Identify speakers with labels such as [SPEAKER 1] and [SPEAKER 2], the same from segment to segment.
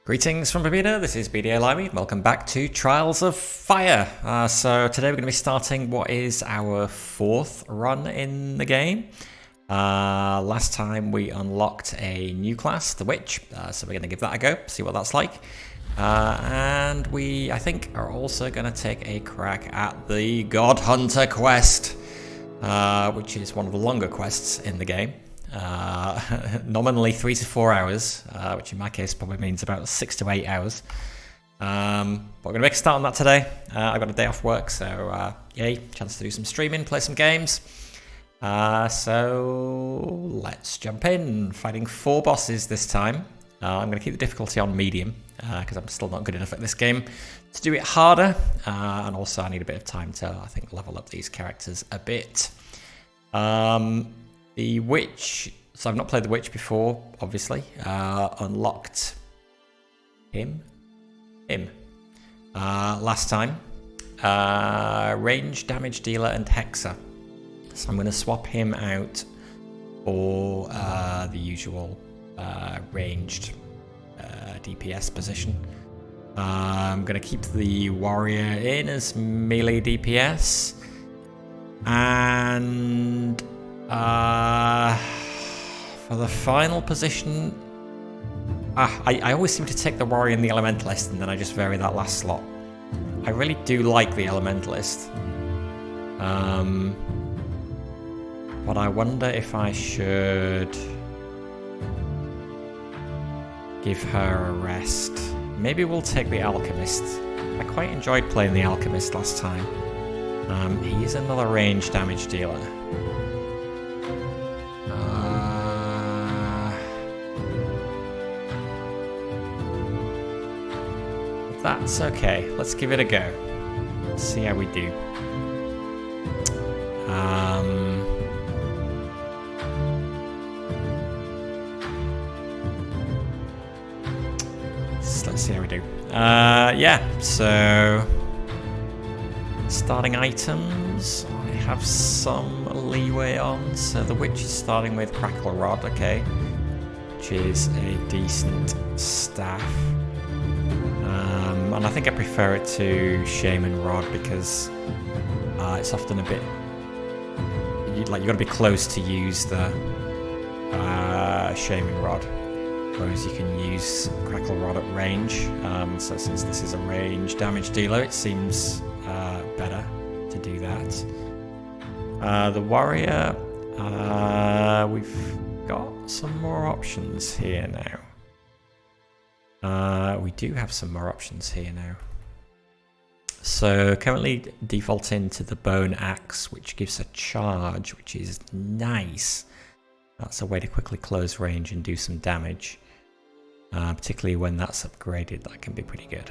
[SPEAKER 1] Greetings from Bermuda, this is BDA Limey. Welcome back to Trials of Fire. So today we're going to be starting what is our fourth run in the game. Last time we unlocked a new class, the Witch, so we're going to give that a go, see what that's like. And we, I think, are also going to take a crack at the God Hunter quest, which is one of the longer quests in the game. Nominally 3 to 4 hours, which in my case probably means about 6 to 8 hours. But we're going to make a start on that today. I've got a day off work, so yay, chance to do some streaming, play some games. So let's jump in. Fighting 4 bosses this time. I'm going to keep the difficulty on medium, because I'm still not good enough at this game to do it harder. And also I need a bit of time to, I think, level up these characters a bit. The Witch, so I've not played the Witch before, obviously. Unlocked him last time. Range, damage dealer, and hexer. So I'm going to swap him out for the usual ranged DPS position. I'm going to keep the warrior in as melee DPS. And for the final position, I always seem to take the warrior and the elementalist, and then I just vary that last slot. I really do like the elementalist, but I wonder if I should give her a rest. Maybe we'll take the Alchemist. I quite enjoyed playing the Alchemist last time. He is another range damage dealer. That's okay. Let's give it a go. Let's see how we do. Let's see how we do. Yeah, so starting items, I have some leeway on. So the Witch is starting with Crackle Rod, okay, which is a decent staff. And I think I prefer it to Shaman Rod because it's often a bit, you got to be close to use the Shaman Rod, whereas you can use Crackle Rod at range. So since this is a range damage dealer, it seems better to do that. The warrior, we've got some more options here now. We do have some more options here now. So currently defaulting to the bone axe, which gives a charge, which is nice. That's a way to quickly close range and do some damage. Particularly when that's upgraded, that can be pretty good.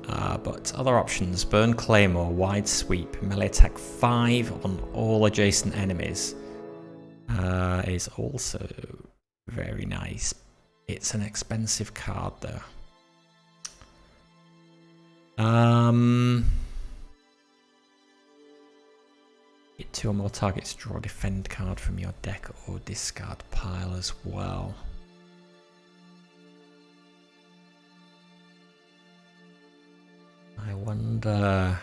[SPEAKER 1] But other options, burn claymore, wide sweep, melee attack 5 on all adjacent enemies is also very nice. It's an expensive card though. Get 2 or more targets, draw a defend card from your deck or discard pile as well. I wonder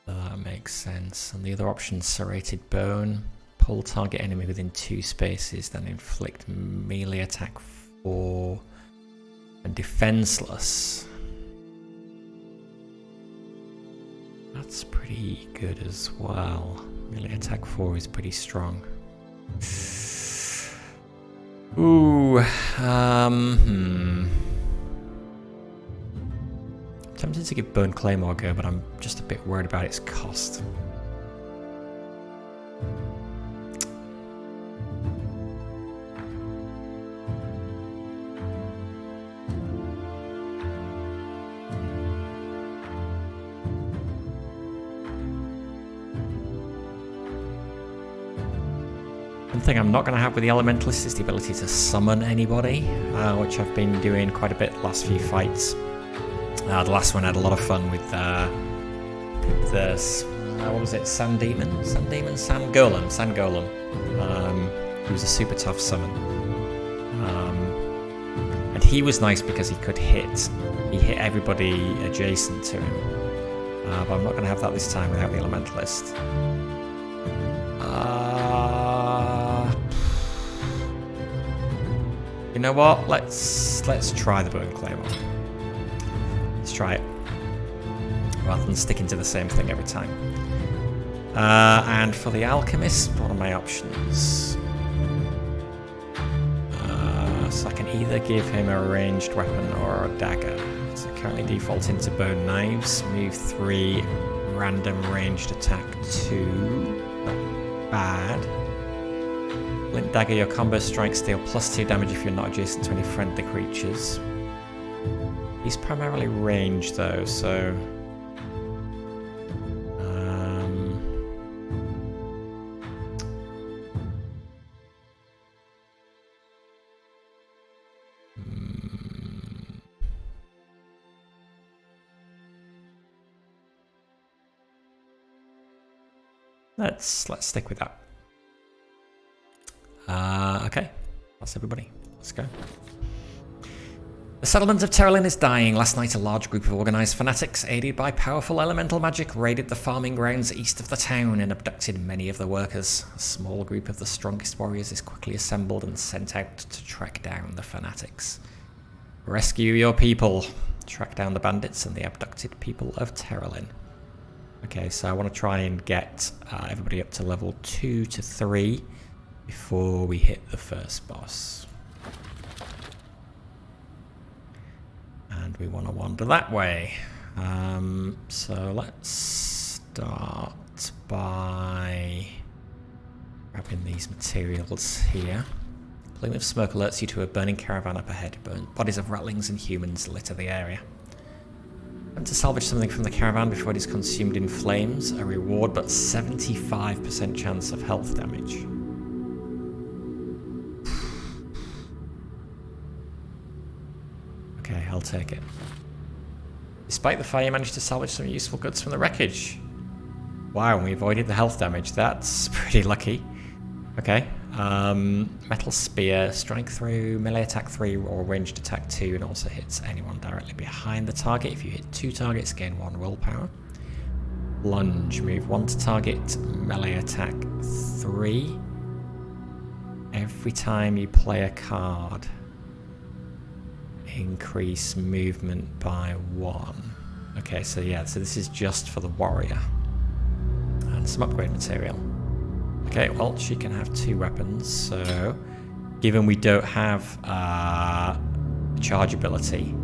[SPEAKER 1] if that makes sense. And the other option, serrated bone. Pull target enemy within 2 spaces, then inflict melee attack 4 and defenseless. That's pretty good as well. Melee attack 4 is pretty strong. Ooh, tempted to give Burn Claymore a go, but I'm just a bit worried about its cost. One thing I'm not going to have with the Elementalist is the ability to summon anybody, which I've been doing quite a bit the last few fights. The last one I had a lot of fun with this, what was it, Sand Golem. He was a super tough summon. And he was nice because he hit everybody adjacent to him. But I'm not going to have that this time without the Elementalist. You know what? Let's try the Burn Claymore. Let's try it. Rather than sticking to the same thing every time. And for the Alchemist, what are my options? So I can either give him a ranged weapon or a dagger. So currently defaulting to bone knives. Move 3, random ranged attack 2. Not bad. Flint dagger, your combo strikes deal +2 damage if you're not adjacent to any friendly creatures. He's primarily ranged though, so... Let's stick with that. Okay, that's everybody. Let's go. The settlement of Terralin is dying. Last night, a large group of organized fanatics, aided by powerful elemental magic, raided the farming grounds east of the town and abducted many of the workers. A small group of the strongest warriors is quickly assembled and sent out to track down the fanatics. Rescue your people. Track down the bandits and the abducted people of Terralin. Okay, so I want to try and get everybody up to level 2 to 3 before we hit the first boss. And we want to wander that way. So let's start by grabbing these materials here. A plume of smoke alerts you to a burning caravan up ahead. Bodies of rattlings and humans litter the area. To salvage something from the caravan before it is consumed in flames, a reward but 75% chance of health damage. Okay, I'll take it. Despite the fire, you managed to salvage some useful goods from the wreckage. Wow, and we avoided the health damage. That's pretty lucky. Okay. Metal spear, strike through, melee attack 3 or ranged attack 2, and also hits anyone directly behind the target. If you hit 2 targets, gain 1 willpower. Lunge, move 1 to target, melee attack 3. Every time you play a card, increase movement by 1. Okay, so yeah, so this is just for the warrior. And some upgrade material. Okay, well, she can have 2 weapons, so given we don't have charge ability,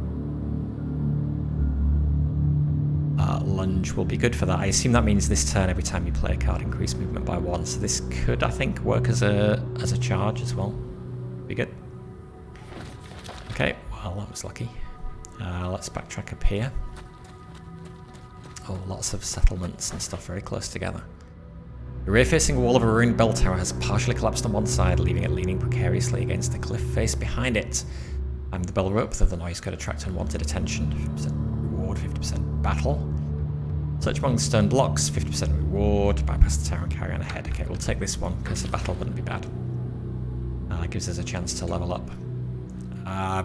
[SPEAKER 1] lunge will be good for that. I assume that means this turn, every time you play a card, increase movement by 1, so this could, I think, work as a charge as well. Be good. Okay, well, that was lucky. Let's backtrack up here. Oh, lots of settlements and stuff very close together. The rear-facing wall of a ruined bell tower has partially collapsed on one side, leaving it leaning precariously against the cliff face behind it. Climb the bell rope, though the noise could attract unwanted attention. 50% reward, 50% battle. Search among the stone blocks, 50% reward. Bypass the tower and carry on ahead. Okay, we'll take this one, because the battle wouldn't be bad. That gives us a chance to level up.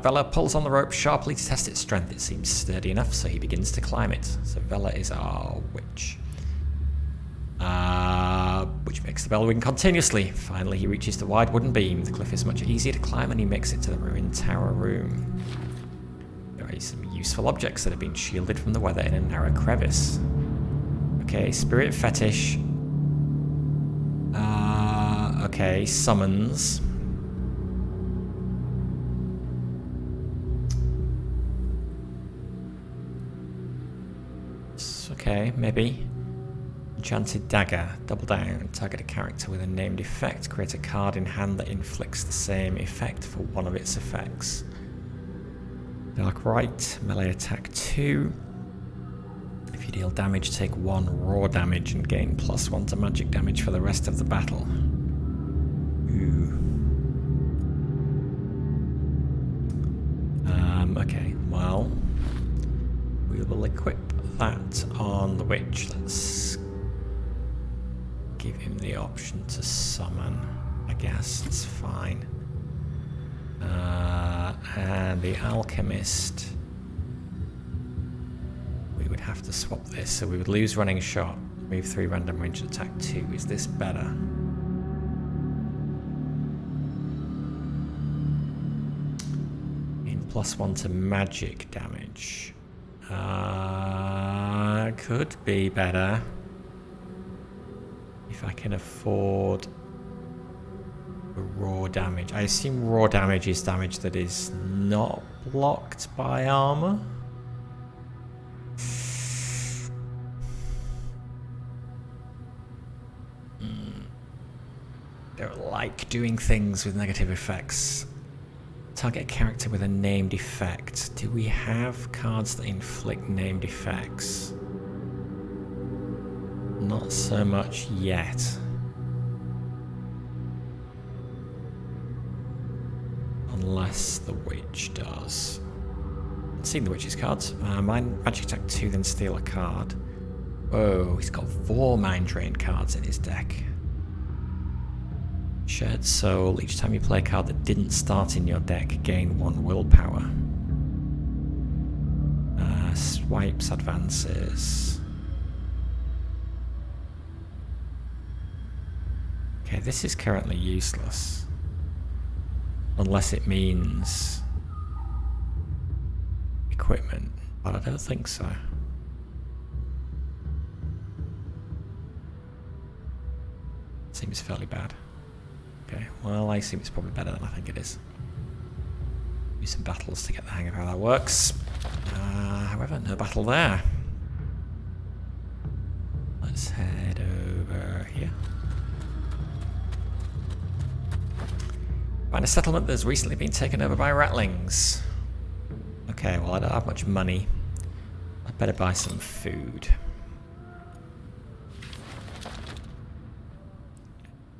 [SPEAKER 1] Vela pulls on the rope sharply to test its strength. It seems sturdy enough, so he begins to climb it. So Vela is our witch. Which makes the bell ring continuously. Finally, he reaches the wide wooden beam. The cliff is much easier to climb and he makes it to the ruined tower room. There are some useful objects that have been shielded from the weather in a narrow crevice. Okay, spirit fetish. Okay, summons. Okay, maybe. Enchanted dagger. Double down. Target a character with a named effect. Create a card in hand that inflicts the same effect for one of its effects. Dark right. Melee attack 2. If you deal damage, take 1 raw damage and gain +1 to magic damage for the rest of the battle. Ooh. Okay, well, we will equip that on the witch. Let's give him the option to summon. I guess it's fine. And the Alchemist, we would have to swap this, so we would lose running shot, move 3 random range attack 2. Is this better? In +1 to magic damage. Could be better if I can afford the raw damage. I assume raw damage is damage that is not blocked by armor. Don't like doing things with negative effects. Target a character with a named effect. Do we have cards that inflict named effects? Not so much yet. Unless the witch does. I've seen the witch's cards. Mine magic attack 2, then steal a card. Whoa, he's got 4 mind drain cards in his deck. Shared Soul. Each time you play a card that didn't start in your deck, gain 1 willpower. Swipes, advances. Okay, this is currently useless. Unless it means equipment, but I don't think so. Seems fairly bad. Okay, well, I assume it's probably better than I think it is. Use some battles to get the hang of how that works. However, no battle there. Let's head over here. Find a settlement that's recently been taken over by ratlings. Okay, well, I don't have much money. I'd better buy some food.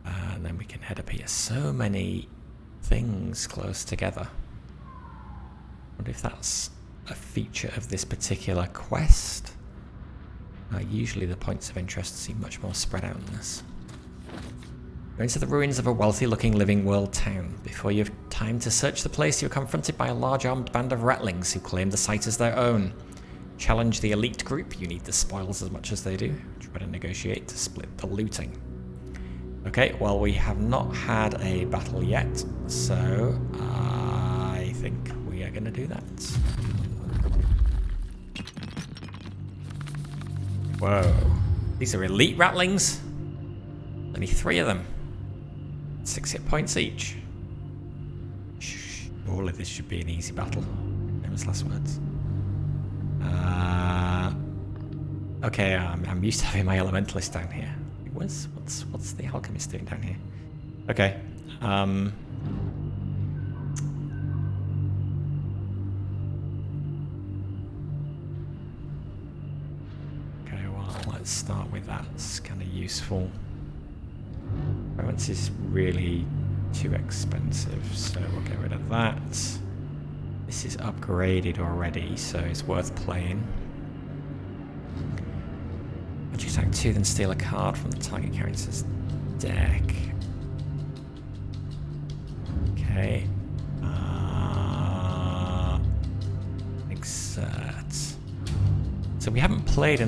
[SPEAKER 1] And then we can head up here. So many things close together. I wonder if that's a feature of this particular quest. Usually the points of interest seem much more spread out than this. Go into the ruins of a wealthy-looking living world town. Before you have time to search the place, you're confronted by a large armed band of ratlings who claim the site as their own. Challenge the elite group. You need the spoils as much as they do. Try to negotiate to split the looting. Okay, well, we have not had a battle yet, so I think we are going to do that. Whoa. These are elite ratlings? Only 3 of them. 6 hit points each. Surely this should be an easy battle. Famous last words. Okay, I'm used to having my elementalist down here. What's the alchemist doing down here? Okay. Okay, well, let's start with that. It's kind of useful. Romance is really too expensive, so we'll get rid of that. This is upgraded already, so it's worth playing. Magic attack 2, then steal a card from the target character's deck. Okay. Exert. So we haven't played a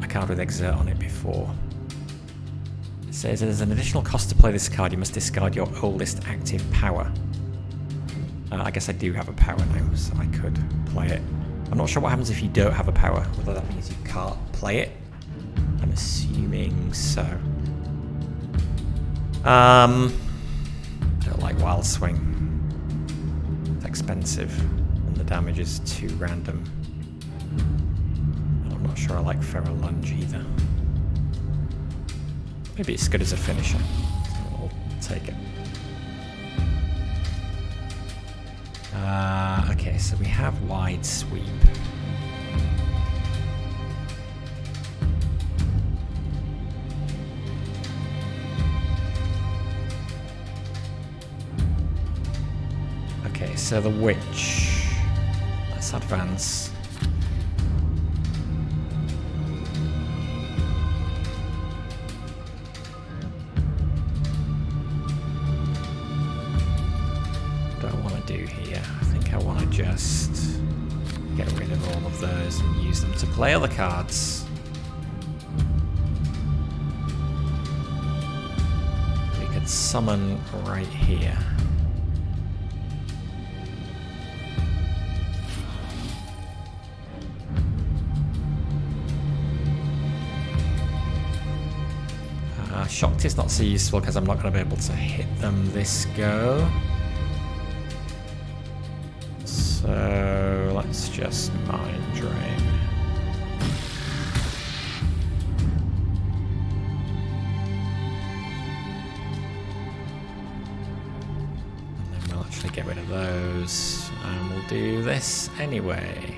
[SPEAKER 1] card with exert on it before. It says there's an additional cost to play this card. You must discard your oldest active power. I guess I do have a power now, so I could play it. I'm not sure what happens if you don't have a power, whether that means you can't play it. I'm assuming so. I don't like Wild Swing. It's expensive, and the damage is too random. And I'm not sure I like Feral Lunge either. Maybe it's good as a finisher. I'll take it. Okay, so we have Wide Sweep. Okay, so the witch. Let's advance. get rid of all of those and use them to play other cards. We could summon right here. Shocked is not so useful because I'm not going to be able to hit them this go. So let's just mind drain. And then we'll actually get rid of those and we'll do this anyway.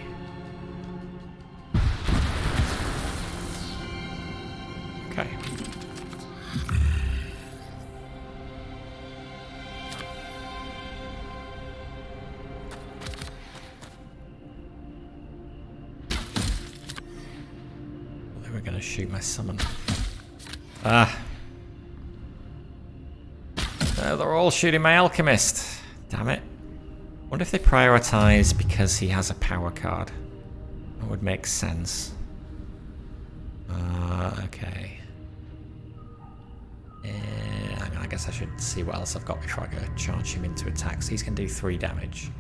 [SPEAKER 1] Okay. We're gonna shoot my summon. Ah. They're all shooting my Alchemist. Damn it. Wonder if they prioritize because he has a power card. That would make sense. Okay. I guess I should see what else I've got before I go charge him into attacks. He's gonna do 3 damage.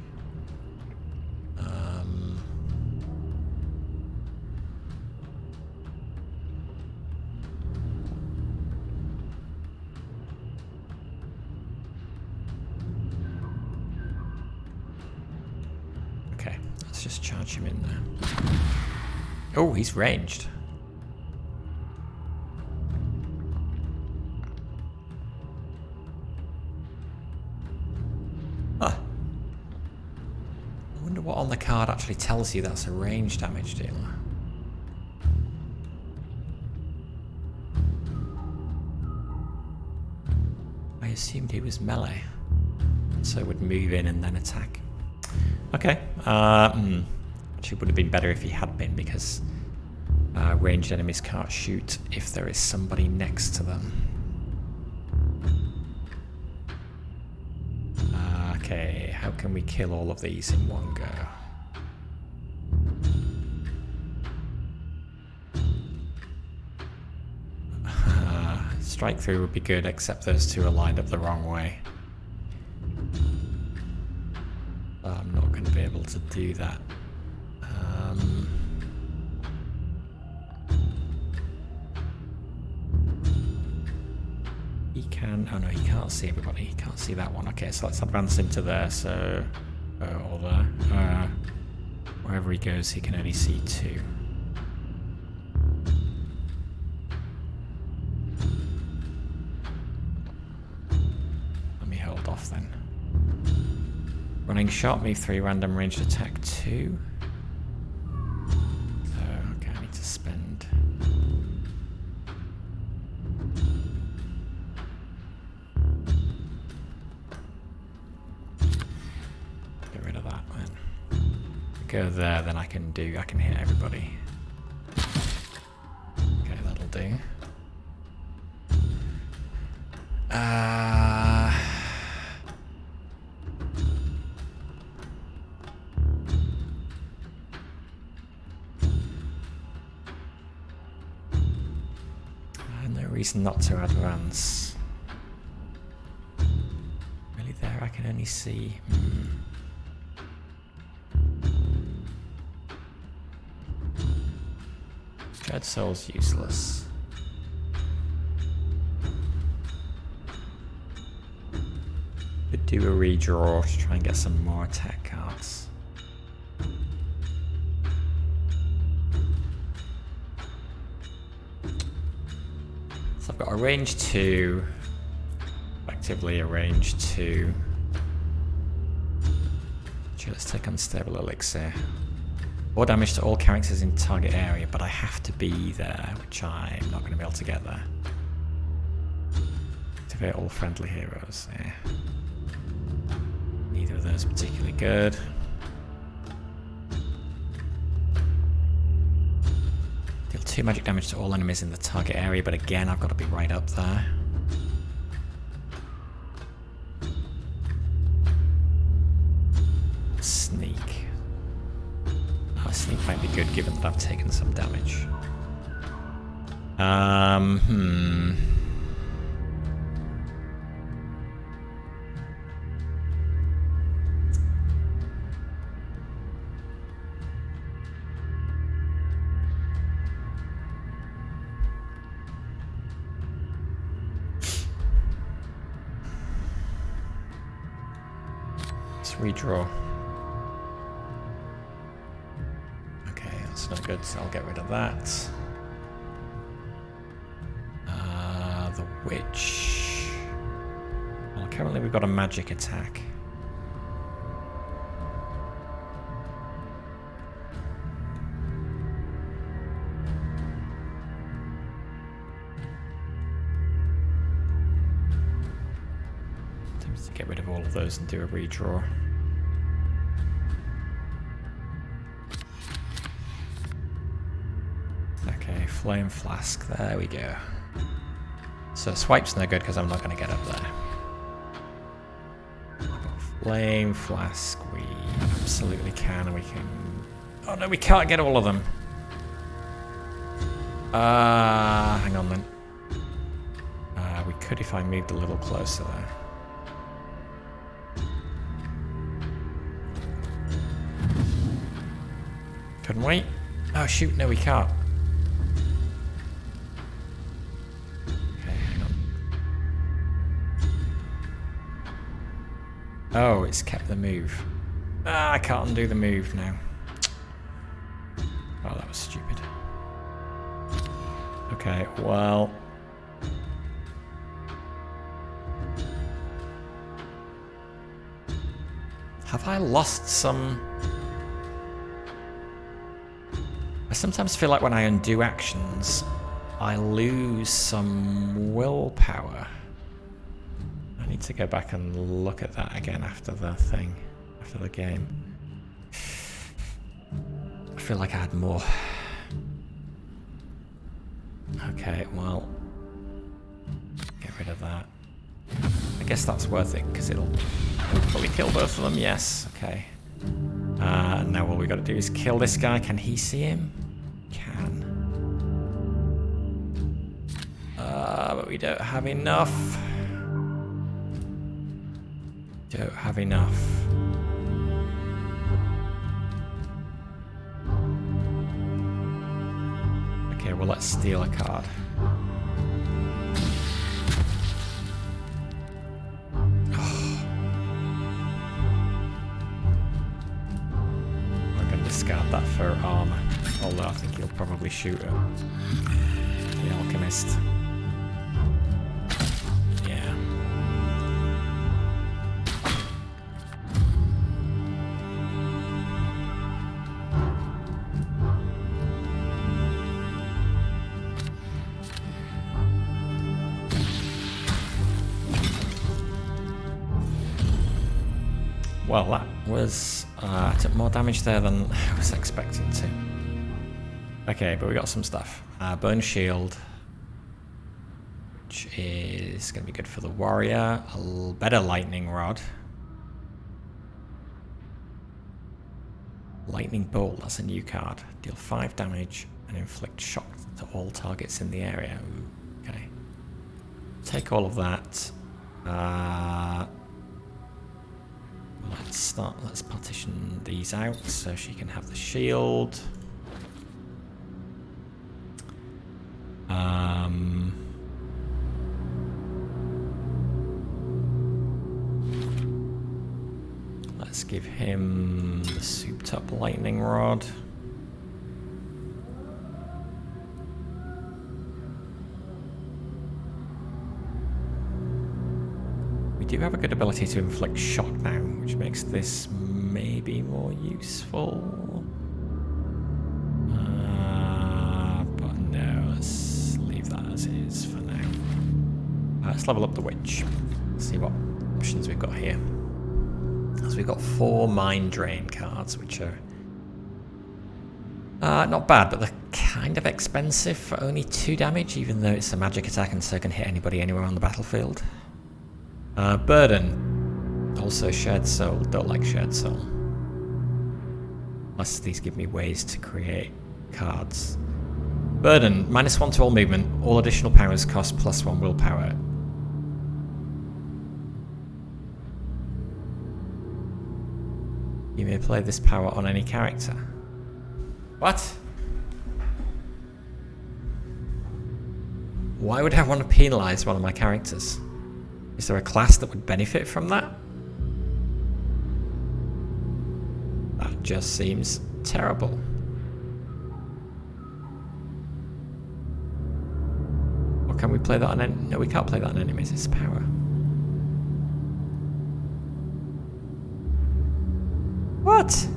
[SPEAKER 1] Okay, let's just charge him in there. Oh, he's ranged. Huh. I wonder what on the card actually tells you that's a range damage dealer. I assumed he was melee, so it would move in and then attack. Okay. Actually, would have been better if he had been, because ranged enemies can't shoot if there is somebody next to them. Okay, how can we kill all of these in one go? Strike through would be good, except those two are lined up the wrong way. I'm not going to be able to do that. He can... Oh no, he can't see everybody. He can't see that one. Okay, so let's advance him to there. So... or there. Wherever he goes, he can only see 2. Let me hold off then. Running shot, move 3, random ranged attack 2. So, okay, I need to spend... Get rid of that then. Go there, then I can hit everybody. Okay, that'll do. No reason not to advance. Really, there I can only see... Dread Soul's useless. Could do a redraw to try and get some more attack cards. So I've got a range 2, effectively a range 2. Actually, let's take Unstable Elixir. 4 damage to all characters in target area, but I have to be there, which I'm not going to be able to get there. Activate all friendly heroes, yeah. Neither of those particularly good. Deal 2 magic damage to all enemies in the target area, but again, I've got to be right up there. Sneak. Sleep might be good given that I've taken some damage. Let's redraw. Okay, that's not good, so I'll get rid of that. The witch. Well, currently we've got a magic attack. Attempts to get rid of all of those and do a redraw. Okay, flame flask. There we go. So swipe's no good because I'm not going to get up there. Flame flask, we absolutely can. We can. Oh no, we can't get all of them. Hang on then. We could if I moved a little closer there. Couldn't we? Oh shoot, no we can't. Oh, it's kept the move. I can't undo the move now. Oh, that was stupid. Okay, well... Have I lost some... I sometimes feel like when I undo actions, I lose some willpower. I need to go back and look at that again after the thing, after the game. I feel like I had more. Okay, well, get rid of that. I guess that's worth it because it'll hopefully kill both of them. Yes, okay. Now all we got to do is kill this guy. Can he see him? Can. But we don't have enough. Don't have enough. Okay, well let's steal a card. Oh. I'm going to discard that for armor, although I think he'll probably shoot at the Alchemist. Well, that was... I took more damage there than I was expecting to. Okay, but we got some stuff. Bone Shield, which is going to be good for the warrior. A better Lightning Rod. Lightning Bolt, that's a new card. Deal 5 damage and inflict shock to all targets in the area. Ooh, okay. Take all of that. Let's partition these out so she can have the shield. Let's give him the souped up lightning rod. We do have a good ability to inflict shock now, which makes this maybe more useful. But no, let's leave that as it is for now. Let's level up the witch. See what options we've got here. So we've got 4 Mind Drain cards, which are not bad, but they're kind of expensive for only 2 damage, even though it's a magic attack and so can hit anybody anywhere on the battlefield. Burden. Also Shared Soul. Don't like Shared Soul. Unless these give me ways to create cards. Burden, -1 to all movement. All additional powers cost +1 willpower. You may play this power on any character. What? Why would I want to penalise one of my characters? Is there a class that would benefit from that? That just seems terrible. Or can we play that on no, we can't play that on enemies, it's power. What?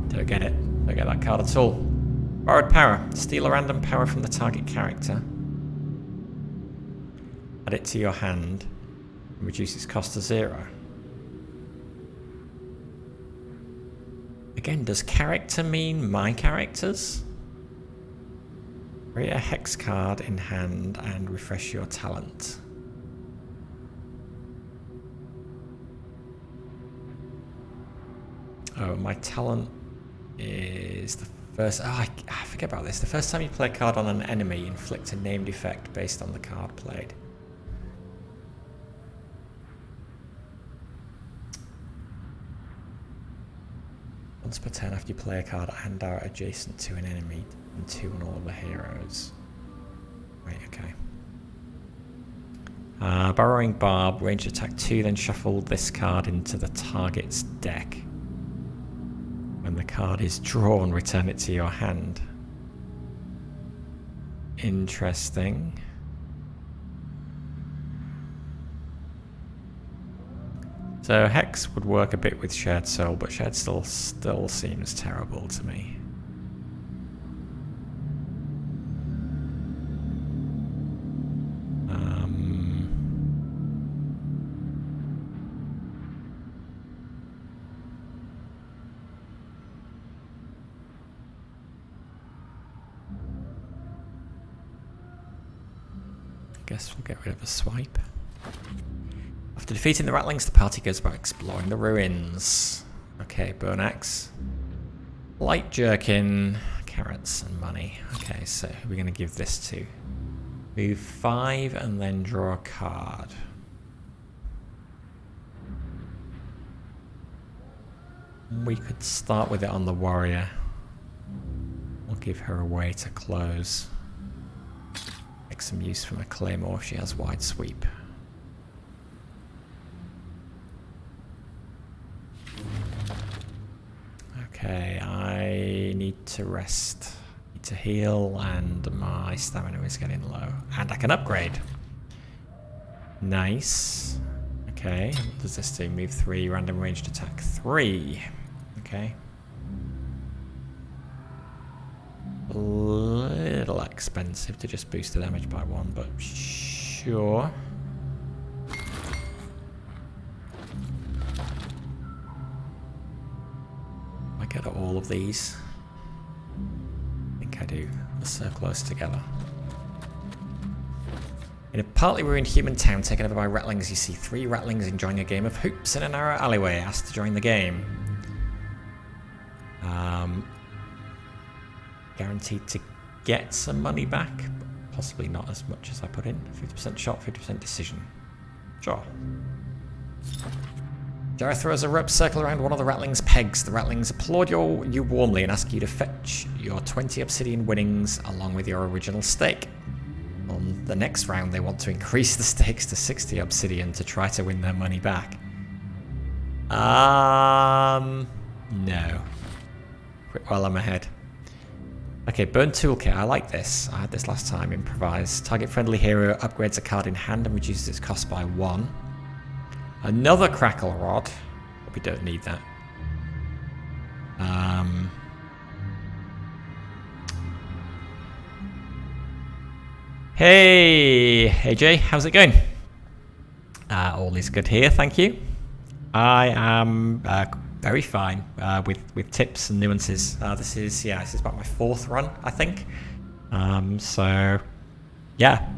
[SPEAKER 1] Don't get it. Don't get that card at all. Borrowed power. Steal a random power from the target character. Add it to your hand and reduce its cost to 0. Again, does character mean my characters? Create a hex card in hand and refresh your talent. Oh, my talent is the first... Oh, I forget about this. The first time you play a card on an enemy, inflict a named effect based on the card played. Once per turn after you play a card and are adjacent to an enemy, and 2 on all the heroes. Right, okay. Borrowing Barb, ranged attack 2, then shuffle this card into the target's deck. When the card is drawn, return it to your hand. Interesting. So Hex would work a bit with Shared Soul, but Shared Soul still seems terrible to me. Guess we'll get rid of a swipe. After defeating the Rattlings, the party goes about exploring the ruins. Okay, Bone Axe. Light Jerkin, carrots and money. Okay, so who are we going to give this to? Move 5 and then draw a card. We could start with it on the warrior. We'll give her a way to close. Make some use from a claymore if she has wide sweep. Okay, I need to rest. Need to heal, and my stamina is getting low. And I can upgrade. Nice. Okay, what does this do? Move 3, random ranged attack 3. Okay. A little expensive to just boost the damage by 1, but sure. I get all of these. I think I do. They're so close together. In a partly ruined human town taken over by Rattlings, you see 3 Rattlings enjoying a game of hoops in a narrow alleyway. Asked to join the game. Guaranteed to get some money back, but possibly not as much as I put in. 50% shot, 50% decision. Sure. Jara throws a rope circle around one of the Rattlings' pegs. The Rattlings applaud you warmly and ask you to fetch your 20 obsidian winnings along with your original stake. On the next round, they want to increase the stakes to 60 obsidian to try to win their money back. No. Quick while I'm ahead. Okay, Burn Toolkit. I like this. I had this last time. Improvise. Target friendly hero upgrades a card in hand and reduces its cost by 1. Another Crackle Rod. But we don't need that. Hey, AJ, how's it going? All is good here, thank you. I am very fine with tips and nuances. This is about my 4th run, I think. So, yeah,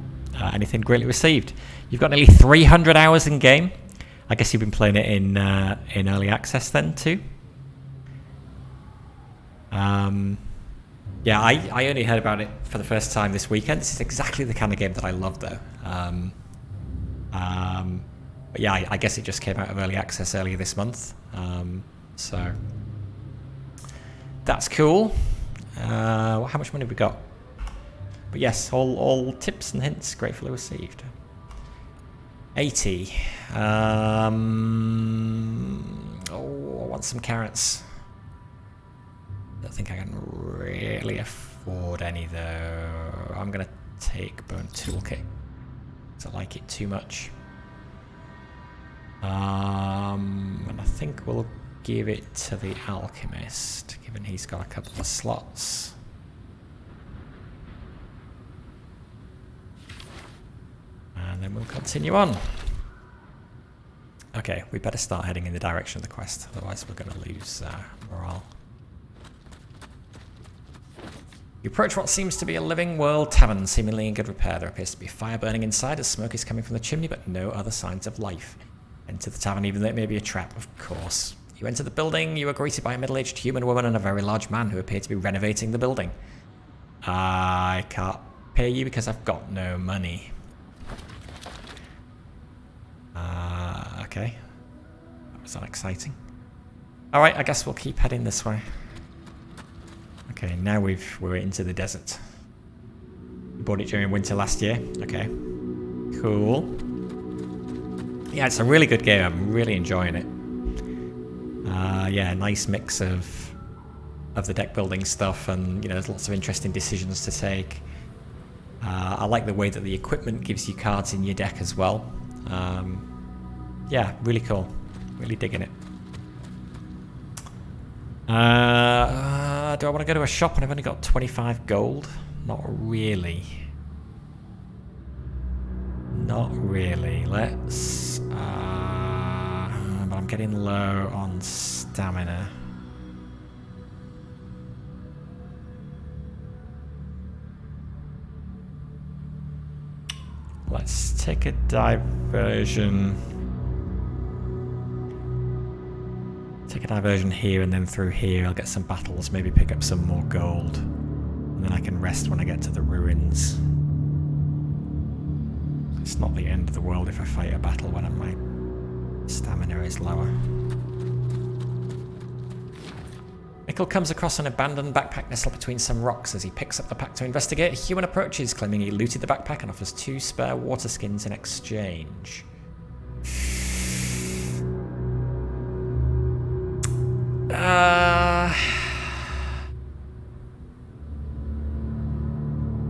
[SPEAKER 1] anything greatly received. You've got nearly 300 hours in game. I guess you've been playing it in early access then too. Yeah, I only heard about it for the first time this weekend. This is exactly the kind of game that I love, though. But yeah, I guess it just came out of early access earlier this month. So that's cool. How much money have we got? But yes, all tips and hints gratefully received. 80. Oh, I want some carrots. Don't think I can really afford any though. I'm gonna take bone toolkit because I like it too much. And I think we'll give it to the Alchemist, given he's got a couple of slots. And then we'll continue on. Okay, we better start heading in the direction of the quest, otherwise we're going to lose morale. You approach what seems to be a living world tavern, seemingly in good repair. There appears to be a fire burning inside as smoke is coming from the chimney, but no other signs of life. Enter the tavern, even though it may be a trap, of course. You enter the building, you are greeted by a middle-aged human woman and a very large man who appear to be renovating the building. I can't pay you because I've got no money. Okay. That was unexciting. Alright, I guess we'll keep heading this way. Okay, now we're into the desert. We bought it during winter last year. Okay. Cool. Yeah, it's a really good game. I'm really enjoying it. Yeah, nice mix of the deck building stuff, and you know, there's lots of interesting decisions to take. I like the way that the equipment gives you cards in your deck as well. Yeah, really cool. Really digging it. Do I want to go to a shop and I've only got 25 gold? Not really. Not really. Let's... but I'm getting low on stamina. Let's take a diversion. Take a diversion here and then through here. I'll get some battles, maybe pick up some more gold. And then I can rest when I get to the ruins. It's not the end of the world if I fight a battle when my stamina is lower. Mikkel comes across an abandoned backpack nestled between some rocks. As he picks up the pack to investigate, a human approaches, claiming he looted the backpack and offers 2 spare water skins in exchange.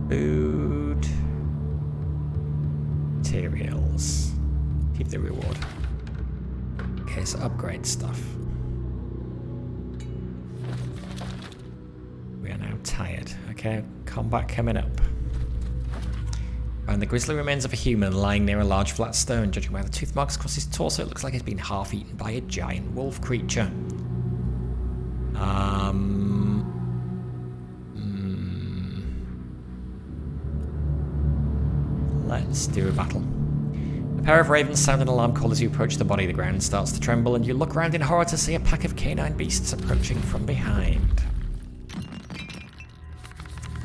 [SPEAKER 1] Food. Materials. Keep the reward. Okay, so upgrade stuff. We are now tired. Okay, combat coming up. And the grisly remains of a human lying near a large flat stone. Judging by the tooth marks across his torso, it looks like he's been half eaten by a giant wolf creature. Let's do a battle. A pair of ravens sound an alarm call as you approach the body. The ground starts to tremble and you look around in horror to see a pack of canine beasts approaching from behind.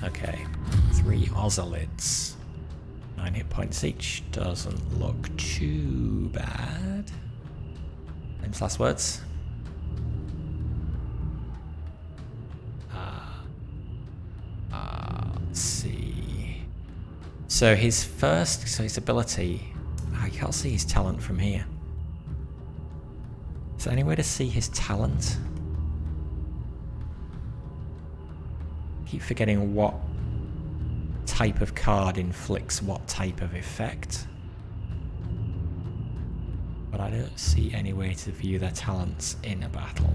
[SPEAKER 1] Okay, 3 ozolids. 9 hit points each. Doesn't look too bad. Name's last words. Let's see. So his ability, I can't see his talent from here. Is there any way to see his talent? I keep forgetting what type of card inflicts what type of effect. But I don't see any way to view their talents in a battle.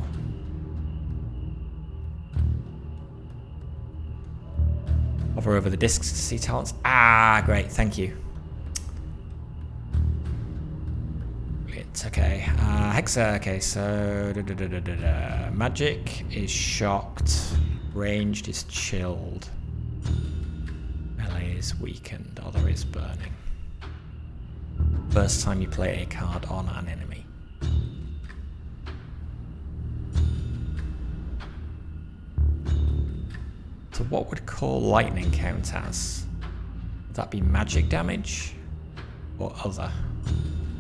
[SPEAKER 1] Hover over the discs to see talents. Ah, great, thank you. Brilliant, okay. Hexa, okay, so... Magic is shocked. Ranged is chilled. Melee is weakened. Other is burning. First time you play a card on an enemy. So what would Core Lightning count as? Would that be magic damage? Or other?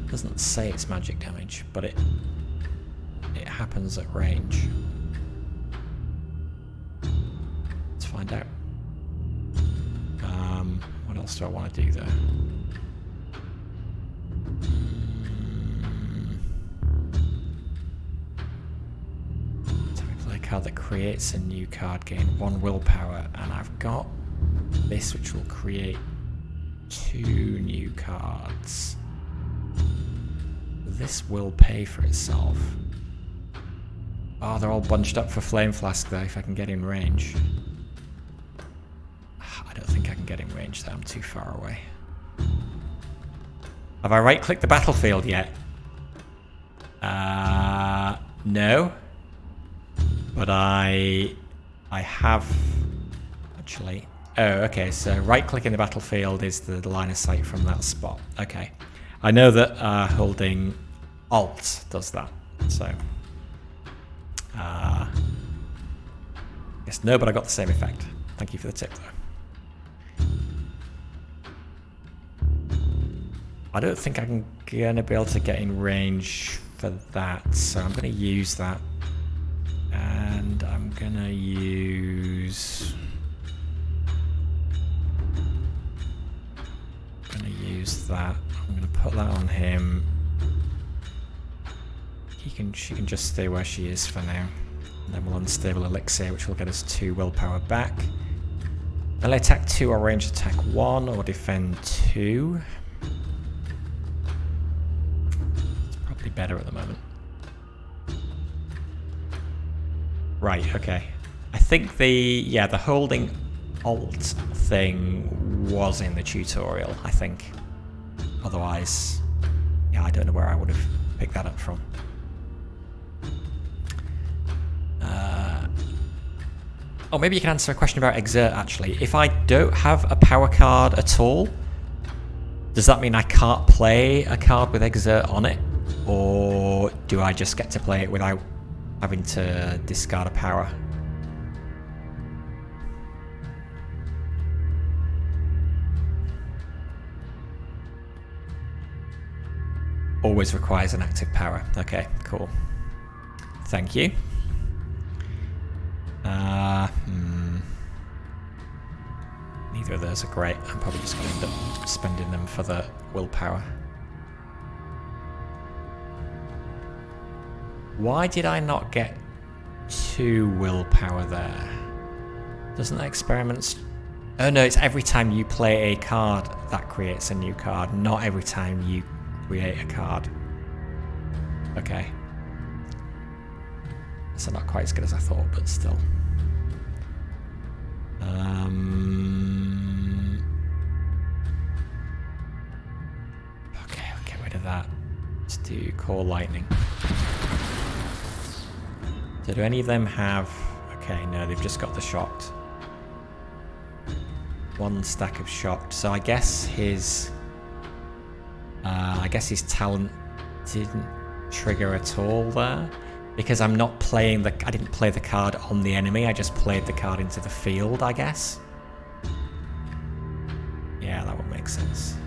[SPEAKER 1] It doesn't say it's magic damage, but it happens at range. Let's find out. What else do I want to do there? Card that creates a new card, gain 1 willpower, and I've got this which will create 2 new cards. This will pay for itself. Oh, they're all bunched up for Flame Flask though, if I can get in range. I don't think I can get in range though, I'm too far away. Have I right-clicked the battlefield yet? No. But I have actually. Oh, okay. So right-click in the battlefield is the line of sight from that spot. Okay, I know that holding Alt does that. So, yes, no, but I got the same effect. Thank you for the tip, though. I don't think I'm gonna be able to get in range for that, so I'm gonna use that. And I'm gonna use that. I'm gonna put that on him. She can just stay where she is for now. And then we'll unstable elixir, which will get us 2 willpower back. Melee attack 2 or range attack 1 or defend 2. It's probably better at the moment. Right, okay. I think the holding Alt thing was in the tutorial, I think. Otherwise, yeah, I don't know where I would have picked that up from. Oh, maybe you can answer a question about Exert, actually. If I don't have a power card at all, does that mean I can't play a card with Exert on it? Or do I just get to play it without having to discard a power? Always requires an active power. Okay, cool. Thank you. Neither of those are great. I'm probably just going to end up spending them for the willpower. Why did I not get 2 willpower there? Doesn't that experiment... Oh no, it's every time you play a card that creates a new card, not every time you create a card. Okay. So not quite as good as I thought, but still. Okay, I'll get rid of that. Let's do Core Lightning. So do any of them have... Okay, no, they've just got the Shocked. 1 stack of Shocked. So I guess his talent didn't trigger at all there. Because I'm not playing the... I didn't play the card on the enemy, I just played the card into the field, I guess. Yeah, that would make sense.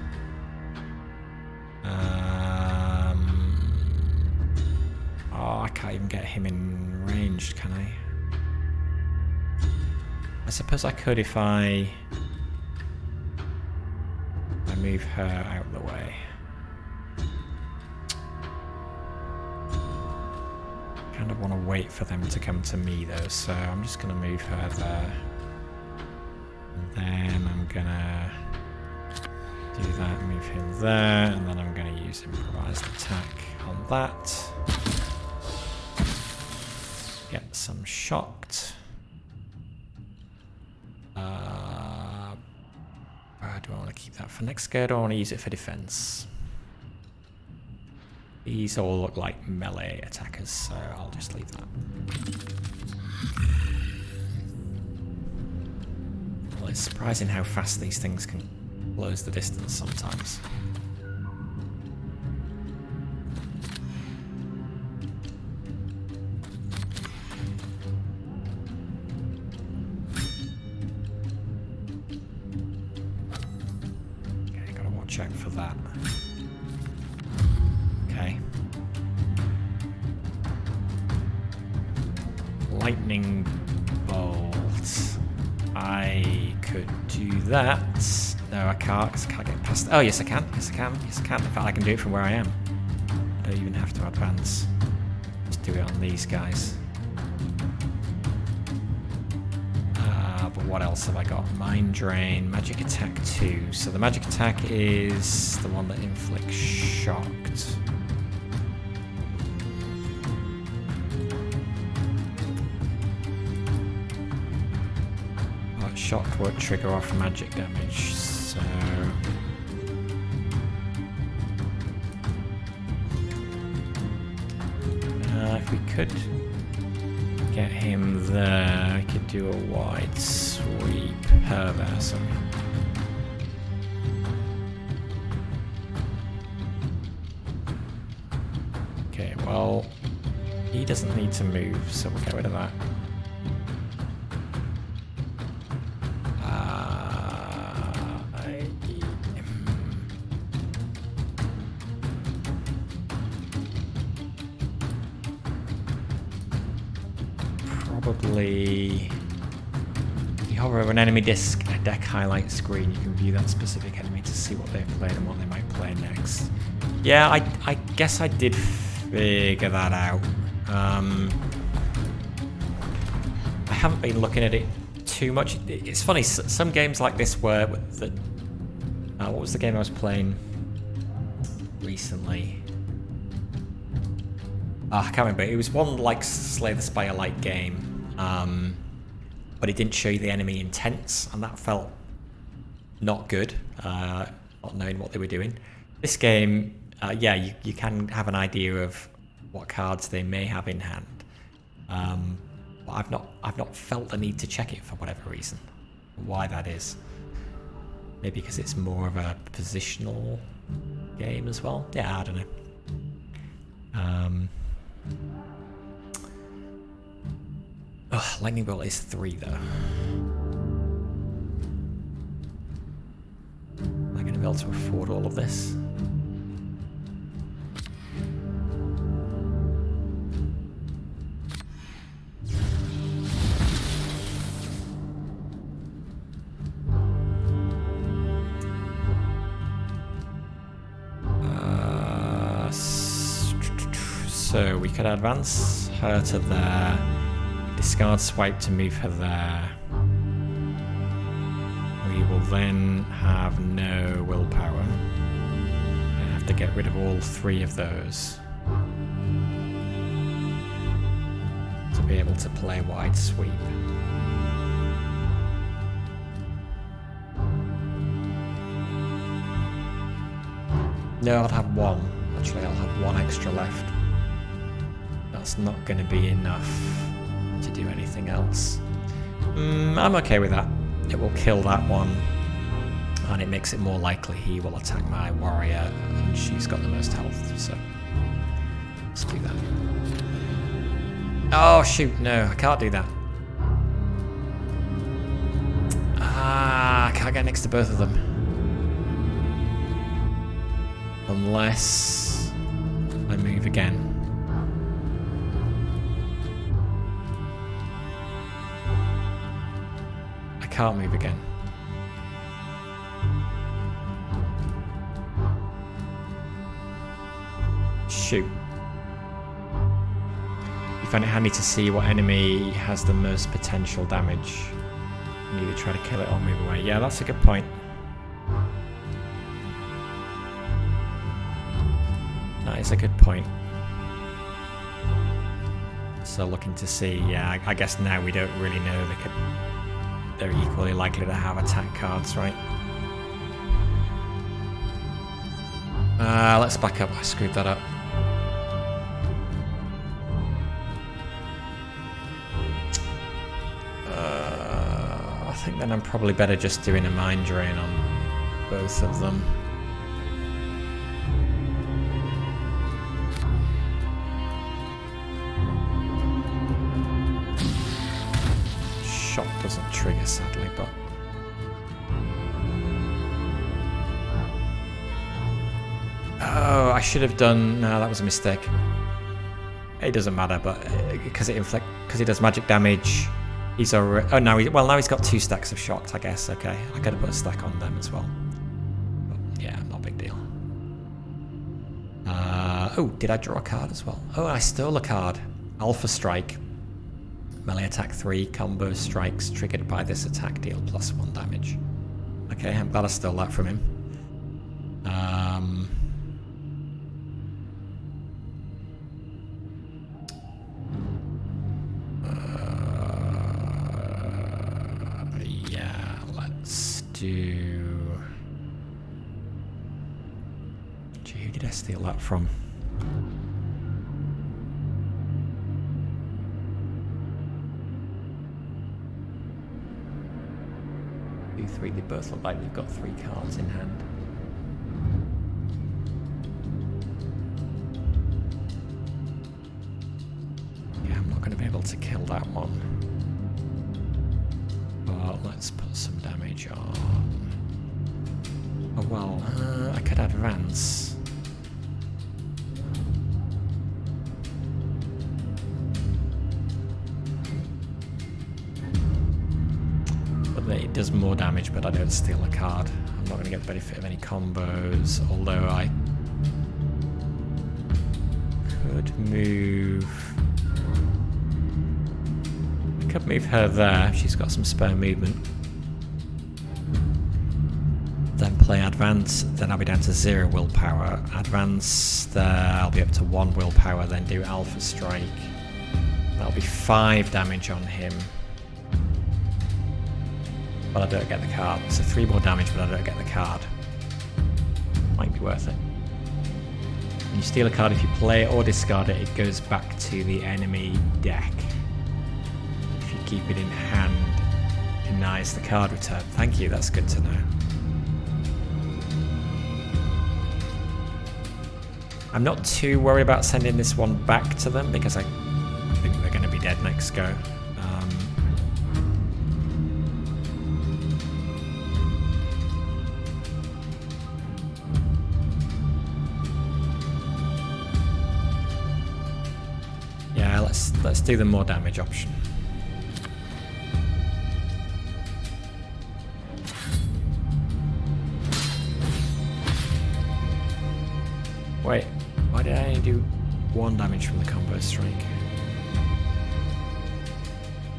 [SPEAKER 1] Oh, I can't even get him in range, can I? I suppose I could if I move her out of the way. I kind of want to wait for them to come to me though, so I'm just going to move her there. And then I'm going to do that, move him there, and then I'm going to use improvised attack on that. Get some Shocked. Do I want to keep that for next go, or do I want to use it for defense? These all look like melee attackers, so I'll just leave that. Well, it's surprising how fast these things can close the distance sometimes. check for that. Okay. Lightning bolt. I could do that. No, I can't, because I can't get past. Oh, yes, I can. Yes, I can. Yes, I can. In fact, I can do it from where I am. I don't even have to advance. Just do it on these guys. But what else have I got? Mind Drain, Magic Attack 2. So the Magic Attack is the one that inflicts shocked. But shocked won't trigger off magic damage, so... if we could get him there, I could do a wide sweep. Her there, sorry. Okay, well, he doesn't need to move, so we'll get rid of that. Probably... You hover over an enemy disc, a deck highlight screen. You can view that specific enemy to see what they've played and what they might play next. Yeah, I guess I did figure that out. I haven't been looking at it too much. It's funny, some games like this where... what was the game I was playing recently? I can't remember. It was one like Slay the Spire-like game. But it didn't show you the enemy intents, and that felt not good, not knowing what they were doing. This game, yeah, you can have an idea of what cards they may have in hand, but I've not felt the need to check it for whatever reason. Why that is? Maybe because it's more of a positional game as well. Yeah, I don't know. Lightning Bolt is 3 though. Am I going to be able to afford all of this? So we could advance her to there. Discard swipe to move her there. We will then have no willpower. I have to get rid of all 3 of those to be able to play wide sweep. No, I'll have 1. Actually, I'll have 1 extra left. That's not going to be enough to do anything else. I'm okay with that. It will kill that one, and it makes it more likely he will attack my warrior, and she's got the most health, so let's do that. Oh shoot, no, I can't do that. I can't get next to both of them. Unless I move again. Can't move again. Shoot. You find it handy to see what enemy has the most potential damage. You either try to kill it or move away. Yeah, that's a good point. That is a good point. So looking to see, yeah, I guess now we don't really know. They're equally likely to have attack cards, right? Let's back up. I screwed that up. I think then I'm probably better just doing a mind drain on both of them. Shock doesn't trigger, sadly, but Oh, I should have done... No, that was a mistake. It doesn't matter, but because he does magic damage, he's already... Oh, now he's got 2 stacks of shocked, I guess. Okay, I could have put a stack on them as well. But yeah, not a big deal. Oh, did I draw a card as well? Oh, I stole a card. Alpha Strike. Melee attack 3, combo strikes triggered by this attack deal +1 damage. Okay, I'm glad I stole that from him. Yeah, let's do... Gee, who did I steal that from? They both look like they've got 3 cards in hand. Yeah, I'm not going to be able to kill that one. But let's put some damage on. Oh well, I could advance. It does more damage, but I don't steal a card. I'm not going to get the benefit of any combos, although I could move... I could move her there. She's got some spare movement. Then play advance, then I'll be down to 0 willpower. Advance there, I'll be up to 1 willpower, then do Alpha Strike. That'll be 5 damage on him. But I don't get the card. So 3 more damage, but I don't get the card. Might be worth it. When you steal a card, if you play it or discard it, it goes back to the enemy deck. If you keep it in hand, denies the card return. Thank you, that's good to know. I'm not too worried about sending this one back to them because I think they're going to be dead next go. Let's do the more damage option. Wait, why did I only do 1 damage from the combo strike?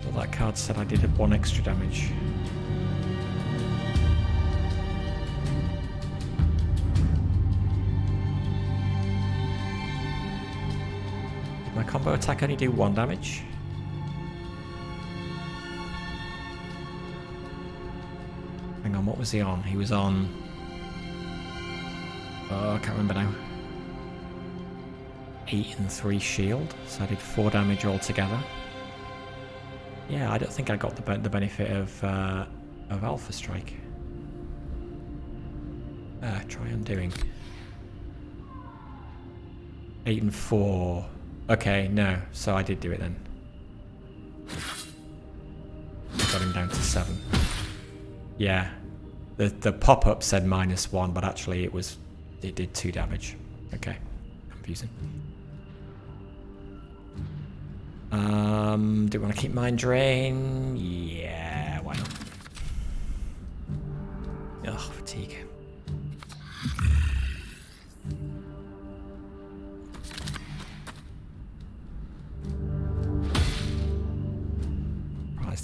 [SPEAKER 1] Well, that card said I did 1 extra damage. My combo attack only do 1 damage? Hang on, what was he on? He was on... Oh, I can't remember now. 8 and 3 shield, so I did 4 damage altogether. Yeah, I don't think I got the benefit of Alpha Strike. Try undoing. 8 and 4... Okay, no, so I did do it then. Got him down to 7. Yeah, the pop-up said -1, but actually it did 2 damage. Okay, confusing. Do we want to keep Mind Drain? Yeah, why not? Ugh, fatigue.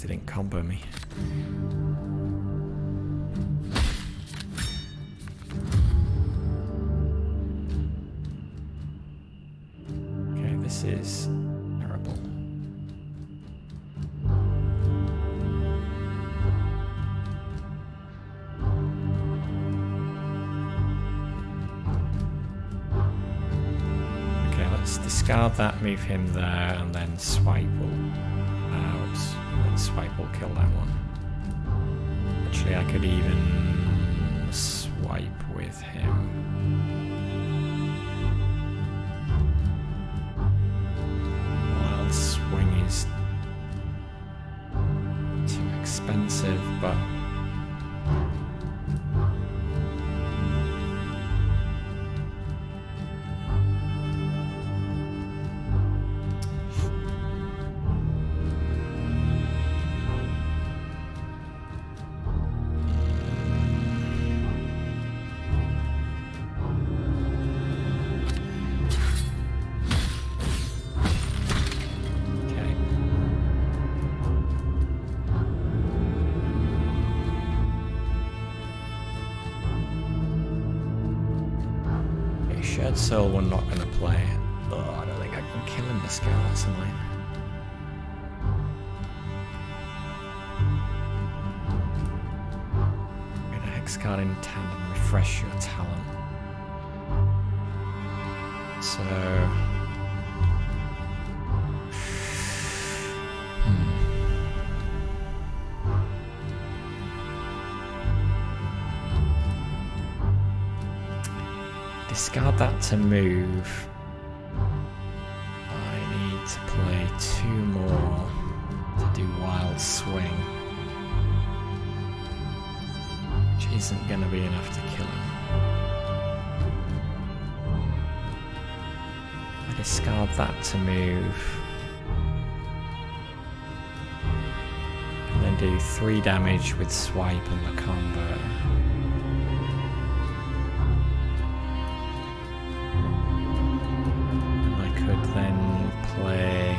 [SPEAKER 1] They didn't combo me. Okay, this is terrible. Okay, let's discard that, move him there, and then swipe will... Oops. Swipe will kill that one. Actually, I could even swipe with him. Wild Swing is too expensive, but Shared Soul, we're not going to play. Oh, I don't think I can kill him this guy, that's annoying. Get a Hex card in tandem, refresh your talent. So... discard that to move. I need to play 2 more to do Wild Swing, which isn't going to be enough to kill him. I discard that to move, and then do 3 damage with Swipe and the combo. Then play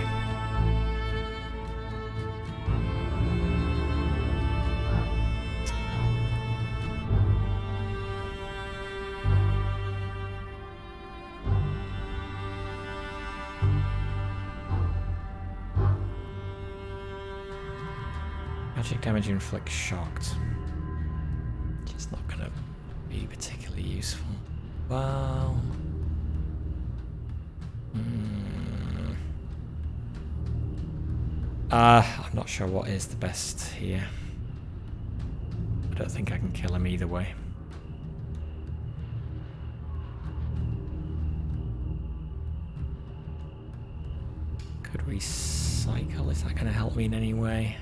[SPEAKER 1] magic damage inflicts shocked. Just not gonna be particularly useful. Well, I'm not sure what is the best here. I don't think I can kill him either way. Could recycle? Is that going to help me in any way?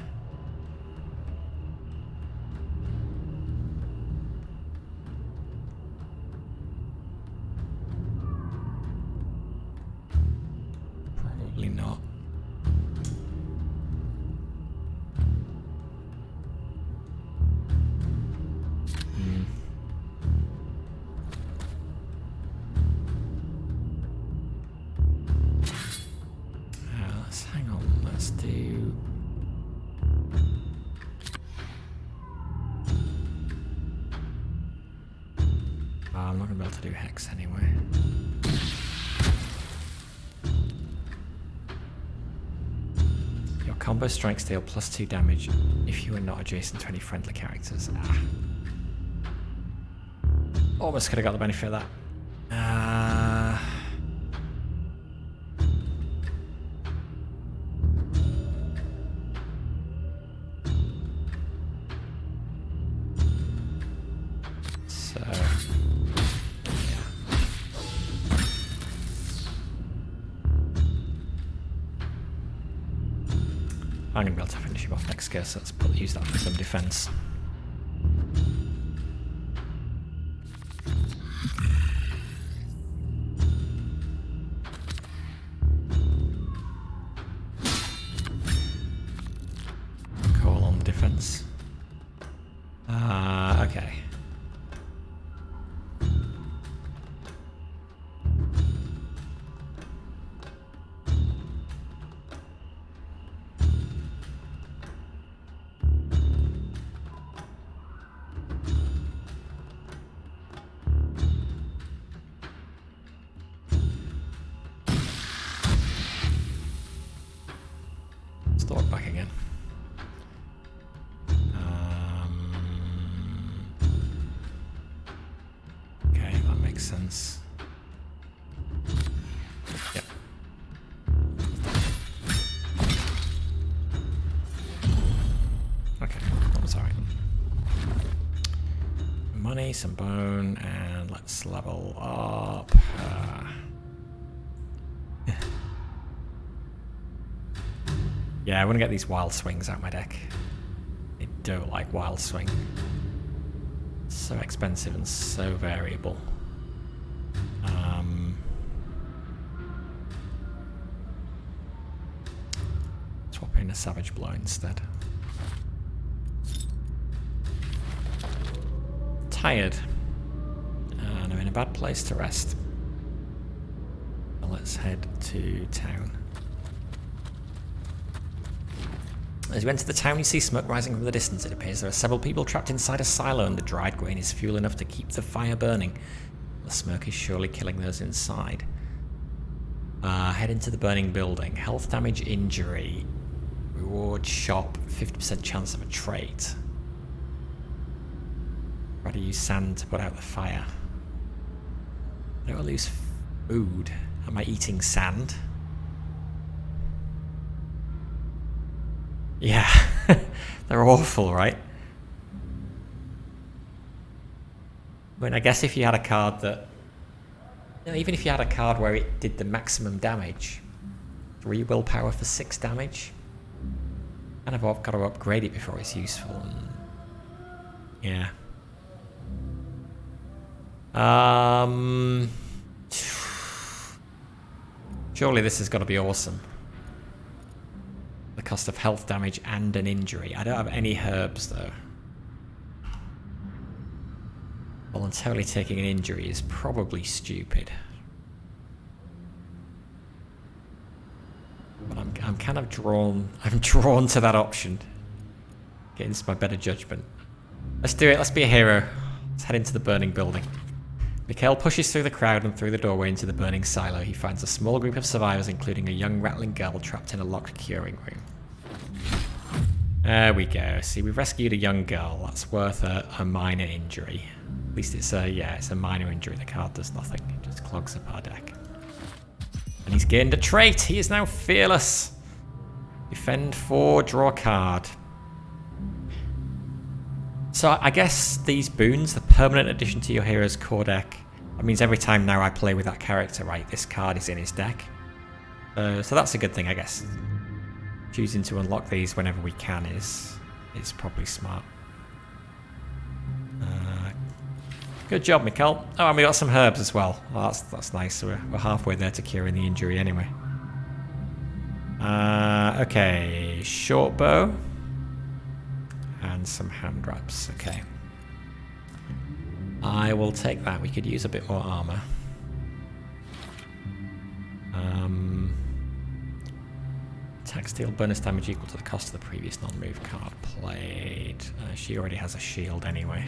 [SPEAKER 1] Probably not. I'm not going to be able to do Hex anyway. Your combo strikes deal +2 damage if you are not adjacent to any friendly characters. Almost could have got the benefit of that. I'm going to be able to finish him off next go, so let's use that for some defense. Call on defense. Okay. Start back again. Okay, that makes sense. Yep. Okay, that was alright. Money, some bone, and let's level up. Yeah, I want to get these Wild Swings out of my deck. I don't like Wild Swing. It's so expensive and so variable. Swap in a Savage Blow instead. Tired. And I'm in a bad place to rest. So let's head to town. As you enter the town, you see smoke rising from the distance. It appears there are several people trapped inside a silo, and the dried grain is fuel enough to keep the fire burning. The smoke is surely killing those inside. Head into the burning building. Health damage, injury. Reward shop, 50% chance of a trait. Try to use sand to put out the fire. I don't lose food. Am I eating sand? Yeah, they're awful, right? I mean, I guess if you had a card that... You know, even if you had a card where it did the maximum damage, 3 willpower for 6 damage, kind of got to upgrade it before it's useful. And yeah. Surely this has got to be awesome. The cost of health damage and an injury. I don't have any herbs though. Voluntarily taking an injury is probably stupid. But I'm kind of drawn. I'm drawn to that option. Against my better judgment. Let's do it. Let's be a hero. Let's head into the burning building. Mikhail pushes through the crowd and through the doorway into the burning silo. He finds a small group of survivors, including a young rattling girl trapped in a locked curing room. There we go. See, we've rescued a young girl. That's worth a minor injury. At least it's a minor injury. The card does nothing. It just clogs up our deck. And he's gained a trait. He is now fearless. Defend 4, draw a card. So I guess these boons, the permanent addition to your hero's core deck, that means every time now I play with that character, right, this card is in his deck. So that's a good thing, I guess. Choosing to unlock these whenever we can is probably smart. Good job, Mikhail. Oh, and we got some herbs as well. Oh, that's nice. So we're halfway there to curing the injury anyway. Okay, short bow. And some hand wraps. Okay. I will take that. We could use a bit more armor. Attack steal bonus damage equal to the cost of the previous non-move card played. She already has a shield anyway.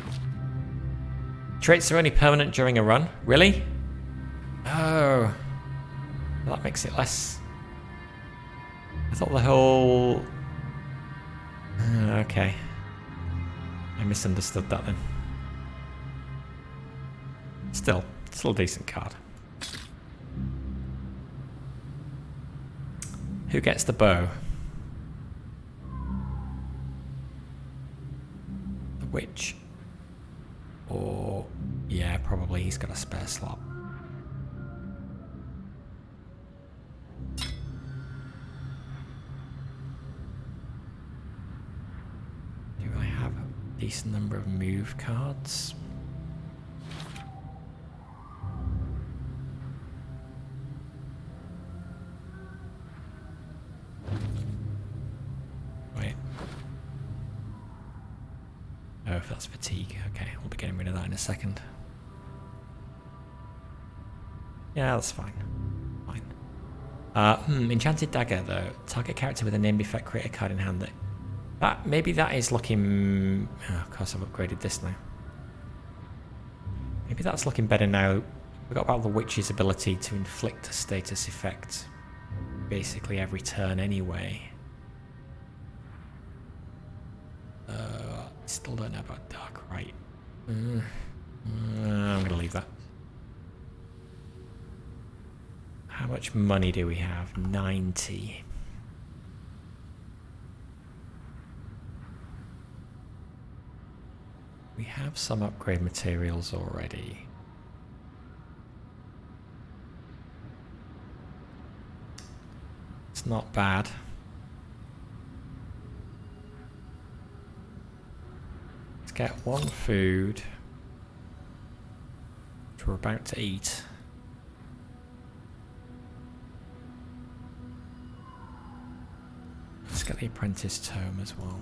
[SPEAKER 1] Traits are only permanent during a run. Really? Oh. Well, that makes it less. I thought the whole... okay. I misunderstood that then. Still a decent card. Who gets the bow? The witch. Or... yeah, probably he's got a spare slot. Do I have a decent number of move cards? Wait. Oh, if that's fatigue. Okay, we'll be getting rid of that in a second. Yeah, that's fine. Fine. Enchanted Dagger, though. Target character with a named effect, create a card in hand. Maybe that is looking... oh, of course, I've upgraded this now. Maybe that's looking better now. We forgot about the witch's ability to inflict a status effect basically every turn anyway. Still don't know about Dark Right. I'm going to leave that. How much money do we have? 90. We have some upgrade materials already. It's not bad. Let's get 1 food, which we're about to eat. Let's get the Apprentice Tome as well.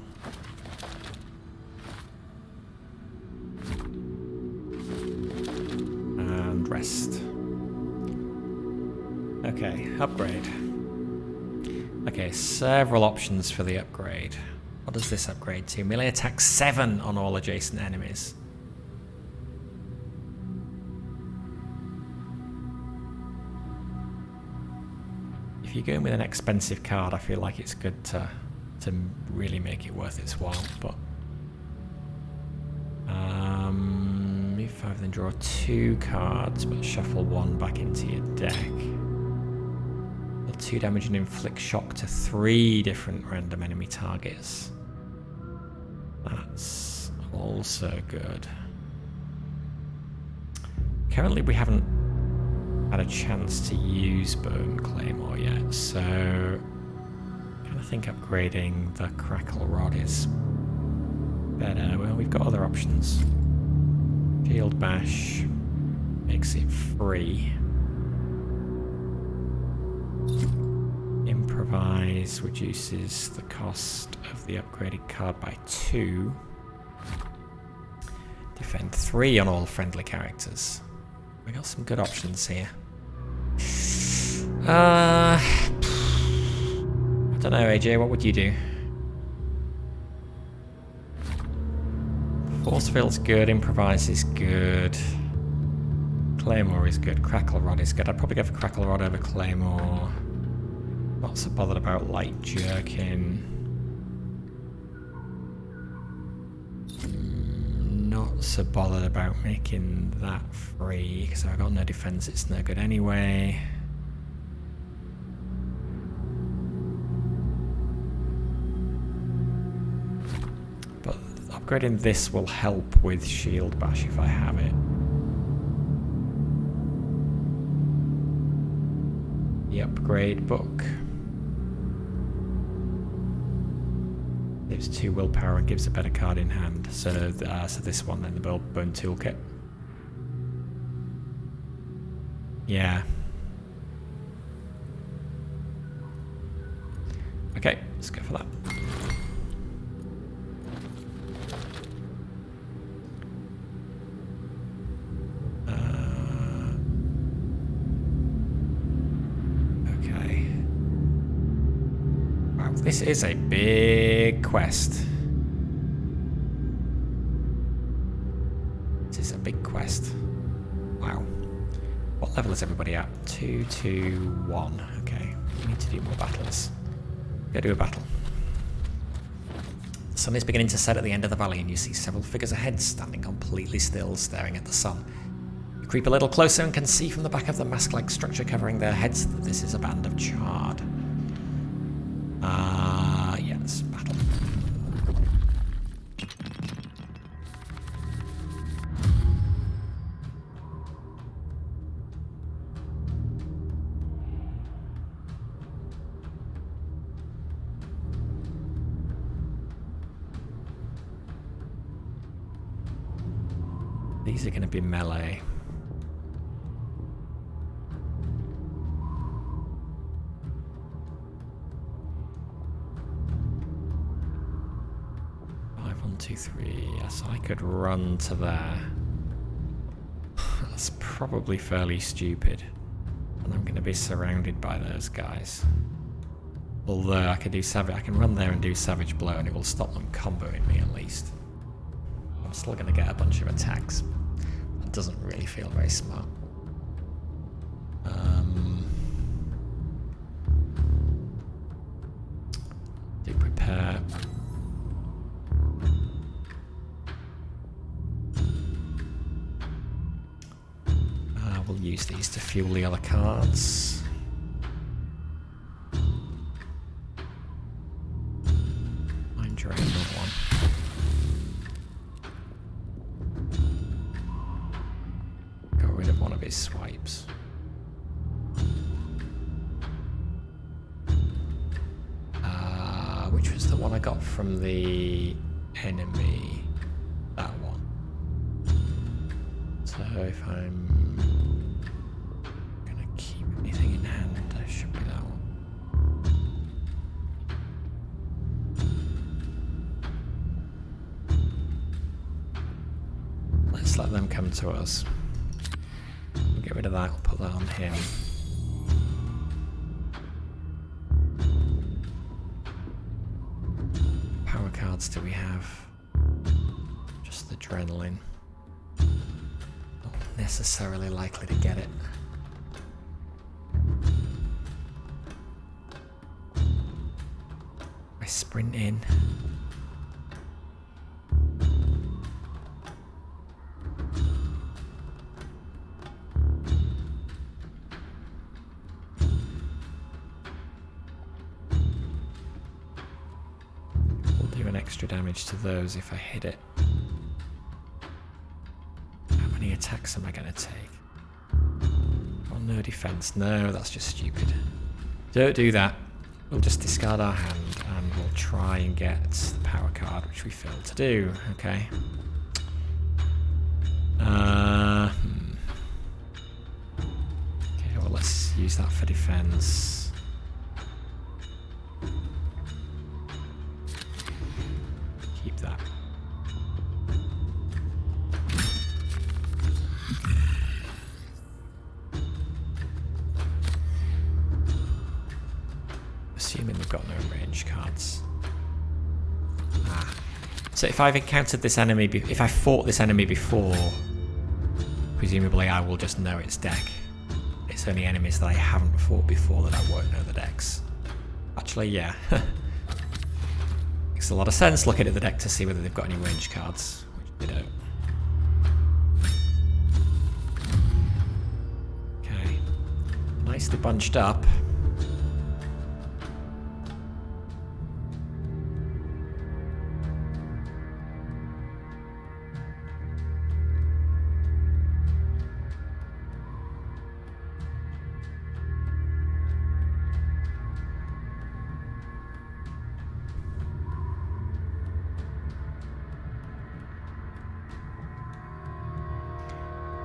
[SPEAKER 1] And rest. Okay, upgrade. Okay, several options for the upgrade. What does this upgrade to? Melee attack 7 on all adjacent enemies. if you're going with an expensive card, I feel like it's good to really make it worth its while. But move 5, then draw 2 cards, but shuffle 1 back into your deck. Deal 2 damage and inflict shock to 3 different random enemy targets. That's also good. Currently, we haven't had a chance to use Bone Claymore yet, so I kind of think upgrading the Crackle Rod is better. Well, we've got other options. Shield Bash makes it free. Improvise reduces the cost of the upgraded card by 2. Defend 3 on all friendly characters. We got some good options here. I don't know, AJ, what would you do? Force Field's good, Improvise is good. Claymore is good, Crackle Rod is good. I'd probably go for Crackle Rod over Claymore. Not so bothered about Light Jerkin. Not so bothered about making that free, because I've got no defense, it's no good anyway. But upgrading this will help with Shield Bash if I have it. The upgrade book gives 2 willpower and gives a better card in hand. So this one then, the Bone Toolkit. Yeah. Okay, let's go for that. Okay. Wow, this is a big quest. This is a big quest. Wow. What level is everybody at? 2, 2, 1. Okay, we need to do more battles. Go do a battle. The sun is beginning to set at the end of the valley, and you see several figures ahead, standing completely still, staring at the sun. You creep a little closer and can see from the back of the mask-like structure covering their heads that this is a band of charred. Yes, battle. These are going to be melee. Two, 3. Yes, I could run to there. That's probably fairly stupid. And I'm going to be surrounded by those guys. Although I could do I can run there and do Savage Blow, and it will stop them comboing me at least. I'm still going to get a bunch of attacks. That doesn't really feel very smart. Do prepare. We'll use these to fuel the other cards. Mind drain another one. Got rid of one of his swipes. Which was the one I got from the enemy? That one. So if I'm anything in hand, I should be that one. Let's let them come to us. We'll get rid of that, we'll put that on him. Power cards do we have? Just adrenaline. Not necessarily likely to get it. sprint in. We'll do an extra damage to those if I hit it. How many attacks am I going to take? Oh, no defense. No, that's just stupid. Don't do that. We'll just discard our hand and we'll try and get the power card, which we failed to do. Okay. Okay, well, let's use that for defense. Keep that. Assuming we've got no range cards. So if I've encountered this enemy, if I fought this enemy before, presumably I will just know its deck. It's only enemies that I haven't fought before that I won't know the decks. Actually, yeah. Makes a lot of sense looking at the deck to see whether they've got any range cards, which they don't. Okay. Nicely bunched up.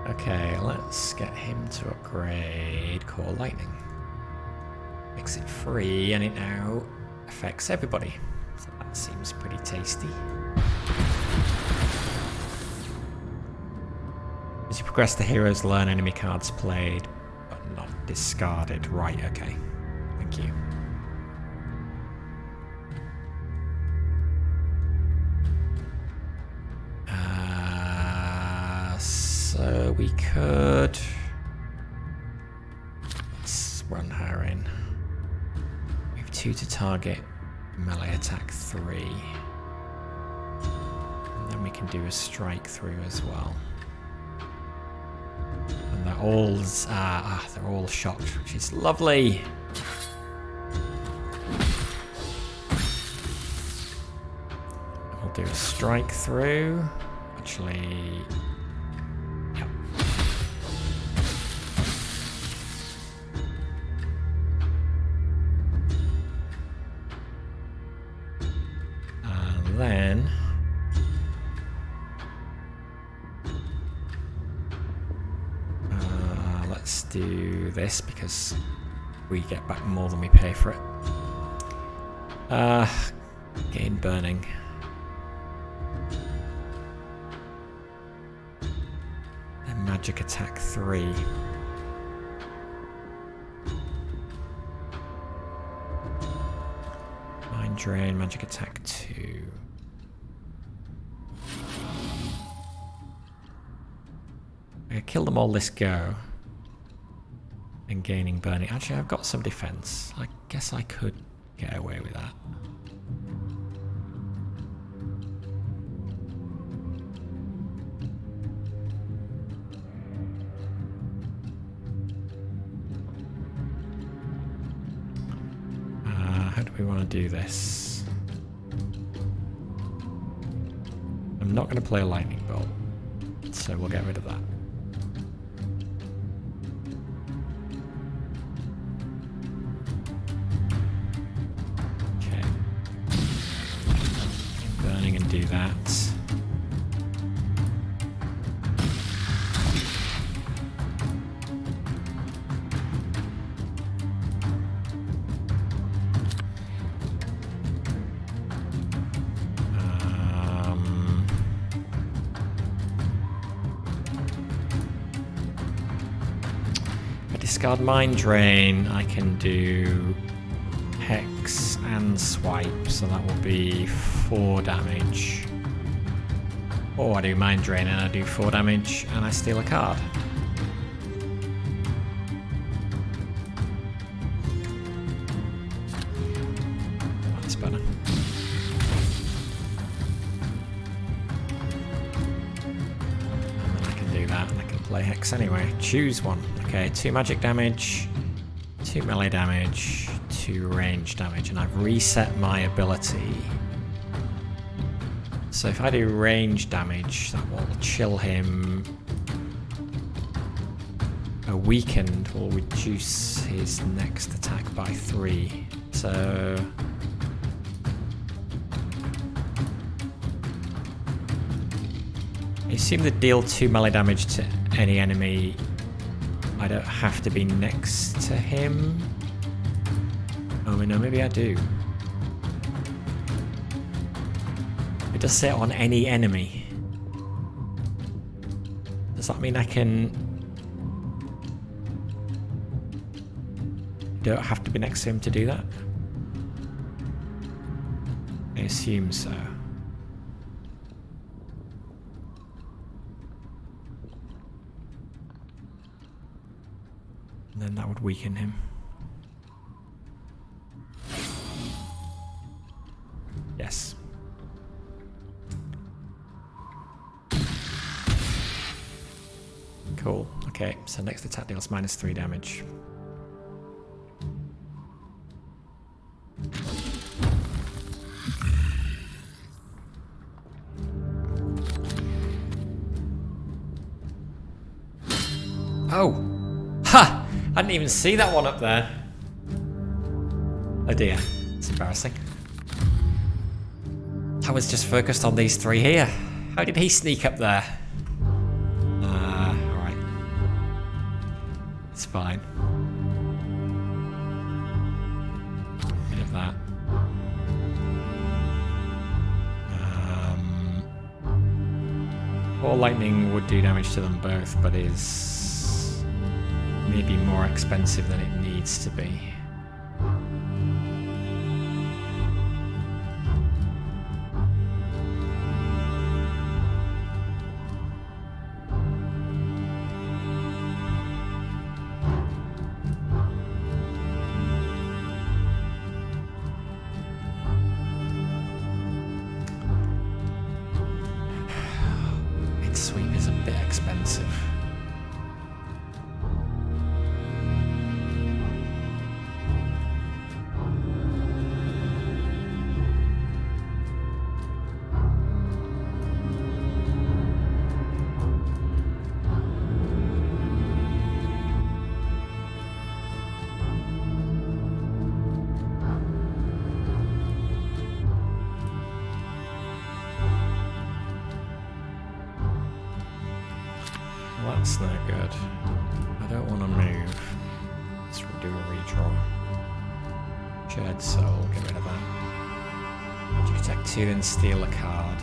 [SPEAKER 1] Okay, let's get him to upgrade Core Lightning. Makes it free and it now affects everybody. So that seems pretty tasty. As you progress, the heroes learn enemy cards played but not discarded. Right, okay. Thank you. So we could... Let's run her in. We have 2 to target, melee attack 3. And then we can do a strike through as well. And they're all shocked, which is lovely. And we'll do a strike through. Actually... Then let's do this because we get back more than we pay for it. Gain burning. And magic attack 3. Mind drain, magic attack 2. I kill them all this go. And gaining burning. Actually, I've got some defense. I guess I could get away with that. How do we want to do this? I'm not going to play a lightning bolt, so we'll get rid of that. And do that. If I discard Mind Drain, I can do Hex and Swipe, so that will be 4 damage. Or I do Mind Drain and I do 4 damage and I steal a card. That's better. play Hex anyway. Choose one. Okay, 2 magic damage, 2 melee damage, 2 range damage, and I've reset my ability. So if I do range damage, that will chill him. A weakened will reduce his next attack by 3. So I assume that deal 2 melee damage to any enemy. I don't have to be next to him. Oh no, maybe I do. It does say on any enemy. Does that mean I can... don't have to be next to him to do that? I assume so. And then that would weaken him. Yes. Cool. Okay, so next attack deals -3 damage. Oh! Ha! I didn't even see that one up there. Oh dear. It's embarrassing. I was just focused on these 3 here. How did he sneak up there? Alright. It's fine. Bit of that. Ball lightning would do damage to them both, but is maybe more expensive than it needs to be. Sweep is a bit expensive. That's no good. I don't want to move. Let's do a redraw. Shared soul, get rid of that. Magic attack 2, then steal a card.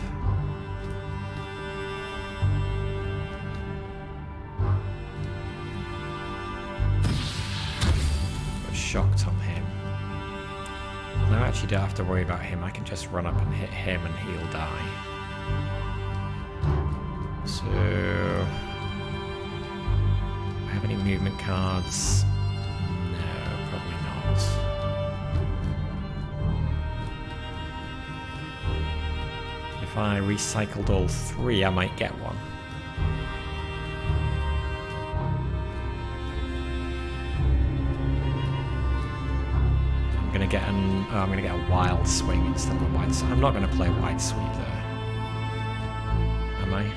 [SPEAKER 1] Got shocked on him. No, I actually don't have to worry about him. I can just run up and hit him and he'll die. So... have any movement cards? No, probably not. If I recycled all 3, I might get one. I'm gonna get I'm gonna get a wild swing instead of a wide sweep. I'm not gonna play wide sweep though. Am I?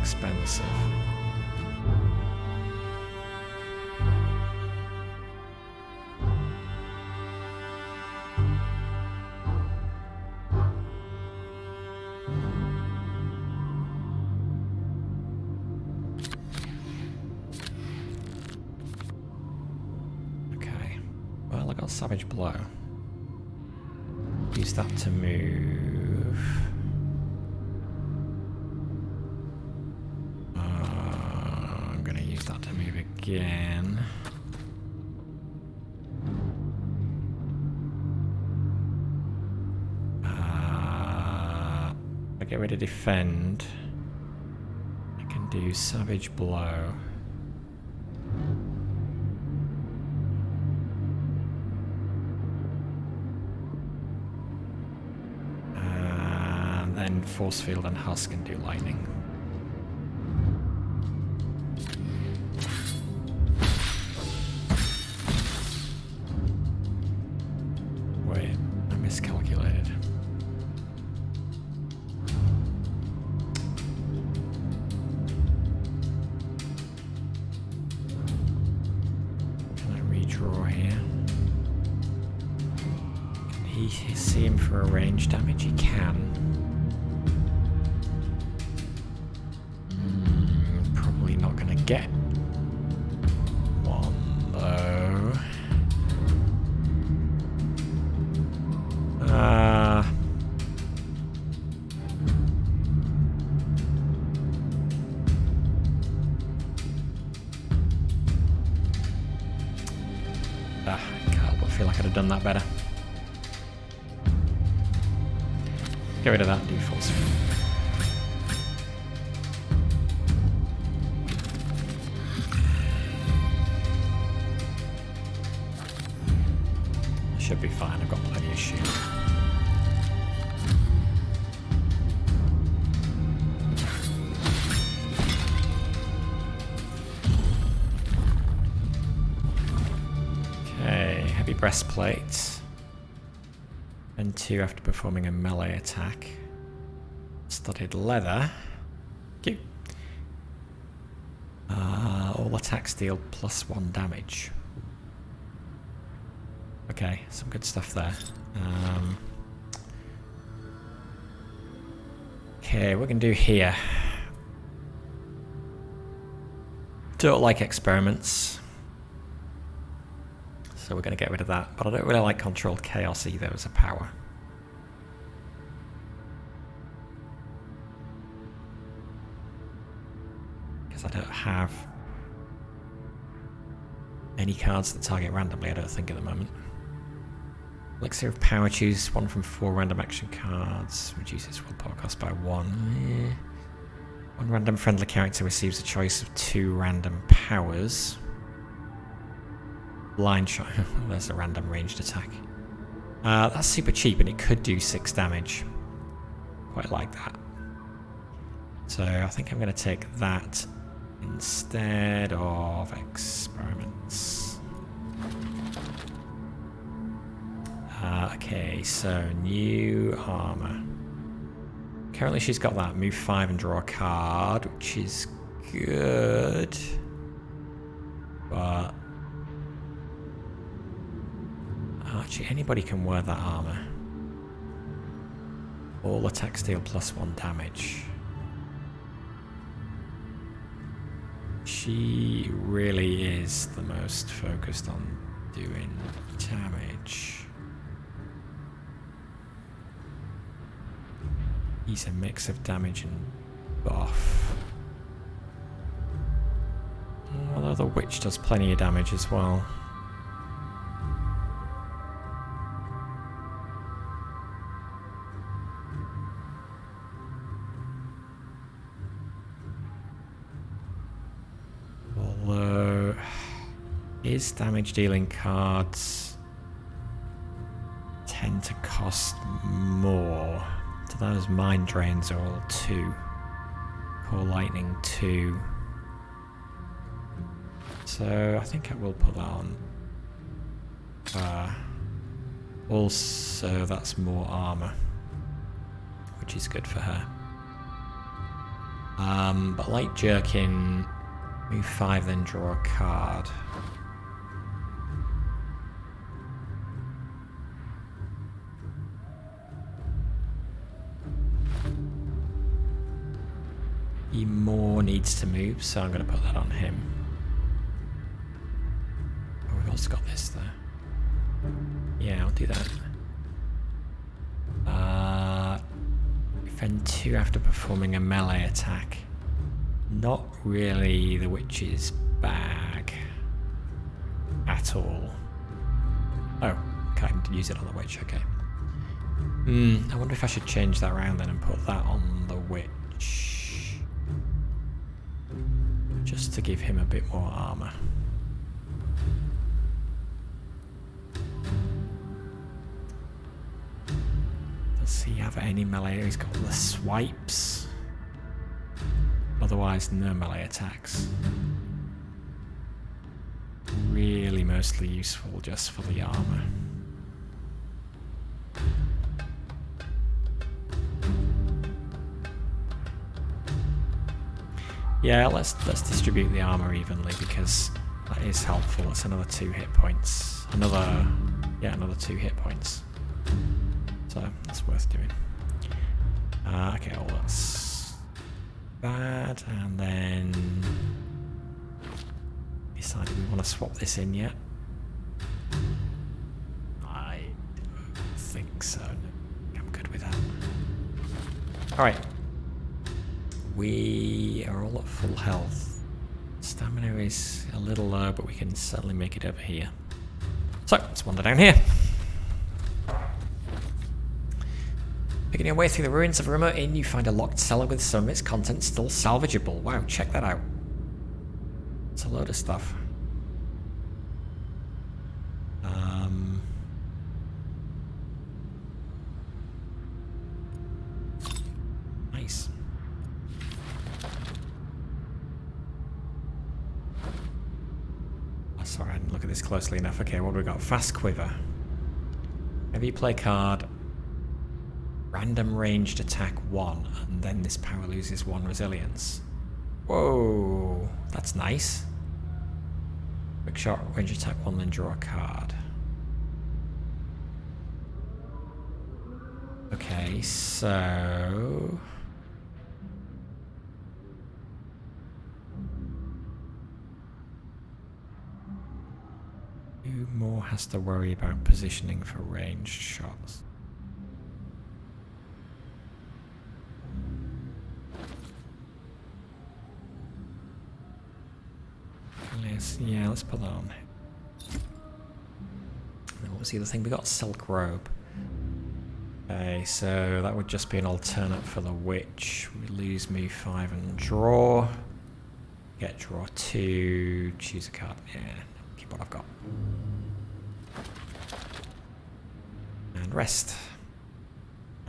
[SPEAKER 1] Expensive. Okay. Well, I got Savage Blow. Use that to move. Again. I get rid of defend. I can do Savage Blow. And then force field and husk and do lightning. Wait, I miscalculated. Can I redraw here? Can he see him for a range damage? He can. Probably not gonna get one though. I feel like I'd have done that better. Get rid of that and do force field. Should be fine, I've got plenty of shield. Okay, heavy breastplate. And 2 after performing a melee attack. Studded leather. Cute. All attacks deal +1 damage. Okay, some good stuff there. Okay, we're going to do here. Don't like experiments. So we're going to get rid of that. But I don't really like controlled chaos either as a power. Because I don't have any cards that target randomly, I don't think, at the moment. Elixir of Power, choose 1 from 4 random action cards. Reduces willpower cost by 1. One random friendly character receives a choice of 2 random powers. Blind shot. There's a random ranged attack. That's super cheap and it could do 6 damage. Quite like that. So I think I'm going to take that instead of experiments. Okay, so new armor. Currently she's got that. Move 5 and draw a card, which is good. But actually, anybody can wear that armor. All attacks deal +1 damage. She really is the most focused on doing damage. He's a mix of damage and buff. Although the witch does plenty of damage as well. Although his damage dealing cards tend to cost more. So those mind drains are all 2. Core lightning 2. So I think I will put that on. Also, that's more armor, which is good for her. But light jerkin, move 5, then draw a card. He more needs to move, so I'm going to put that on him. Oh, we've also got this there. Yeah, I'll do that. Defend 2 after performing a melee attack. Not really the witch's bag at all. Oh, can't use it on the witch, okay. I wonder if I should change that around then and put that on the witch. Just to give him a bit more armor. Does Does he have any melee? He's got the swipes. Otherwise, no melee attacks. Really mostly useful just for the armor. Yeah, let's distribute the armor evenly because that is helpful. That's another 2 hit points. Another 2 hit points. So that's worth doing. Okay, well that's bad, and then decided we want to swap this in yet. I don't think so. No, I'm good with that. All right. We are all at full health. Stamina is a little low, but we can certainly make it over here. So, let's wander down here. Picking your way through the ruins of a remote inn, you find a locked cellar with some of its contents still salvageable. Wow, check that out. It's a load of stuff. Nice. Sorry, I didn't look at this closely enough. Okay, what do we got? Fast Quiver. Whenever you play card, random ranged attack 1, and then this power loses 1 resilience. Whoa, that's nice. Quick shot, ranged attack 1, then draw a card. Okay, so... who more has to worry about positioning for ranged shots? Let's put that on. And what was the other thing? We got Silk Robe. Okay, so that would just be an alternate for the Witch. We lose move 5 and draw. Get draw 2, choose a card. Yeah, keep what I've got. And rest.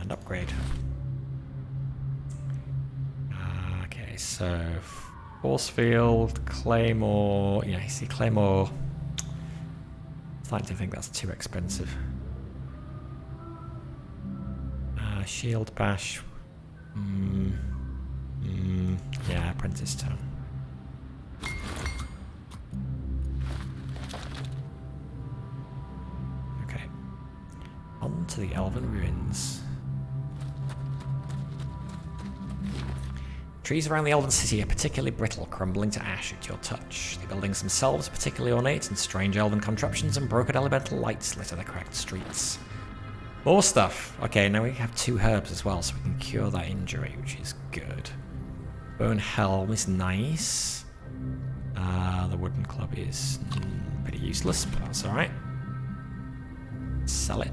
[SPEAKER 1] And upgrade. Okay, so Force Field, Claymore. Yeah, you see Claymore. I'm starting to think that's too expensive. Shield Bash. Yeah, Apprentice Tome. Okay. On to the Elven Ruins. Trees around the Elven City are particularly brittle, crumbling to ash at your touch. The buildings themselves are particularly ornate, and strange elven contraptions and broken elemental lights litter the cracked streets. More stuff. Okay, now we have 2 herbs as well, so we can cure that injury, which is good. Bone Helm is nice. The wooden club is pretty useless, but that's alright. Sell it.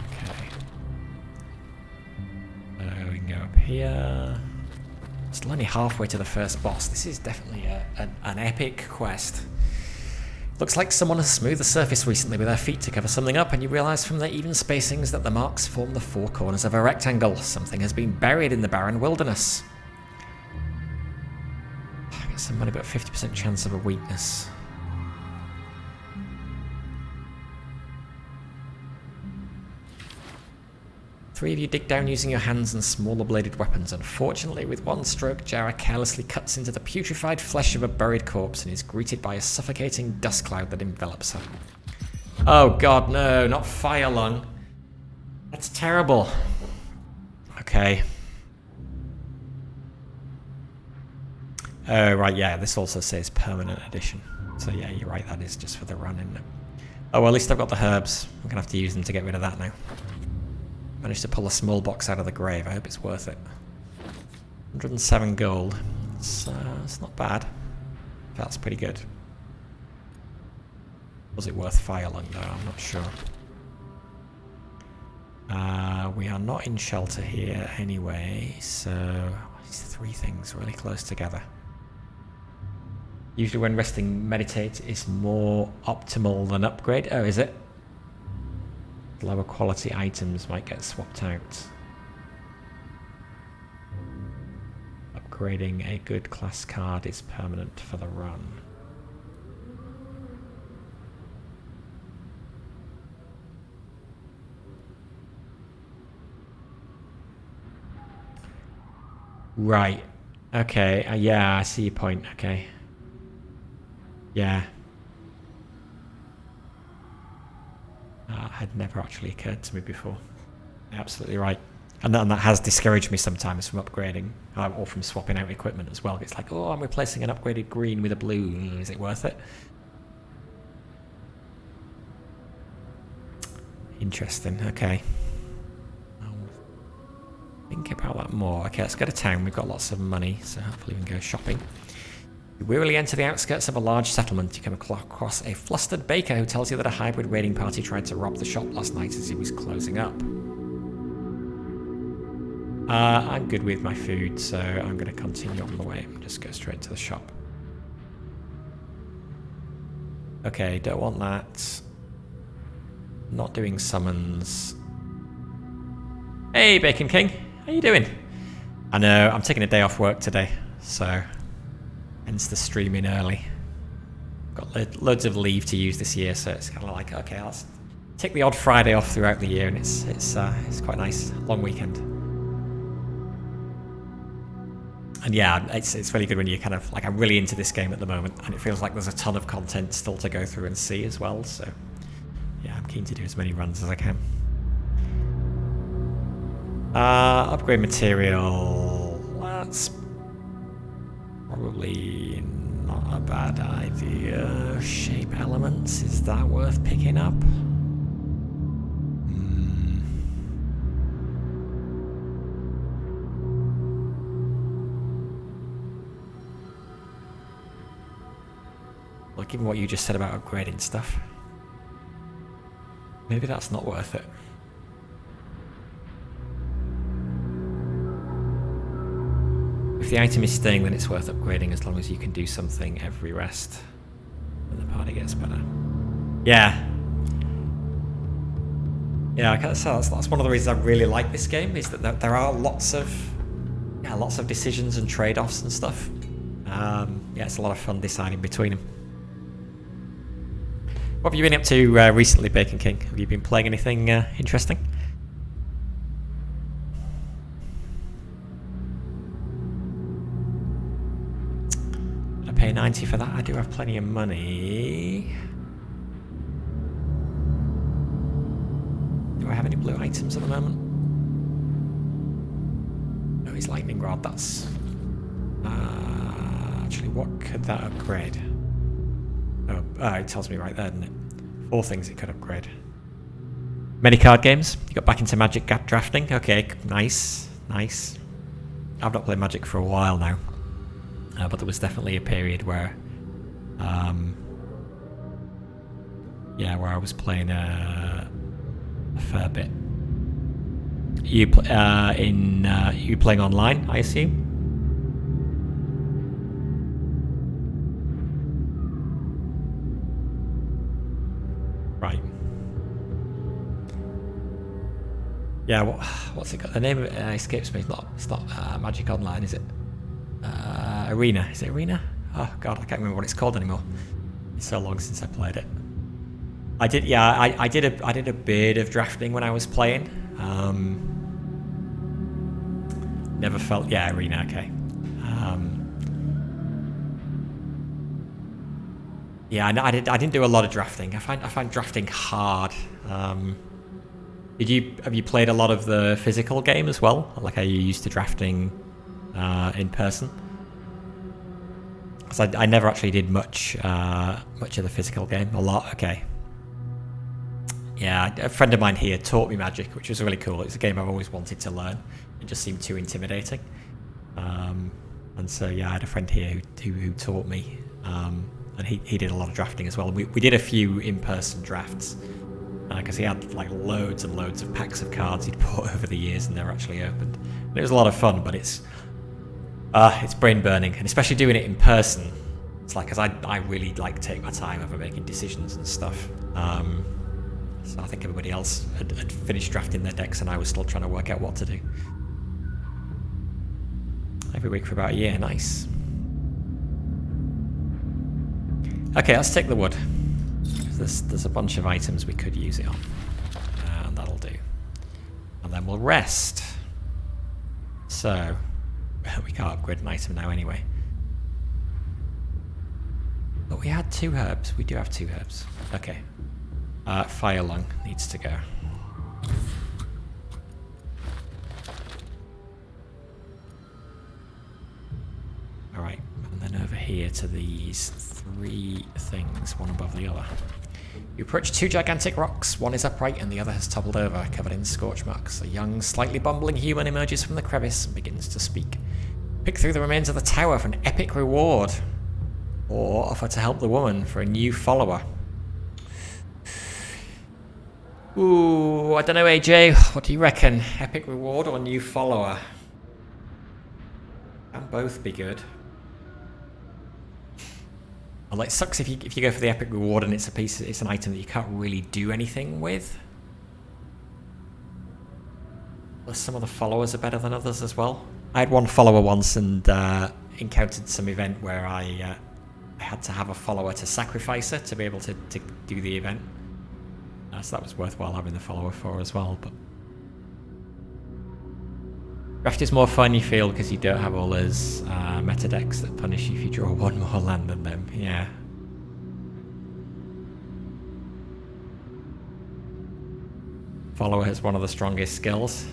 [SPEAKER 1] Okay. We can go up here. Still only halfway to the first boss. This is definitely an epic quest. Looks like someone has smoothed the surface recently with their feet to cover something up, and you realise from their even spacings that the marks form the 4 corners of a rectangle. Something has been buried in the barren wilderness. I get some money, but 50% chance of a weakness. Three of you dig down using your hands and smaller bladed weapons. Unfortunately, with one stroke, Jara carelessly cuts into the putrefied flesh of a buried corpse and is greeted by a suffocating dust cloud that envelops her. Oh god, no, not fire lung. That's terrible. Okay. Oh, right, yeah, this also says permanent edition. So yeah, you're right, that is just for the run, isn't it? Oh, well, at least I've got the herbs. I'm gonna have to use them to get rid of that now. Managed to pull a small box out of the grave. I hope it's worth it. 107 gold. It's not bad. That's pretty good. Was it worth fire lung though? I'm not sure. We are not in shelter here anyway, so these 3 things really close together. Usually when resting, meditate is more optimal than upgrade. Oh, is it? Lower quality items might get swapped out. Upgrading a good class card is permanent for the run. Right. Okay. Yeah, I see your point. Okay. Yeah. Had never actually occurred to me before. Absolutely right. And that has discouraged me sometimes from upgrading or from swapping out equipment as well. It's like, oh, I'm replacing an upgraded green with a blue. Is it worth it? Interesting. Okay. Think about that more. Okay, let's go to town. We've got lots of money, so hopefully we can go shopping. You wearily enter the outskirts of a large settlement. You come across a flustered baker who tells you that a hybrid raiding party tried to rob the shop last night as he was closing up. I'm good with my food, so I'm going to continue on the way. Just go straight to the shop. Okay, don't want that. Not doing summons. Hey, Bacon King. How you doing? I know, I'm taking a day off work today, so hence the streaming early. Got loads of leave to use this year, so it's kind of like, okay, I'll take the odd Friday off throughout the year, and it's quite nice, long weekend. And yeah, it's really good when you kind of like, I'm really into this game at the moment, and it feels like there's a ton of content still to go through and see as well. So yeah, I'm keen to do as many runs as I can. Upgrade material. That's probably not a bad idea. Shape elements, is that worth picking up? Well, given what you just said about upgrading stuff, maybe that's not worth it. If the item is staying, then it's worth upgrading as long as you can do something every rest and the party gets better. Yeah. Yeah, that's one of the reasons I really like this game, is that there are lots of decisions and trade-offs and stuff. Yeah, it's a lot of fun deciding between them. What have you been up to recently, Bacon King? Have you been playing anything interesting? I pay 90 for that. I do have plenty of money. Do I have any blue items at the moment? No, his lightning rod. That's actually, what could that upgrade? Oh, it tells me right there, doesn't it? 4 things it could upgrade. Many card games. You got back into Magic drafting. Okay, nice. I've not played Magic for a while now, but there was definitely a period where, where I was playing a fair bit. You you playing online, I assume? Right. Yeah, what's it got? The name of it escapes me. It's not Magic Online, is it? Arena. Is it Arena? Oh god, I can't remember what it's called anymore. It's so long since I played it. I did a bit of drafting when I was playing. Never felt, yeah, Arena, okay. Yeah, I didn't do a lot of drafting. I find drafting hard. Have you played a lot of the physical game as well? Like, are you used to drafting in person? Because I never actually did much of the physical game. A lot, okay. Yeah, a friend of mine here taught me Magic, which was really cool. It's a game I've always wanted to learn. It just seemed too intimidating. And so yeah, I had a friend here who taught me. And he did a lot of drafting as well. We did a few in-person drafts because he had like loads and loads of packs of cards he'd bought over the years and never actually opened. And it was a lot of fun, but it's brain burning, and especially doing it in person it's like, because I really like take my time over making decisions and stuff. So I think everybody else had finished drafting their decks and I was still trying to work out what to do. Every week for about a year, nice. Okay, let's take the wood. There's a bunch of items we could use it on. And that'll do. And then we'll rest. So, we can't upgrade an item now anyway. But we had 2 herbs. We do have 2 herbs. Okay. Fire lung needs to go. Alright, and then over here to these 3 things, one above the other. You approach 2 gigantic rocks. One is upright and the other has toppled over, covered in scorch marks. A young, slightly bumbling human emerges from the crevice and begins to speak. Pick through the remains of the tower for an epic reward. Or offer to help the woman for a new follower. Ooh, I don't know, AJ. What do you reckon? Epic reward or new follower? Can both be good. Well, it sucks if you go for the epic reward and it's an item that you can't really do anything with. Plus, some of the followers are better than others as well. I had one follower once and encountered some event where I had to have a follower to sacrifice her to be able to do the event. So that was worthwhile having the follower for as well. But draft is more fun, you feel, because you don't have all those meta decks that punish you if you draw 1 more land than them. Yeah. Follower has one of the strongest skills.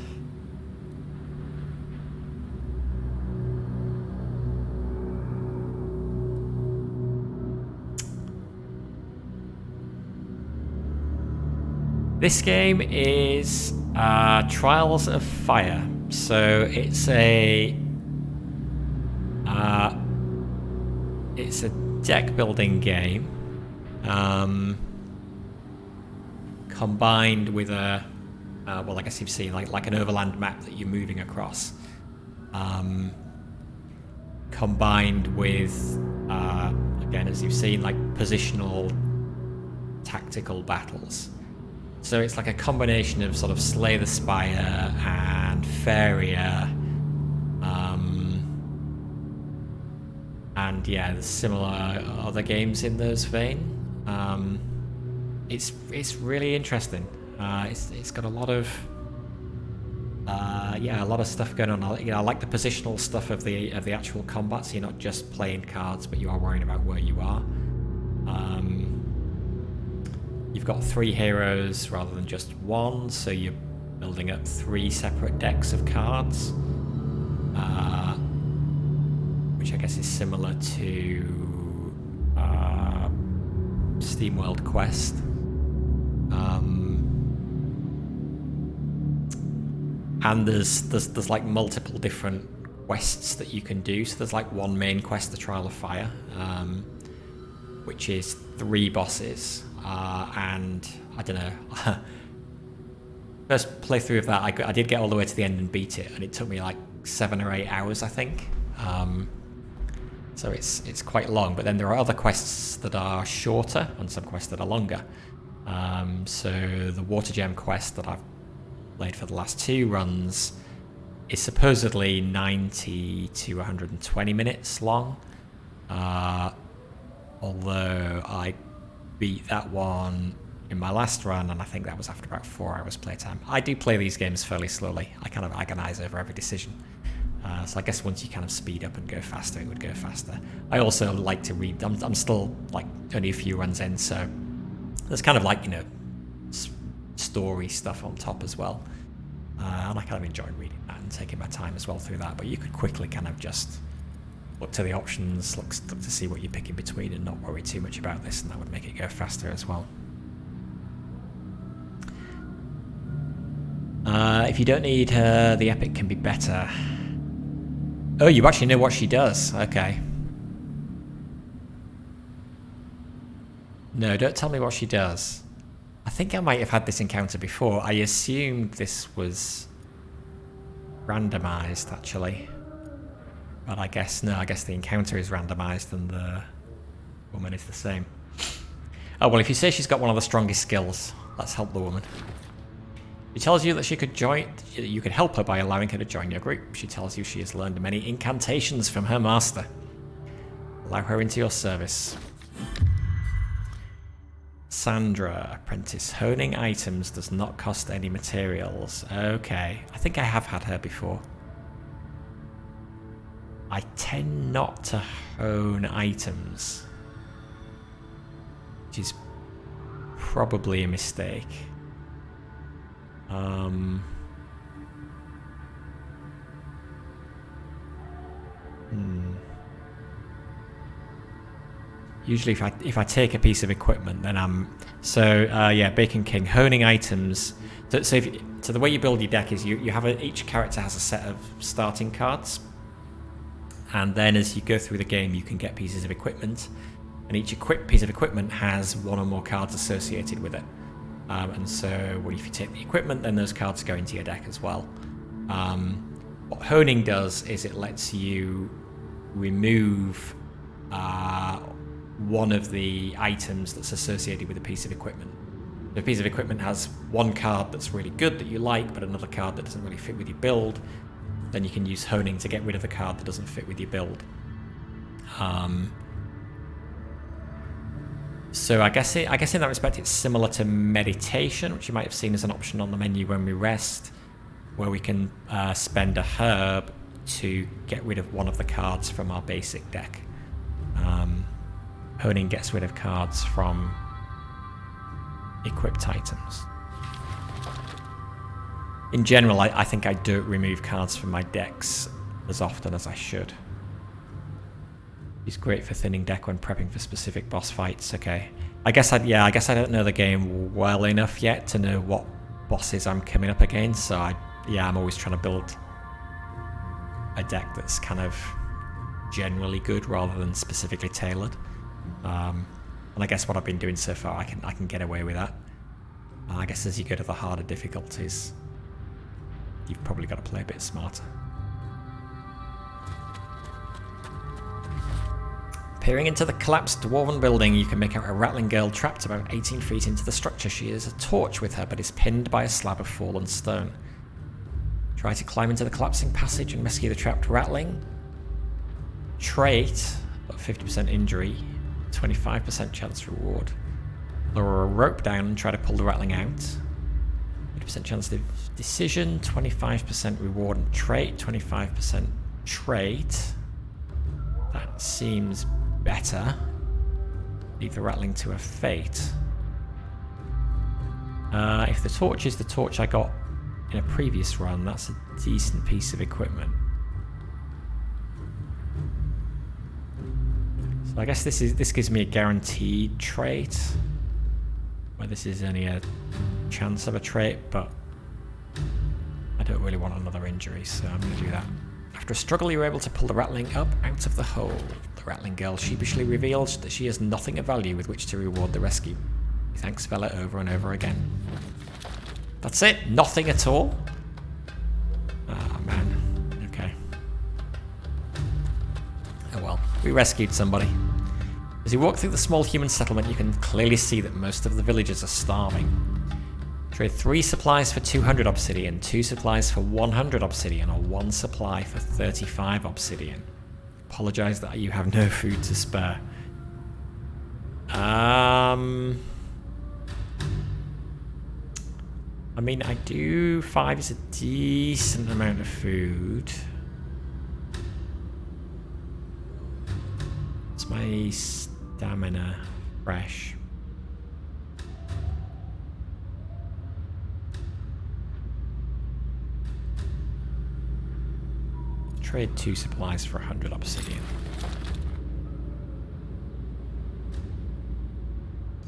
[SPEAKER 1] This game is Trials of Fire. So it's a deck building game combined with a well, I guess you've seen like an overland map that you're moving across, combined with again, as you've seen, like positional tactical battles. So it's like a combination of sort of Slay the Spire and Farrier, and yeah, there's similar other games in those vein. It's really interesting. It's got a lot of a lot of stuff going on. I like the positional stuff of the actual combat. So you're not just playing cards, but you are worrying about where you are. You've got 3 heroes rather than just 1, so you're building up 3 separate decks of cards, which I guess is similar to SteamWorld Quest. And there's like multiple different quests that you can do. So there's like one main quest, the Trial of Fire, which is 3 bosses. And I don't know. First playthrough of that, I did get all the way to the end and beat it, and it took me like 7 or 8 hours, I think. So it's quite long. But then there are other quests that are shorter and some quests that are longer. So the Water Gem quest that I've played for the last 2 runs is supposedly 90 to 120 minutes long. Although I beat that one in my last run, and I think that was after about 4 hours playtime. I do play these games fairly slowly. I kind of agonize over every decision. So I guess once you kind of speed up and go faster, it would go faster. I also like to read. I'm still like only a few runs in, so there's kind of like, you know, story stuff on top as well. And I kind of enjoy reading that and taking my time as well through that. But you could quickly kind of just look to the options, look to see what you're picking between, and not worry too much about this, and that would make it go faster as well. If you don't need her, the epic can be better. Oh, you actually know what she does. Okay. No, don't tell me what she does. I think I might have had this encounter before. I assumed this was randomized, actually. But I guess, no, I guess the encounter is randomized and the Woman is the same. Oh, well, if you say she's got one of the strongest skills, let's help the woman. She tells you that she could join. You could help her by allowing her to join your group. She tells you she has learned many incantations from her master. Allow her into your service. Sandra, apprentice. Honing items does not cost any materials. Okay. I think I have had her before. I tend not to hone items, which is probably a mistake. Usually if I take a piece of equipment, then yeah, Bacon King, honing items. So the way you build your deck is you have each character has a set of starting cards, and then as you go through the game you can get pieces of equipment, and each piece of equipment has one or more cards associated with it. And so if you take the equipment, then those cards go into your deck as well. What honing does is it lets you remove one of the items that's associated with a piece of equipment. If a piece of equipment has one card that's really good that you like, but another card that doesn't really fit with your build, then you can use honing to get rid of the card that doesn't fit with your build. So I guess in that respect it's similar to meditation, which you might have seen as an option on the menu when we rest, where we can spend a herb to get rid of one of the cards from our basic deck. Honing gets rid of cards from equipped items. In general, I think I don't remove cards from my decks as often as I should. He's great for thinning deck when prepping for specific boss fights. Okay, I guess I don't know the game well enough yet to know what bosses I'm coming up against. So I'm always trying to build a deck that's kind of generally good rather than specifically tailored. And I guess what I've been doing so far, I can get away with that. I guess as you go to the harder difficulties, you've probably got to play a bit smarter. Peering into the collapsed dwarven building, you can make out a rattling girl trapped about 18 feet into the structure. She has a torch with her, but is pinned by a slab of fallen stone. Try to climb into the collapsing passage and rescue the trapped rattling. Trait, but 50% injury, 25% chance reward. Lower a rope down and try to pull the rattling out. 50% chance of decision, 25% reward and trait, 25% trait. That seems better. Leave the rattling to her fate. If the torch is the torch I got in a previous run, that's a decent piece of equipment. So I guess this gives me a guaranteed trait. Where this is only a chance of a trait, but I don't really want another injury, so I'm going to do that. After a struggle, you're able to pull the rattling up out of the hole. The rattling girl sheepishly reveals that she has nothing of value with which to reward the rescue. He thanks Vela over and over again. That's it? Nothing at all? Ah, man. Okay. Oh well. We rescued somebody. As you walk through the small human settlement, you can clearly see that most of the villagers are starving. Trade 3 supplies for 200 obsidian, 2 supplies for 100 obsidian, or 1 supply for 35 obsidian. Apologise that you have no food to spare. I mean, 5 is a decent amount of food. It's my stamina fresh. Trade 2 supplies for 100 obsidian.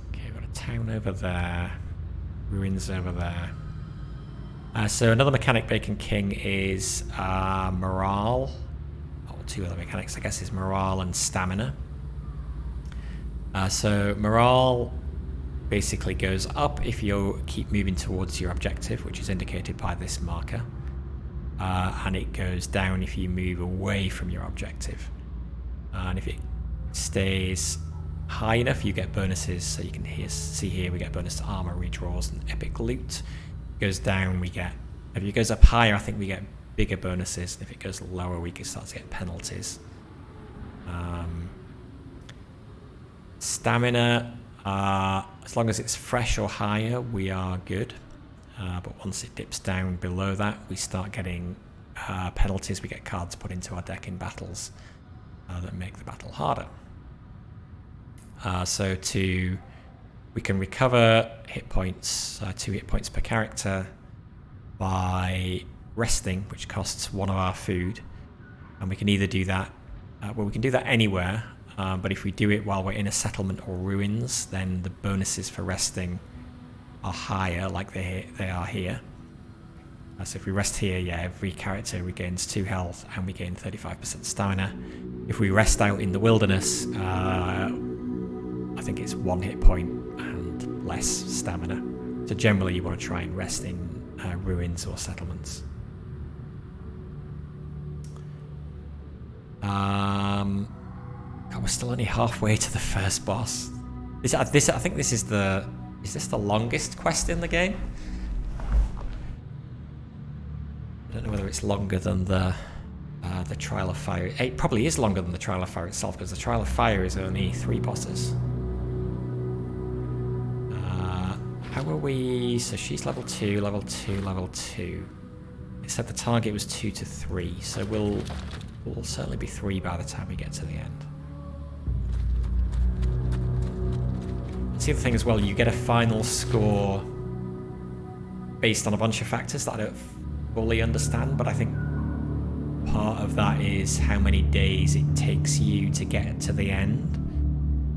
[SPEAKER 1] Okay, we've got a town over there. Ruins over there. So another mechanic Bacon King is morale. Oh, 2 other mechanics, I guess, is morale and stamina. So morale basically goes up if you keep moving towards your objective, which is indicated by this marker. And it goes down if you move away from your objective. And if it stays high enough, you get bonuses. So you can see here we get bonus to armor redraws and epic loot. Goes down, we get, if it goes up higher, I think we get bigger bonuses. And if it goes lower, we can start to get penalties. Stamina, as long as it's fresh or higher, we are good. But once it dips down below that, we start getting penalties. We get cards put into our deck in battles that make the battle harder. We can recover hit points, 2 hit points per character, by resting, which costs 1 of our food. And we can either do that, well, we can do that anywhere, but if we do it while we're in a settlement or ruins, then the bonuses for resting are higher, like they are here. So if we rest here, yeah, every character regains 2 health and we gain 35% stamina. If we rest out in the wilderness, I think it's 1 hit point and less stamina. So generally you want to try and rest in ruins or settlements. God, we're still only halfway to the first boss. I think this is the... Is this the longest quest in the game? I don't know whether it's longer than the Trial of Fire. It probably is longer than the Trial of Fire itself, because the Trial of Fire is only 3 bosses. How are we? So she's level 2, level 2, level 2. It said the target was 2 to 3, so we'll certainly be 3 by the time we get to the end. It's the other thing as well, you get a final score based on a bunch of factors that I don't fully understand, but I think part of that is how many days it takes you to get to the end.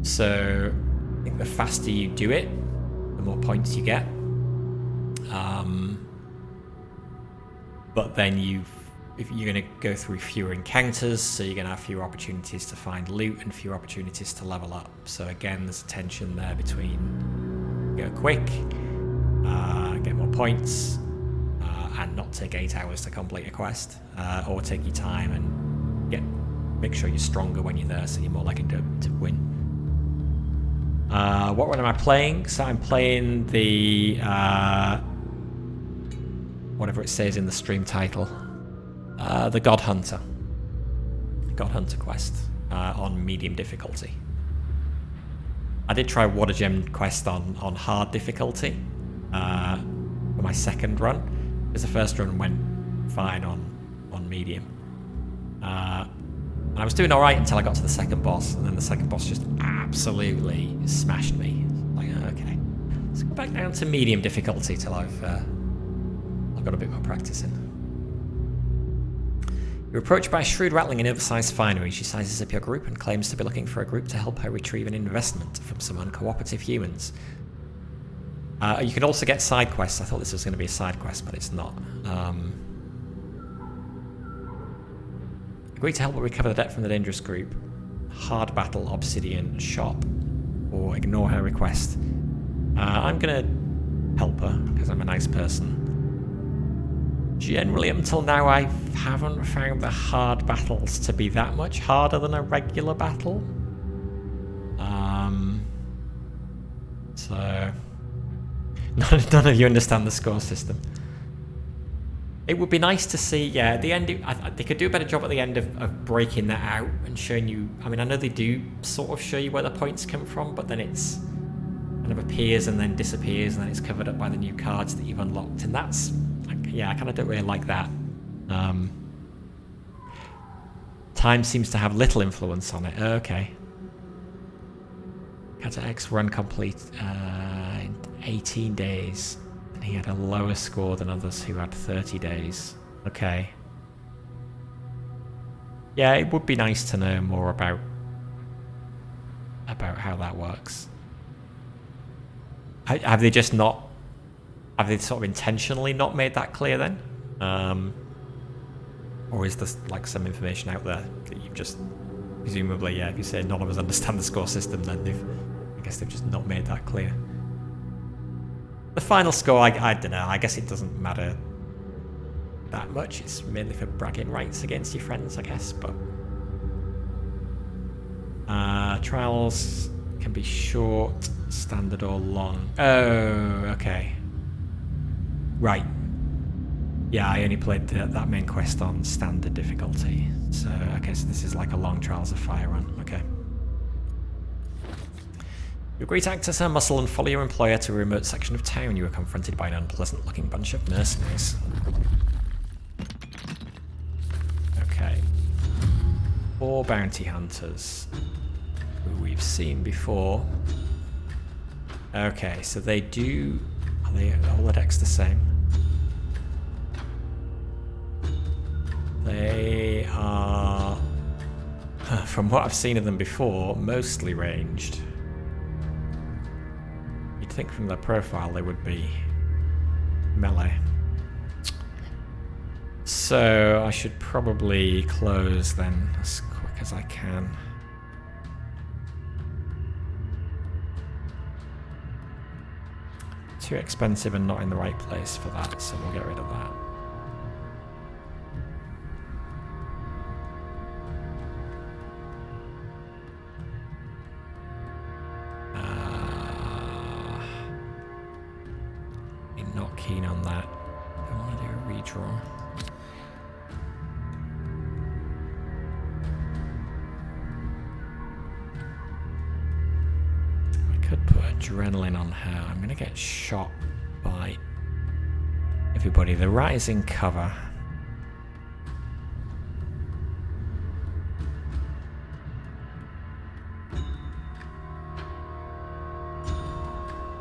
[SPEAKER 1] So I think the faster you do it, the more points you get. But then if you're going to go through fewer encounters, so you're going to have fewer opportunities to find loot and fewer opportunities to level up. So again, there's a tension there between go quick, get more points, and not take 8 hours to complete a quest, or take your time and make sure you're stronger when you're there, so you're more likely to win. What one am I playing? So I'm playing the whatever it says in the stream title. The God Hunter quest on medium difficulty. I did try Water Gem quest on hard difficulty for my second run, because the first run went fine on medium. And I was doing alright until I got to the second boss, and then the second boss just absolutely smashed me. Like, okay, let's go back down to medium difficulty till I've got a bit more practice in. You're approached by a shrewd rattling and oversized finery. She sizes up your group and claims to be looking for a group to help her retrieve an investment from some uncooperative humans. You can also get side quests. I thought this was going to be a side quest, but it's not. Agree to help her recover the debt from the dangerous group. Hard battle, obsidian, shop, or ignore her request. I'm going to help her because I'm a nice person. Generally, up until now, I haven't found the hard battles to be that much harder than a regular battle. So none of you understand the score system. It would be nice to see, yeah, at the end, they could do a better job at the end of breaking that out and showing you. I mean, I know they do sort of show you where the points come from, but then it's kind of appears and then disappears, and then it's covered up by the new cards that you've unlocked, and that's, yeah, I kind of don't really like that. Time seems to have little influence on it. Okay. Kata X run complete in 18 days. And he had a lower score than others who had 30 days. Okay. Yeah, it would be nice to know more about how that works. Have they just not... Have they sort of intentionally not made that clear then? Or is there like some information out there that you've just... Presumably, yeah, if you say none of us understand the score system, then I guess they've just not made that clear. The final score, I don't know, I guess it doesn't matter that much. It's mainly for bragging rights against your friends, I guess, but... Trials can be short, standard, or long. Oh, okay. Right. Yeah, I only played that main quest on standard difficulty. So, okay, so this is like a long Trials of Fire run. Okay. You agree to act as her muscle and follow your employer to a remote section of town. You are confronted by an unpleasant-looking bunch of mercenaries. Okay. 4 bounty hunters, who we've seen before. Okay, so they do... Are they all the decks the same? They are, from what I've seen of them before, mostly ranged. You'd think from their profile they would be melee. So I should probably close then as quick as I can. Too expensive and not in the right place for that, so we'll get rid of that. Not keen on that. I want to do a redraw. I could put adrenaline on her. I'm going to get shot by everybody. The rat is in cover.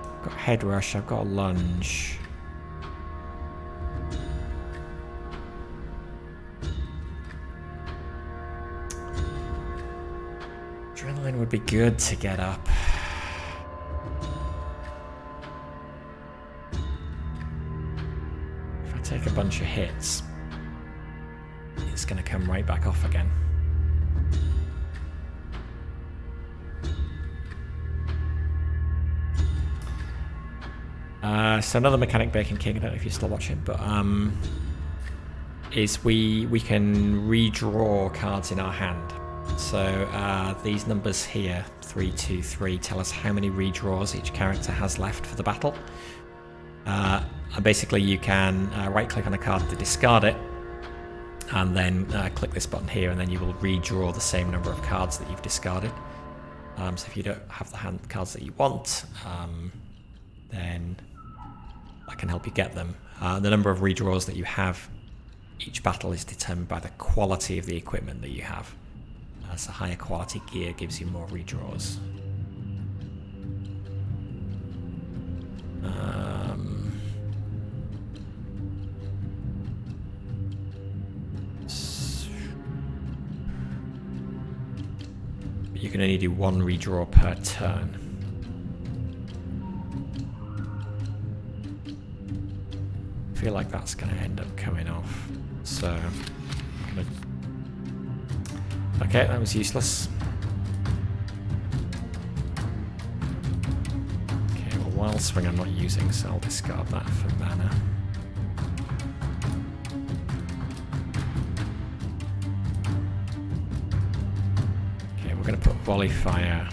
[SPEAKER 1] I've got head rush, I've got a lunge. Adrenaline would be good to get up. If I take a bunch of hits, it's going to come right back off again. So another mechanic, Bacon King, I don't know if you're still watching, but is we can redraw cards in our hand. So these numbers here, 3, 2, 3, tell us how many redraws each character has left for the battle. And basically you can right click on a card to discard it, and then click this button here, and then you will redraw the same number of cards that you've discarded. So if you don't have the hand cards that you want, then I can help you get them. The number of redraws that you have each battle is determined by the quality of the equipment that you have. So higher quality gear gives you more redraws. But you can only do 1 redraw per turn. I feel like that's going to end up coming off. So I'm going to... Okay, that was useless. Okay, well, Wild Swing I'm not using, so I'll discard that for mana. Okay, we're going to put Volley Fire.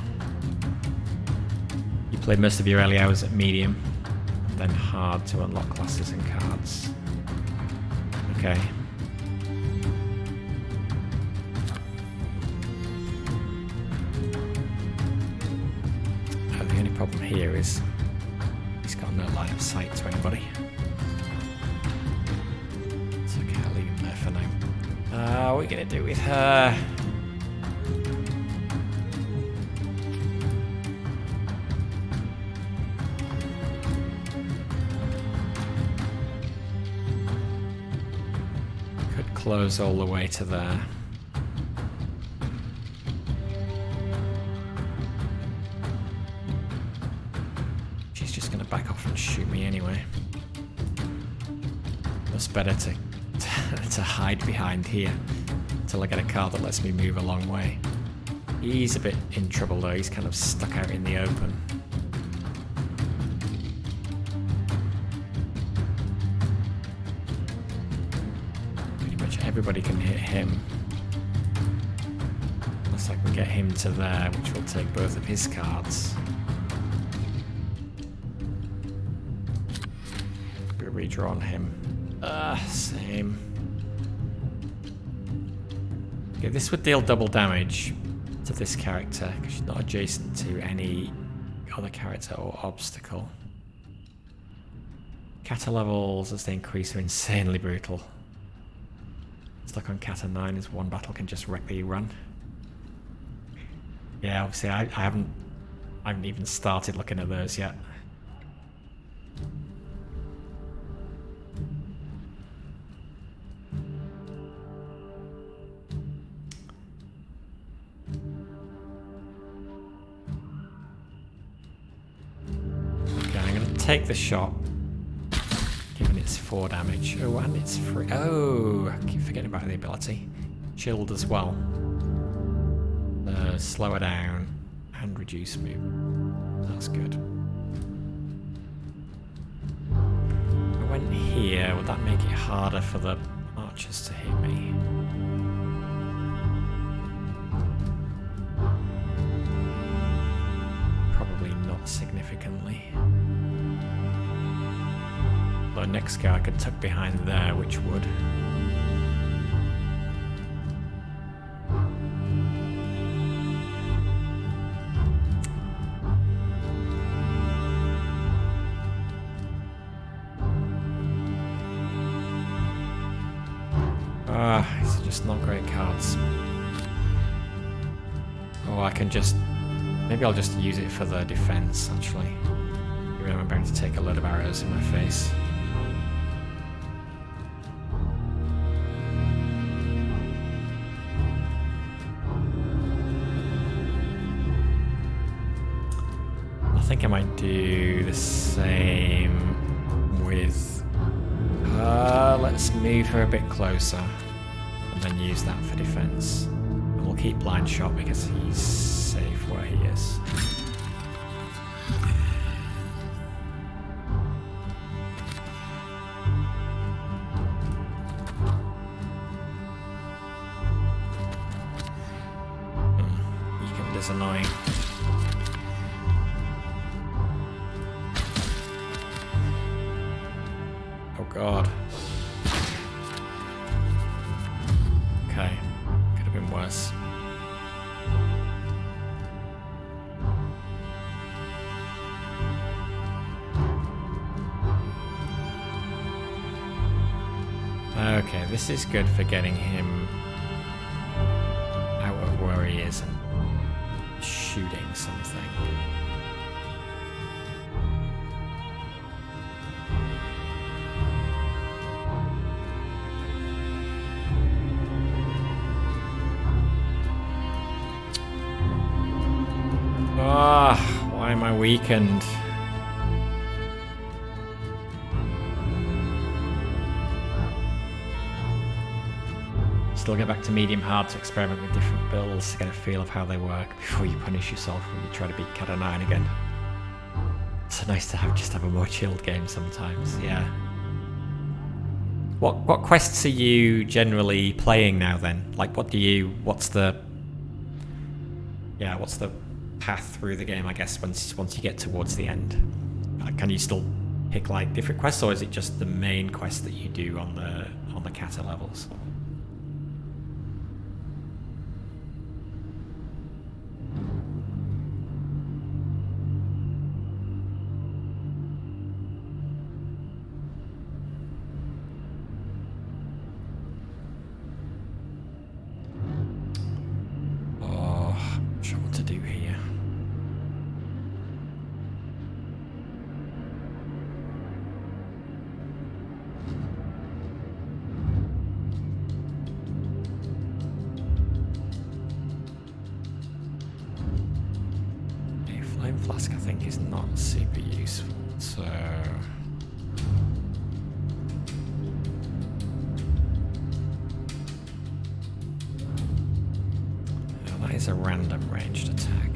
[SPEAKER 1] You played most of your early hours at medium, and then hard to unlock classes and cards. Okay. The only problem here is he's got no line of sight to anybody. It's okay, I'll leave him there for now. What are we going to do with her? Could close all the way to there. Back off and shoot me anyway. It's better to hide behind here until I get a card that lets me move a long way. He's a bit in trouble though, he's kind of stuck out in the open. Pretty much everybody can hit him. Unless So I can get him to there, which will take both of his cards. Redraw on him. Same. Okay, this would deal double damage to this character because she's not adjacent to any other character or obstacle. Kata levels as they increase are insanely brutal. Stuck on Kata 9 is one battle can just wreck the run. Yeah, obviously I haven't even started looking at those yet. Take the shot, given it's 4 damage. Oh, and it's free. Oh, I keep forgetting about the ability. Chilled as well. Slow her down and reduce movement. That's good. I went here. Would that make it harder for the archers to hit me? Probably not significantly. The next guy I could tuck behind there, which would. These are just not great cards. Oh, I can just. Maybe I'll just use it for the defense, actually. Even though I'm about to take a load of arrows in my face. I think I might do the same with... let's move her a bit closer and then use that for defense. And we'll keep blind shot because he's safe where he is. Weekend is annoying. God. Okay. Could have been worse. Okay, this is good for getting him out of where he is and shooting something. Why am I weakened? Still get back to medium hard to experiment with different builds to get a feel of how they work before you punish yourself when you try to beat Kata 9 again. It's so nice to just have a more chilled game sometimes, yeah. What quests are you generally playing now then? Like what's the path through the game, I guess, once you get towards the end? Can you still pick like different quests, or is it just the main quest that you do on the Kata levels? Flask I think is not super useful, so that is a random ranged attack.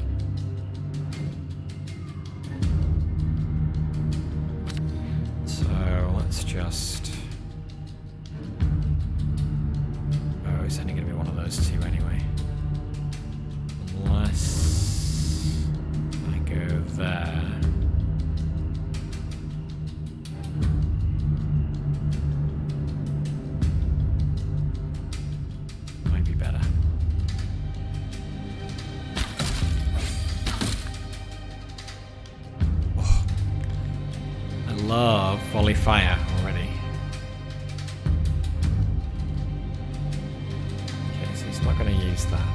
[SPEAKER 1] So let's just... Oh, it's only going to be one of those two anyway. love volley fire already. Okay, so he's not going to use that.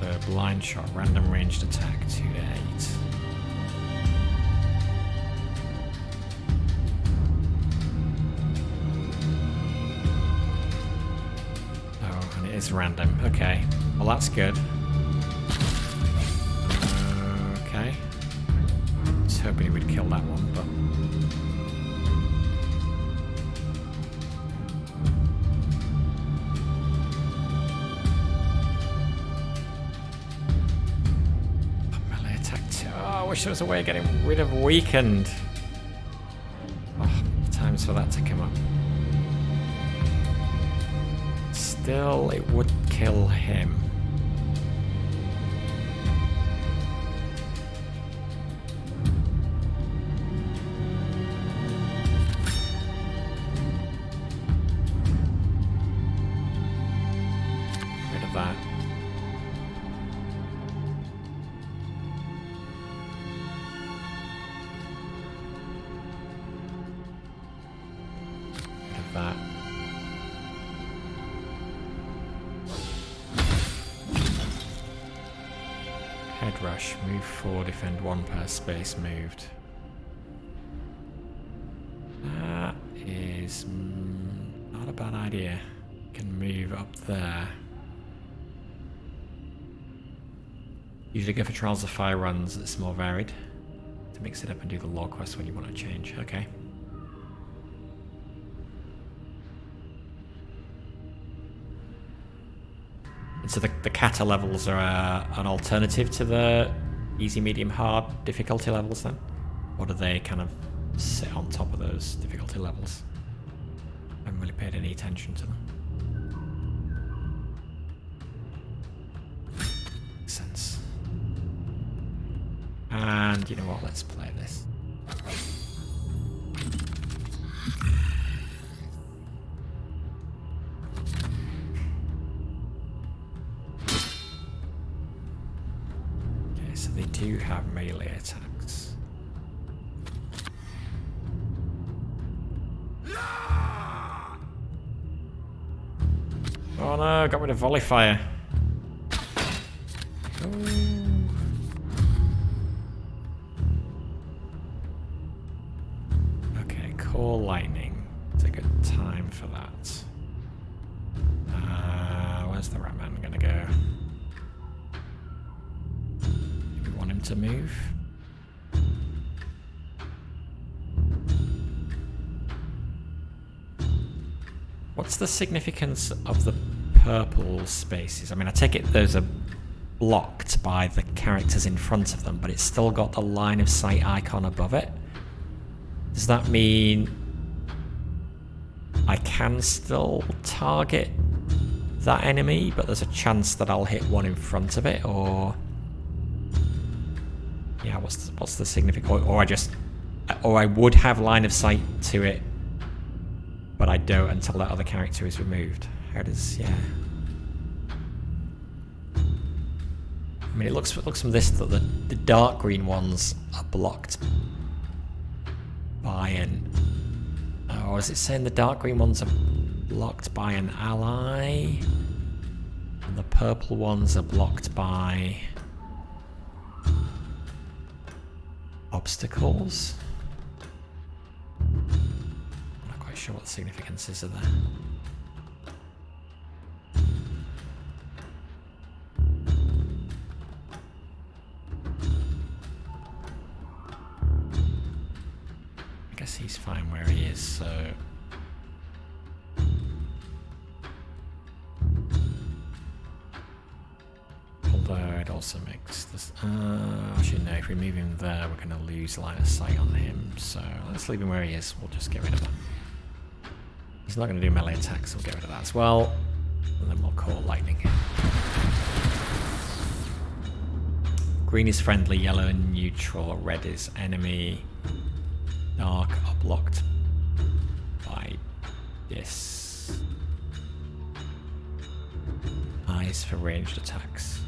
[SPEAKER 1] The blind shot, random ranged attack, 2 to 8. Oh, and it is random. Okay, well that's good. Okay. I was hoping he would kill that one, but... melee attack 2. Oh, I wish there was a way of getting rid of weakened. Oh, times for that to come up. Still, it would kill him. That. Look at that. Head rush, move 4, defend 1 per space moved. That is not a bad idea. You can move up there. Usually go for Trials of Fire runs that's more varied. To mix it up and do the lore quest when you want to change. Okay. And so the kata levels are an alternative to the easy, medium, hard difficulty levels then? Or do they kind of sit on top of those difficulty levels? I haven't really paid any attention to them. Makes sense. And you know what, let's play this. Okay, so they do have melee attacks. Oh no, got rid of volley fire. Core lightning. It's a good time for that. Where's the Ratman gonna go? Do we want him to move? What's the significance of the purple spaces? I mean, I take it those are blocked by the characters in front of them, but it's still got the line of sight icon above it. Does that mean I can still target that enemy, but there's a chance that I'll hit one in front of it, or yeah, what's the significance? Or I would have line of sight to it, but I don't until that other character is removed. How does I mean, it looks from this that the dark green ones are blocked by an... Or is it saying the dark green ones are blocked by an ally? And the purple ones are blocked by... obstacles? I'm not quite sure what the significance is of that. He's fine where he is, so... Although it also makes this... actually no, if we move him there, we're going to lose line of sight on him, so let's leave him where he is. We'll just get rid of him. He's not going to do melee attacks, so we'll get rid of that as well. And then we'll call lightning. Green is friendly, yellow neutral, red is enemy. Dark are blocked by this. Eyes for ranged attacks.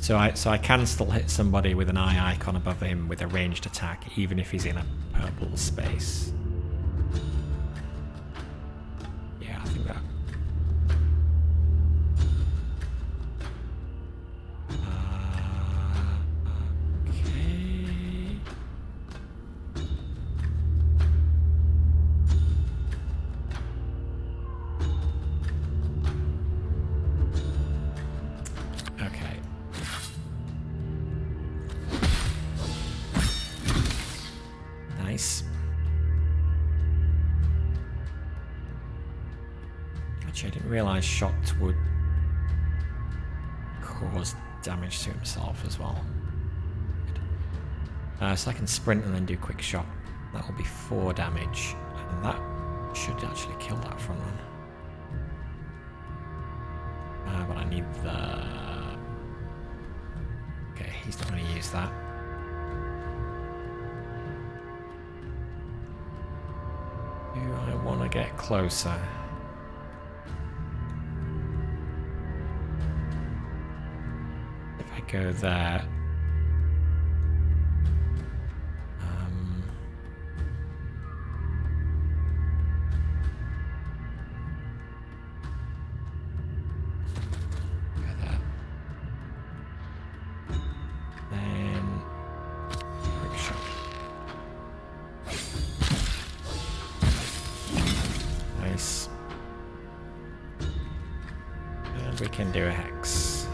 [SPEAKER 1] So I can still hit somebody with an eye icon above him with a ranged attack, even if he's in a purple space. Yeah, I think that. Actually, I didn't realise shot would cause damage to himself as well. So I can sprint and then do quick shot. That will be 4 damage, and that should actually kill that front one. But I need the... Okay, he's not going to use that. Do I want to get closer? If I go there... we can do a hex.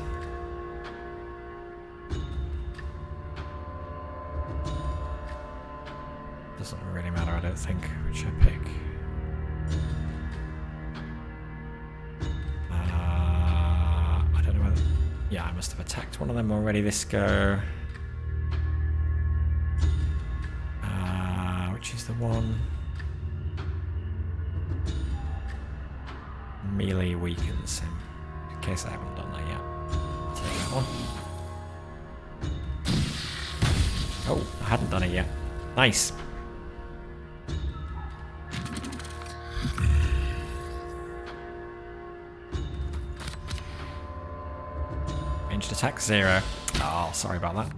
[SPEAKER 1] Doesn't really matter, I don't think, which I pick. I don't know whether... Yeah, I must have attacked one of them already this go. Which is the one... Melee weakens him. In case I haven't done that yet. Take that one. Oh, I hadn't done it yet. Nice. Ranged attack 0. Oh, sorry about that.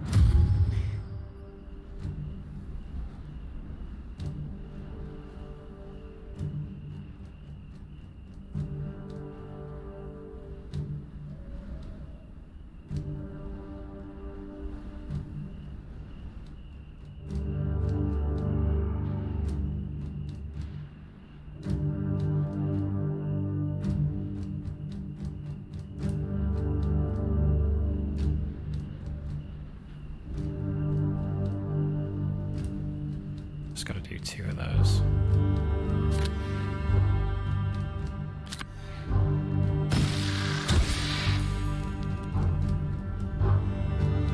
[SPEAKER 1] Just got to do 2 of those.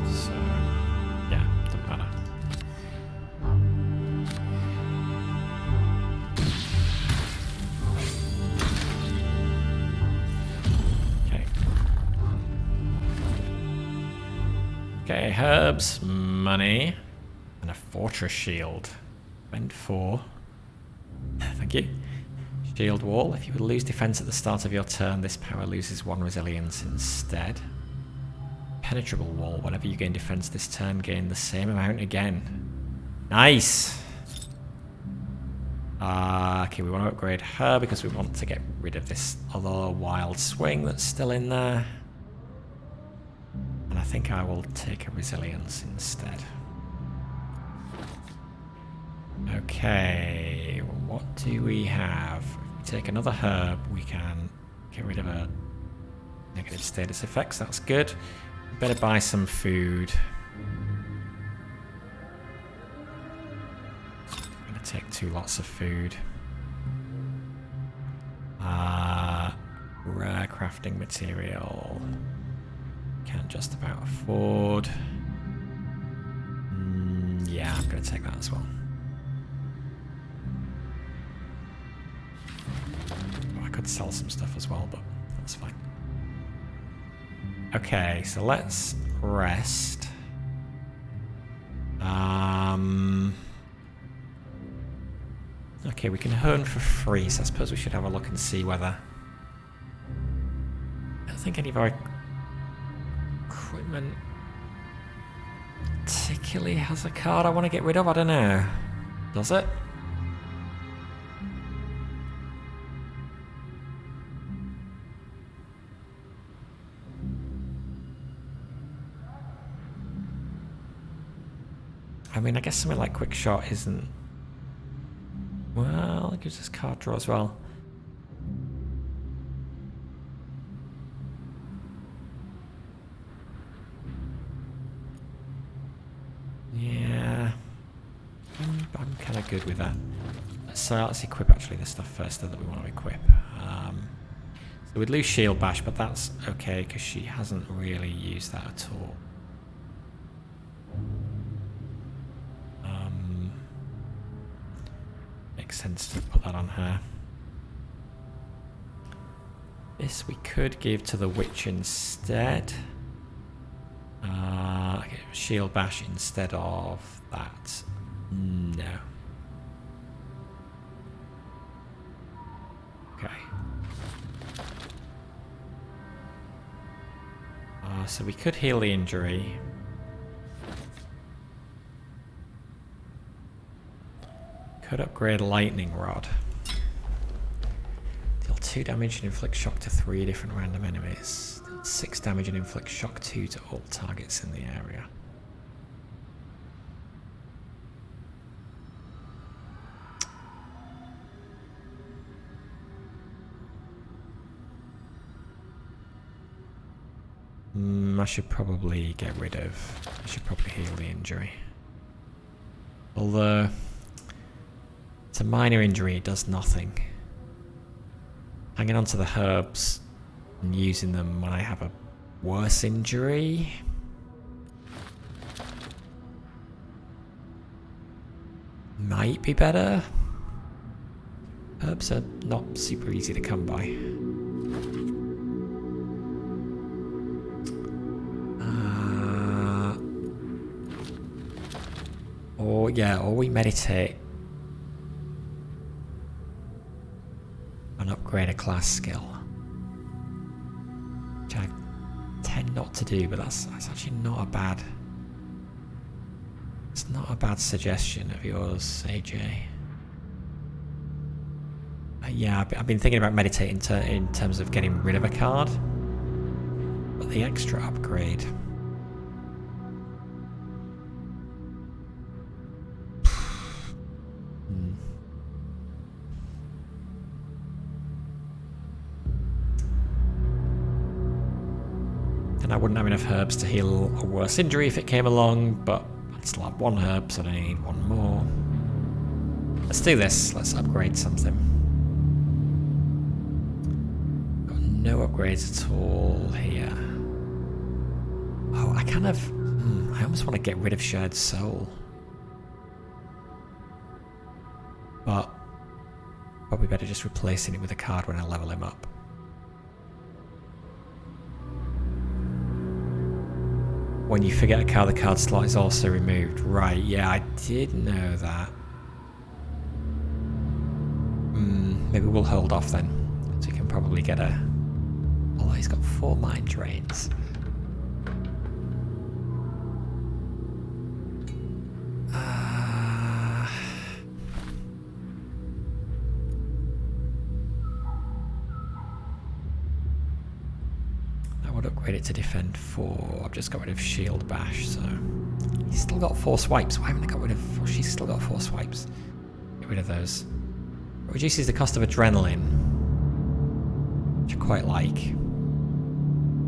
[SPEAKER 1] So, yeah, doesn't matter. Okay. Okay, herbs, money, and a fortress shield. Spend 4. Thank you. Shield wall. If you would lose defense at the start of your turn, this power loses 1 resilience instead. Penetrable wall. Whenever you gain defense this turn, gain the same amount again. Nice! Okay, we want to upgrade her because we want to get rid of this other wild swing that's still in there. And I think I will take a resilience instead. Okay, what do we have? If we take another herb, we can get rid of a negative status effects. That's good. Better buy some food. I'm going to take 2 lots of food. Rare crafting material. Can't just about afford. Yeah, I'm going to take that as well. I could sell some stuff as well, but that's fine. Okay, so let's rest. Okay, we can hone for free, so I suppose we should have a look and see whether... I don't think any of our equipment particularly has a card I want to get rid of. I don't know. Does it? I mean, I guess something like Quick Shot isn't... Well, it gives us card draw as well. Yeah. I'm kind of good with that. So let's equip actually the stuff first that we want to equip. So we'd lose Shield Bash, but that's okay because she hasn't really used that at all. Makes sense to put that on her. This we could give to the Witch instead. Shield Bash instead of that. No. Okay. So we could heal the injury. Could upgrade Lightning Rod. Deal 2 damage and inflict shock to 3 different random enemies. Deal 6 damage and inflict shock 2 to all targets in the area. I should probably get rid of... I should probably heal the injury. Although... it's a minor injury, it does nothing. Hanging on to the herbs and using them when I have a worse injury... might be better. Herbs are not super easy to come by. Or we meditate and upgrade a class skill, which I tend not to do, but that's actually not a bad. It's not a bad suggestion of yours, AJ. Yeah, I've been thinking about meditating in terms of getting rid of a card, but the extra upgrade. I wouldn't have enough herbs to heal a worse injury if it came along, but I'd still have 1 herb, so I only need 1 more. Let's do this. Let's upgrade something. Got no upgrades at all here. Oh, I kind of... I almost want to get rid of Shared Soul. But probably better just replacing it with a card when I level him up. When you forget a card, the card slot is also removed. Right, yeah, I did know that. Maybe we'll hold off then. So we can probably get a... Although he's got 4 mind drains. Upgrade it to defend 4. I've just got rid of Shield Bash, so he's still got 4 swipes. Why haven't I got rid of... Oh, she's still got 4 swipes. Get rid of those. It reduces the cost of adrenaline, which I quite like.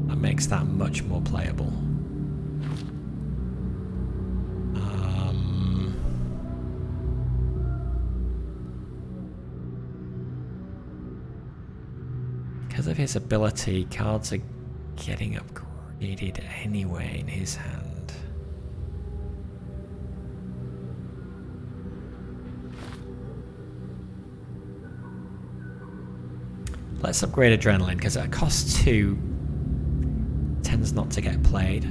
[SPEAKER 1] That makes that much more playable. Because of his ability, cards are getting upgraded anyway in his hand. Let's upgrade Adrenaline because at cost 2 tends not to get played,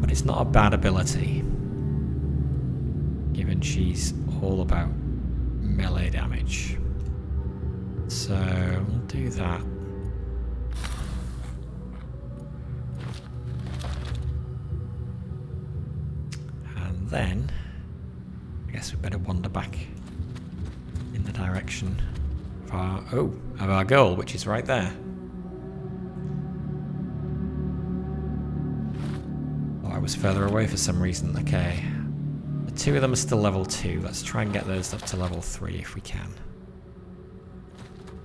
[SPEAKER 1] but it's not a bad ability given she's all about melee damage. So we'll do that. then I guess we better wander back in the direction of our goal, which is right there. Oh, I was further away for some reason. Okay. The two of them are still level 2. Let's try and get those up to level 3 if we can.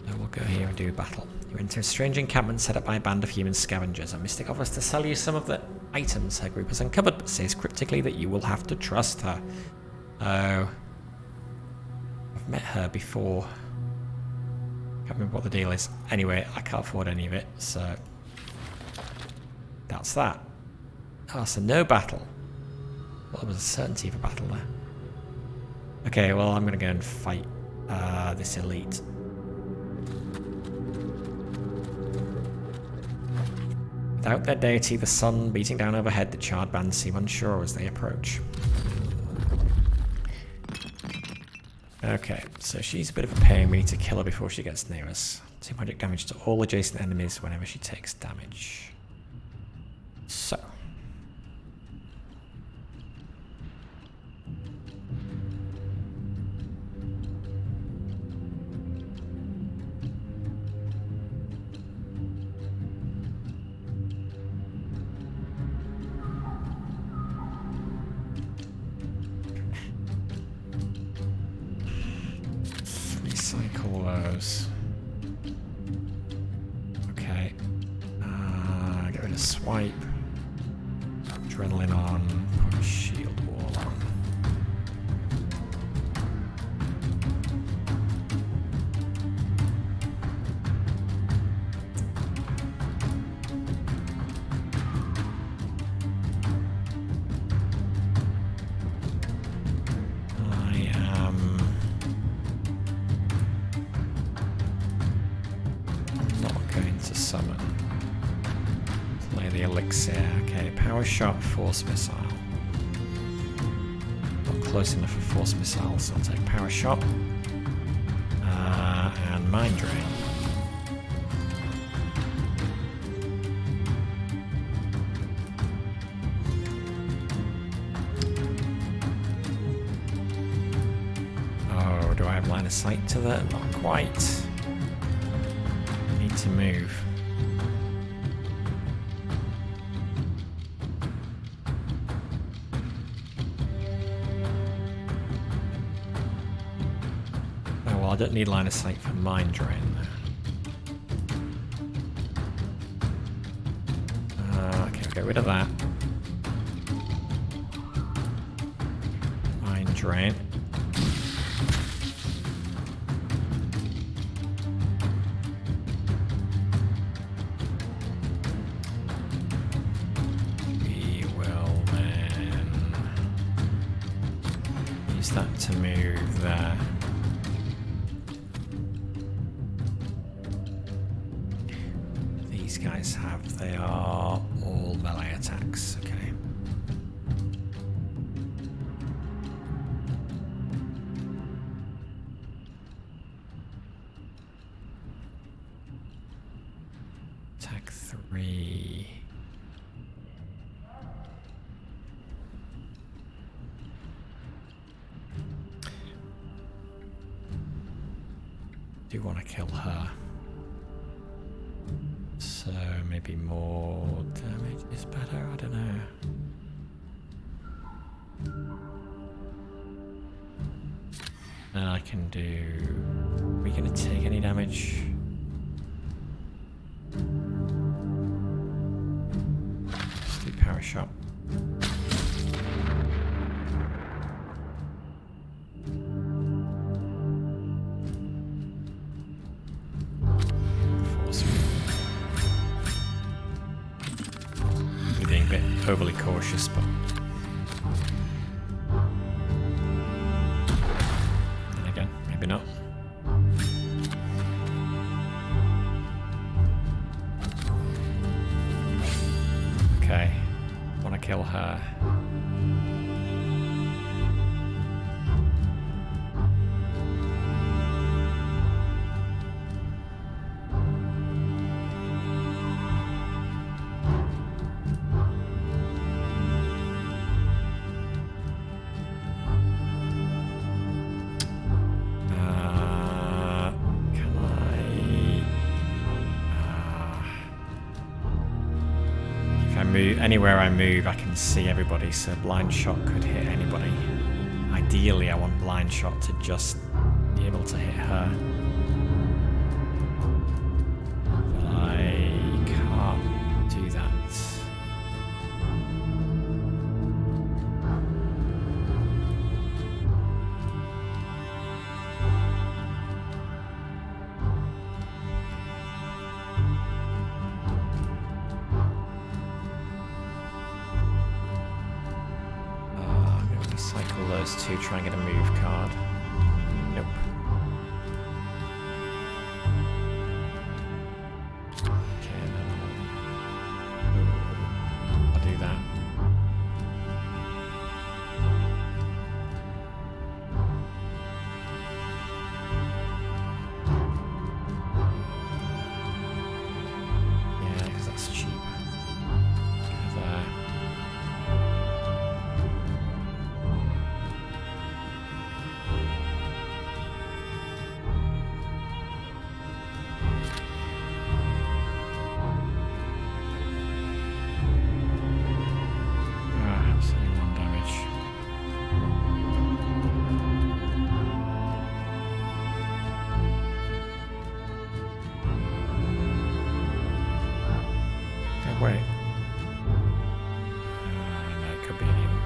[SPEAKER 1] So we'll go here and do a battle. You enter a strange encampment set up by a band of human scavengers. A mystic offers to sell you some of the items her group has uncovered, but says cryptically that you will have to trust her. Oh. I've met her before. Can't remember what the deal is. Anyway, I can't afford any of it, so that's that. Oh, so no battle. Well, there was a certainty of a battle there. Okay, well, I'm going to go and fight this elite. Without their deity, the sun beating down overhead, the charred bands seem unsure as they approach. Okay, so she's a bit of a pain. We need to kill her before she gets near us. 2 magic damage to all adjacent enemies whenever she takes damage. So. Recycle those. Okay. Get rid of swipe. Adrenaline on. Put shield wall on. Okay, power shot, force missile. Not close enough for force missile, so I'll take power shot. And mind drain. Oh, do I have line of sight to that? Not quite. I need to move. I don't need line of sight for mind drain. Okay, we'll get rid of that. Mind drain. We will then use that to move there. Guys have, they are all melee attacks, okay. Attack 3. Do want to kill her. So maybe more damage is better, I don't know. And I can do... Are we going to take any damage? Just do power shot. Overly cautious, but then again, maybe not. Okay, want to kill her. move, anywhere I move, I can see everybody, so blind shot could hit anybody. Ideally, I want blind shot to just be able to hit her. But I can't do that. Cycle those two, try and get a move card. Nope. Okay, then I'll do that. Yeah, because that's cheap. Go there. Wait. No, it could be any of them.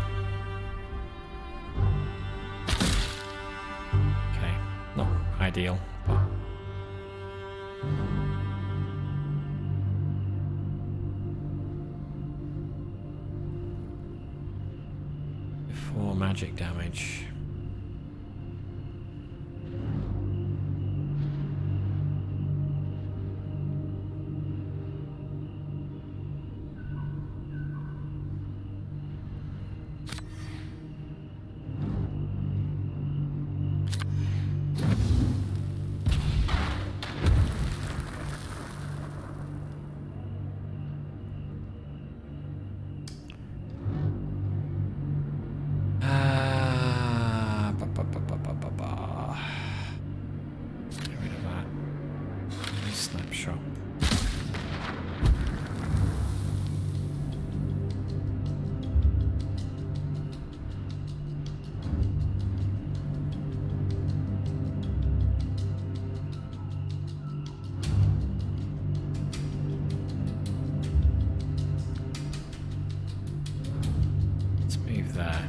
[SPEAKER 1] Okay, not ideal, but... Four magic damage. Get rid of that. Snapshot. Let's move there.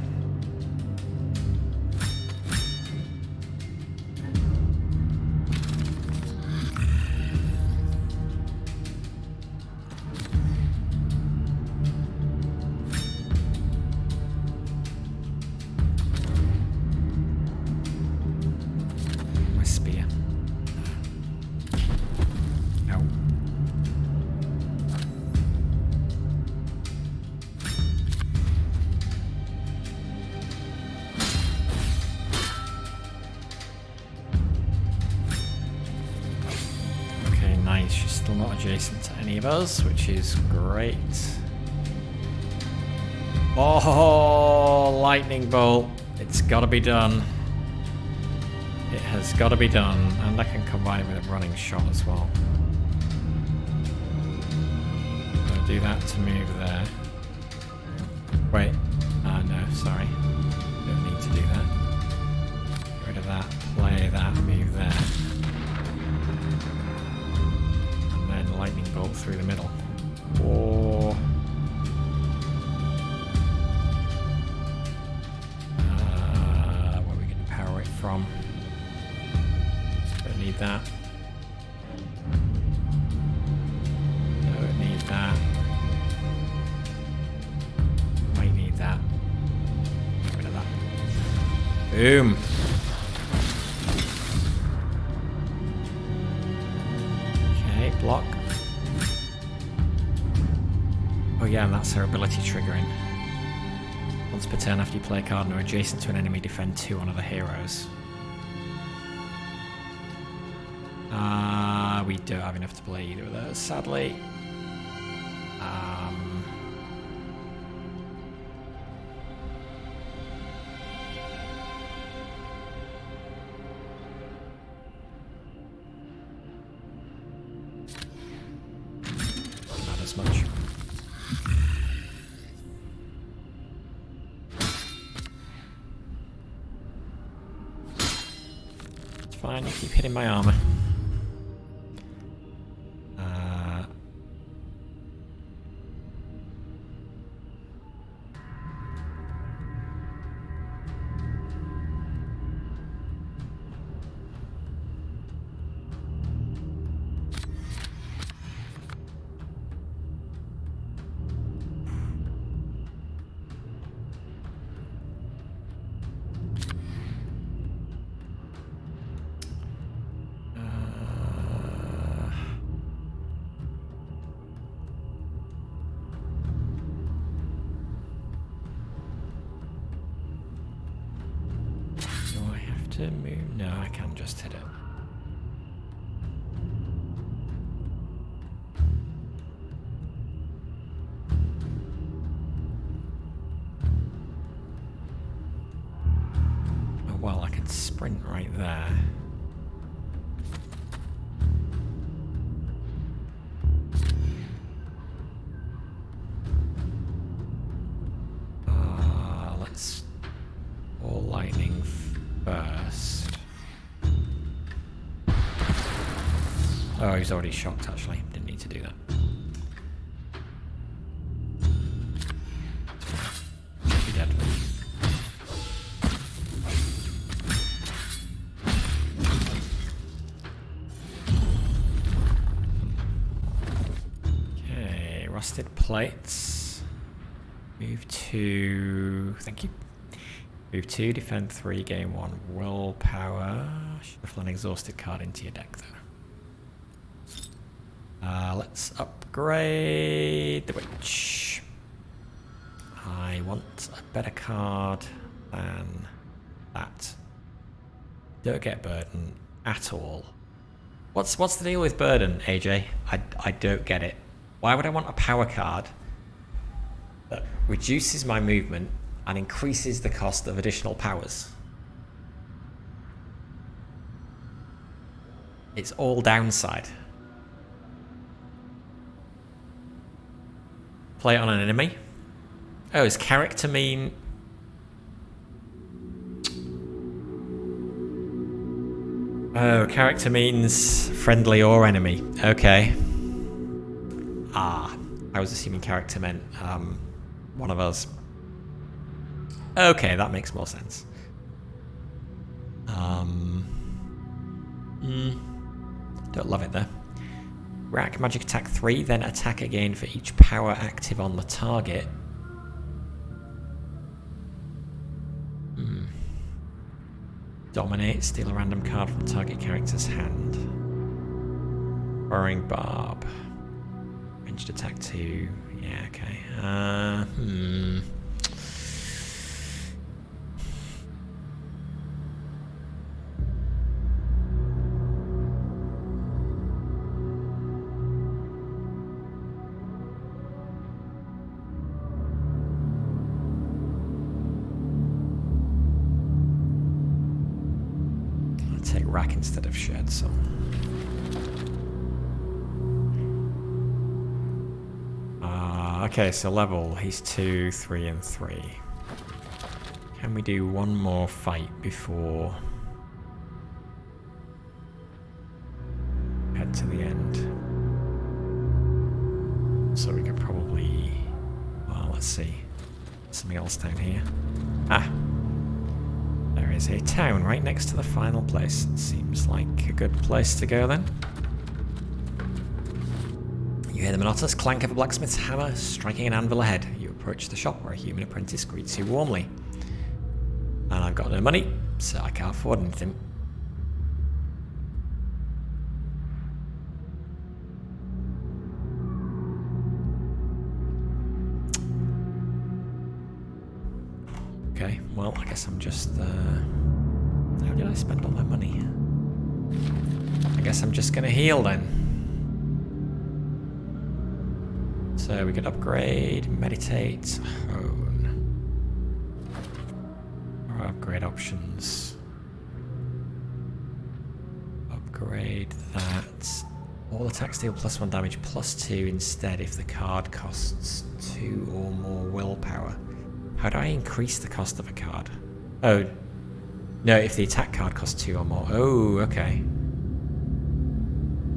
[SPEAKER 1] Spear. No. Okay, nice. She's still not adjacent to any of us, which is great. Oh, lightning bolt. It's got to be done. It has got to be done, and I can combine it with a running shot as well. I'm going to do that to move there. Wait, no, sorry. Don't need to do that. Get rid of that, play that, move there. And then lightning bolt through the middle. Or... where we can power it from. Don't need that. Don't need that. Might need that. Get rid of that. Boom. Okay, block. Oh yeah, and that's her ability triggering. Once per turn after you play a card and are adjacent to an enemy, defend 2 on other heroes. We don't have enough to play either of those, sadly. Not as much. fine. You keep hitting my armor. Move? No, I can just hit it. Oh, well, I could sprint right there. Let's all lightning first. Oh, he's already shocked actually. Didn't need to do that. Should be dead. Okay, rusted plates. Move to... Thank you. Move 2, defend 3, gain 1 willpower. Shuffle an exhausted card into your deck, though. Let's upgrade the witch. I want a better card than that. Don't get burden at all. What's the deal with burden, AJ? I don't get it. Why would I want a power card that reduces my movement and increases the cost of additional powers? It's all downside. Play it on an enemy. Oh, does character mean... Oh, character means friendly or enemy. Okay. Ah, I was assuming character meant one of us. Okay, that makes more sense. Don't love it though. Rack magic attack 3, then attack again for each power active on the target. Dominate, steal a random card from the target character's hand. Burrowing Barb. Ranged attack 2. Yeah, okay. Take rack instead of shed, so. Okay, so level, he's 2, 3, and 3. Can we do one more fight before head to the end? So we could probably, well, let's see. Something else down here. Ah! There is a town right next to the final place. Seems like a good place to go then. You hear the monotonous clank of a blacksmith's hammer striking an anvil ahead. You approach the shop where a human apprentice greets you warmly. And I've got no money, so I can't afford anything. Okay, well, I guess I'm just, how did I spend all my money? I guess I'm just gonna heal then. So we could upgrade, meditate, hone. Or upgrade options. Upgrade that. All attacks deal +1 damage +2 instead if the card costs 2 or more willpower. How do I increase the cost of a card? Oh, No, if the attack card costs 2 or more. Oh, okay.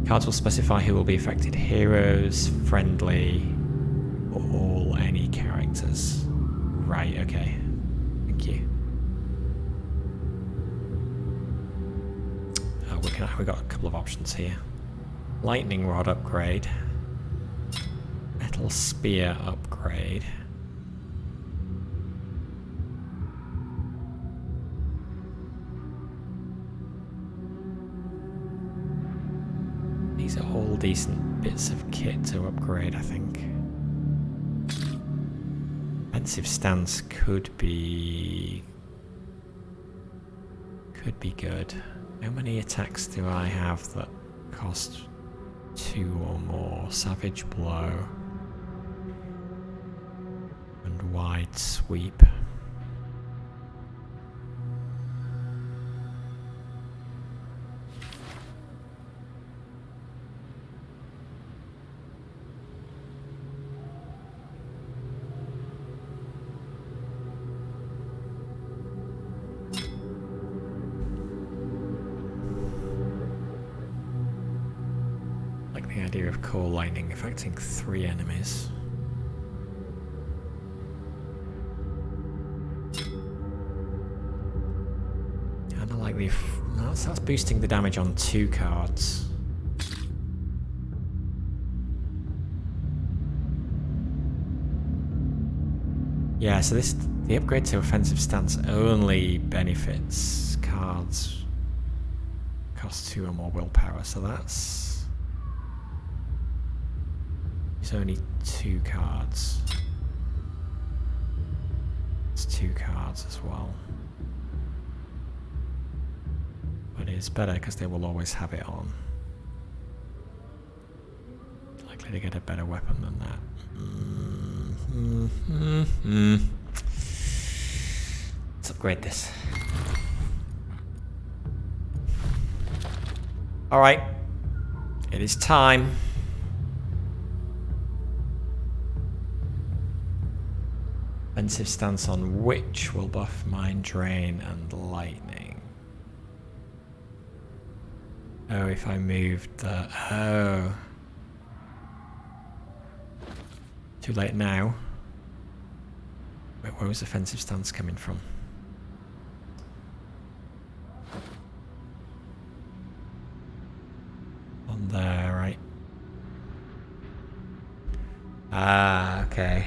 [SPEAKER 1] Cards will specify who will be affected. Heroes, friendly, or all any characters. Right, okay. Thank you. Oh, we've got a couple of options here. Lightning Rod upgrade. Metal Spear upgrade. These are all decent bits of kit to upgrade, I think. Defensive stance could be good. How many attacks do I have that cost 2 or more? Savage Blow and Wide Sweep. The idea of Core Lightning affecting 3 enemies. Kinda like the... that's boosting the damage on 2 cards. Yeah, so the upgrade to offensive stance only benefits cards cost 2 or more willpower, so that's... It's only 2 cards. It's 2 cards as well. But it's better because they will always have it on. Likely to get a better weapon than that. Let's upgrade this. Alright. It is time. Offensive stance on which will buff Mind Drain and Lightning. Oh, if I moved the... Oh. Too late now. Wait, where was offensive stance coming from? On there, right? Ah, okay.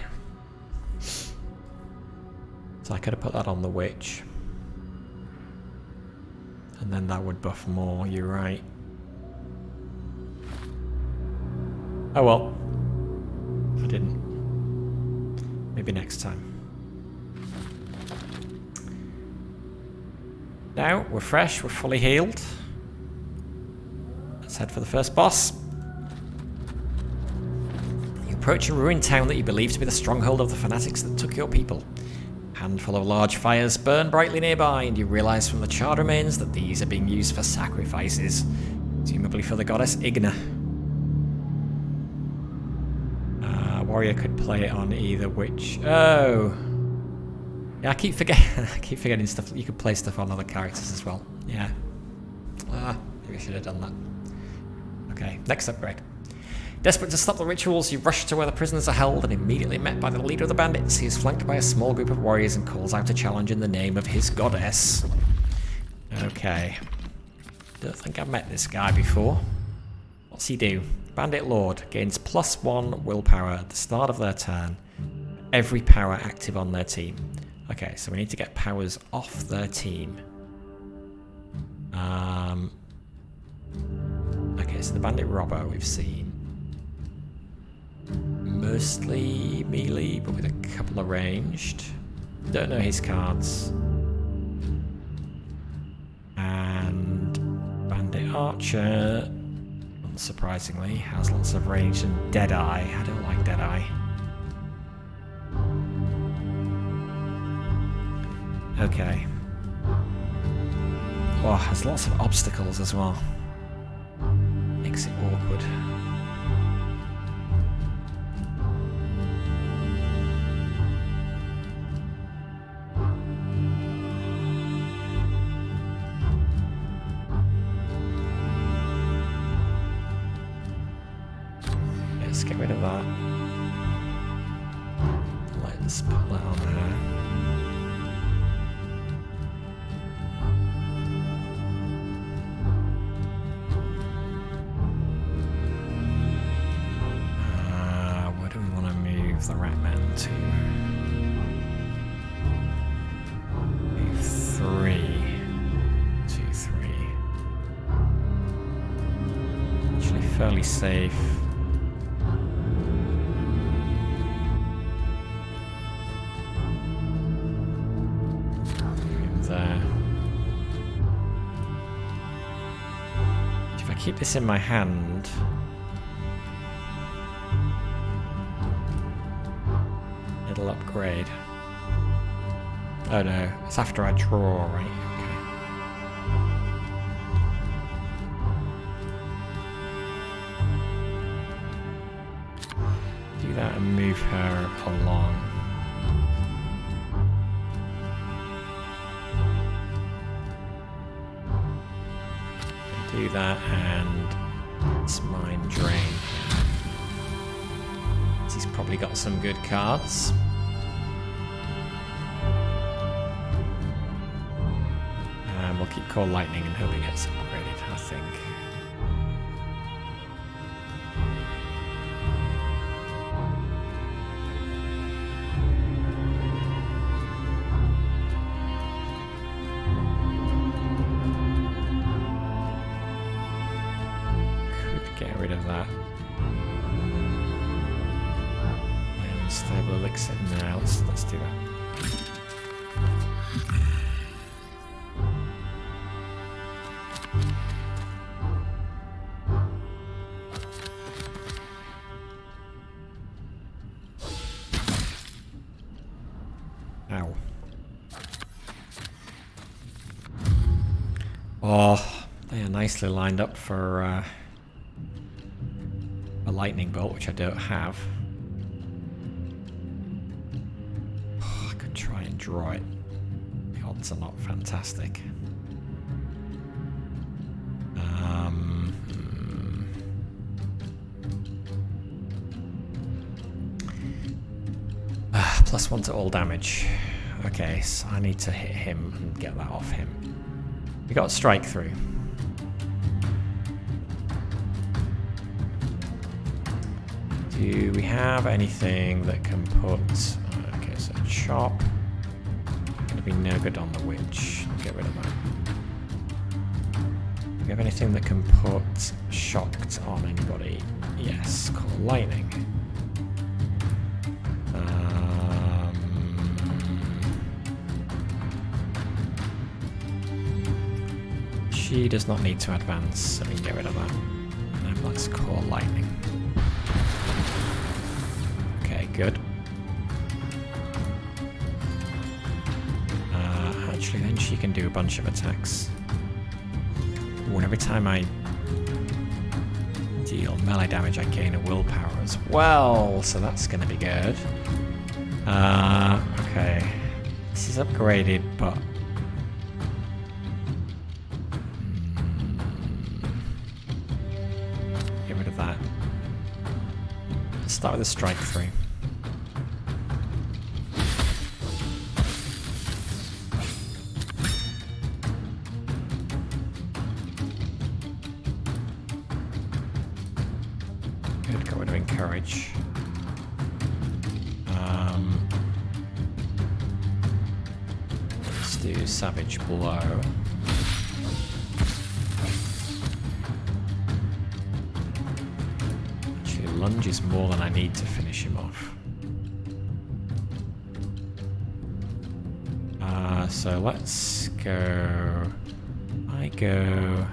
[SPEAKER 1] So I could have put that on the witch. And then that would buff more, you're right. Oh well. I didn't. Maybe next time. Now, we're fresh, we're fully healed. Let's head for the first boss. You approach a ruined town that you believe to be the stronghold of the fanatics that took your people. A handful of large fires burn brightly nearby, and you realize from the charred remains that these are being used for sacrifices, presumably for the goddess Igna. Warrior could play it on either witch. Oh, yeah, I keep forgetting stuff. You could play stuff on other characters as well. Yeah. Maybe I should have done that. Okay, next upgrade. Desperate to stop the rituals, you rush to where the prisoners are held and immediately met by the leader of the bandits. He is flanked by a small group of warriors and calls out a challenge in the name of his goddess. Okay. Don't think I've met this guy before. What's he do? Bandit Lord gains +1 willpower at the start of their turn. Every power active on their team. Okay, so we need to get powers off their team. Okay, so the Bandit Robber we've seen. Mostly melee, but with a couple of ranged. Don't know his cards. And Bandit Archer, unsurprisingly, has lots of range and Deadeye. I don't like Deadeye. Okay. Oh, has lots of obstacles as well. Makes it awkward. that. Let's put that on there. Where do we want to move the rat man to? Move 3. 2, 3. Actually fairly safe. There. If I keep this in my hand, it'll upgrade. Oh no, it's after I draw, right? Okay. Do that and move her along. Do that and it's mind drain. He's probably got some good cards. And we'll keep Core Lightning and hope it gets upgraded, I think. Get rid of that. Unstable elixir. Now let's do that. Ow. Oh, they are nicely lined up for a lightning bolt, which I don't have. Oh, I could try and draw it. The odds are not fantastic. +1 to all damage. Okay, so I need to hit him and get that off him. We got strike through. Do we have anything that can put... okay, so chop. Gonna be no good on the witch. Get rid of that. Do we have anything that can put shocked on anybody? Yes, call lightning. She does not need to advance, so we can get rid of that. And let's call lightning. Okay, good. Actually, then she can do a bunch of attacks. Ooh, and every time I deal melee damage, I gain a willpower as well, so that's going to be good. Okay. This is upgraded, but... get rid of that. Let's start with a strike 3. Good, got rid of encourage. Let's do savage blow. Actually, lunge is more than I need to finish him off. So let's go. I go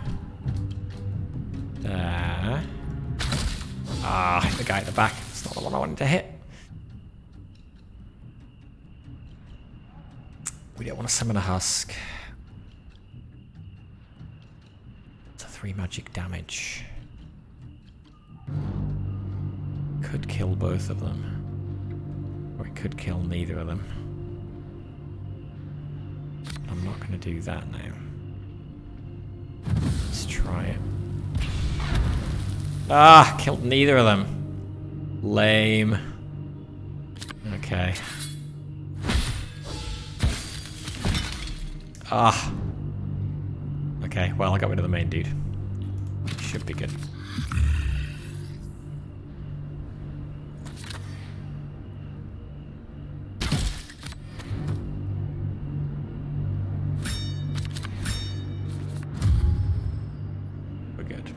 [SPEAKER 1] there. Hit the guy at the back. That's not the one I wanted to hit. We don't want to summon a husk. It's a 3 magic damage. Could kill both of them. Or it could kill neither of them. I'm not going to do that now. Let's try it. Killed neither of them. Lame. Okay. Ah. Okay, well, I got rid of the main dude. Should be good. We're good.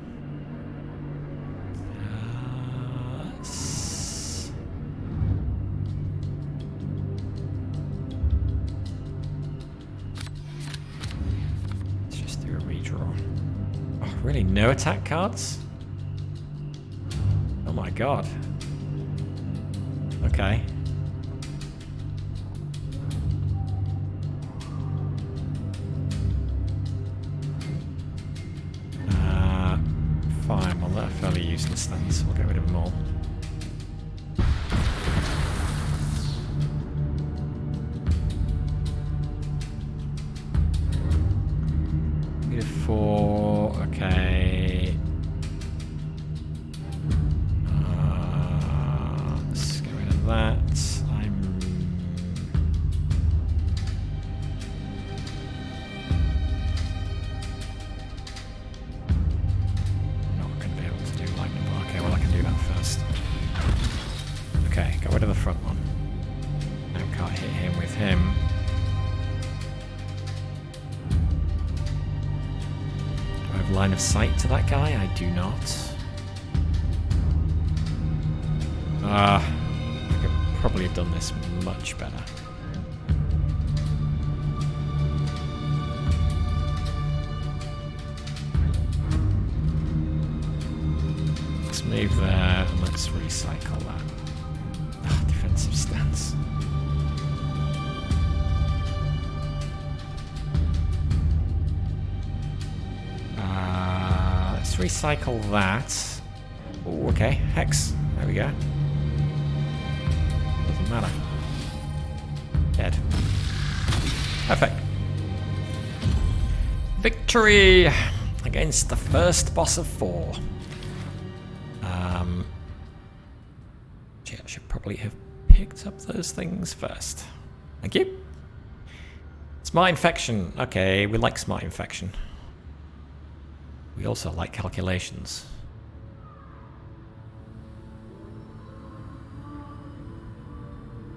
[SPEAKER 1] Let's just do a redraw. Oh, really? No attack cards? Oh my god. Okay. Fine, well they're fairly useless then, so we'll get rid of them all. Need a 4, okay. Let's get rid of that. Okay, got rid of the front one. Now can't hit him with him. Do I have line of sight to that guy? I do not. I could probably have done this much better. Let's move there and let's recycle that. Defensive stance. Let's recycle that. Oh, okay. Hex. There we go. Doesn't matter. Dead. Perfect. Victory against the first boss of 4. I should probably have picked up those things first. Thank you. Smart infection. Okay, we like smart infection. We also like calculations.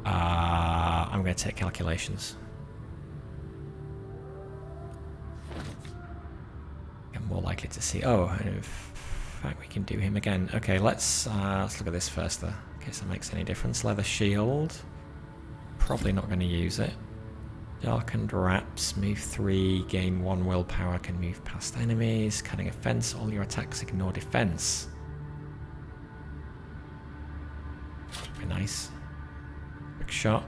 [SPEAKER 1] I'm going to take calculations. I'm more likely to see. Oh, in fact, we can do him again. Okay, let's look at this first, though. In case that makes any difference. Leather shield. Probably not going to use it. Darkened wraps. Move 3. Gain 1 willpower. Can move past enemies. Cutting a fence. All your attacks ignore defense. Be nice. Quick shot.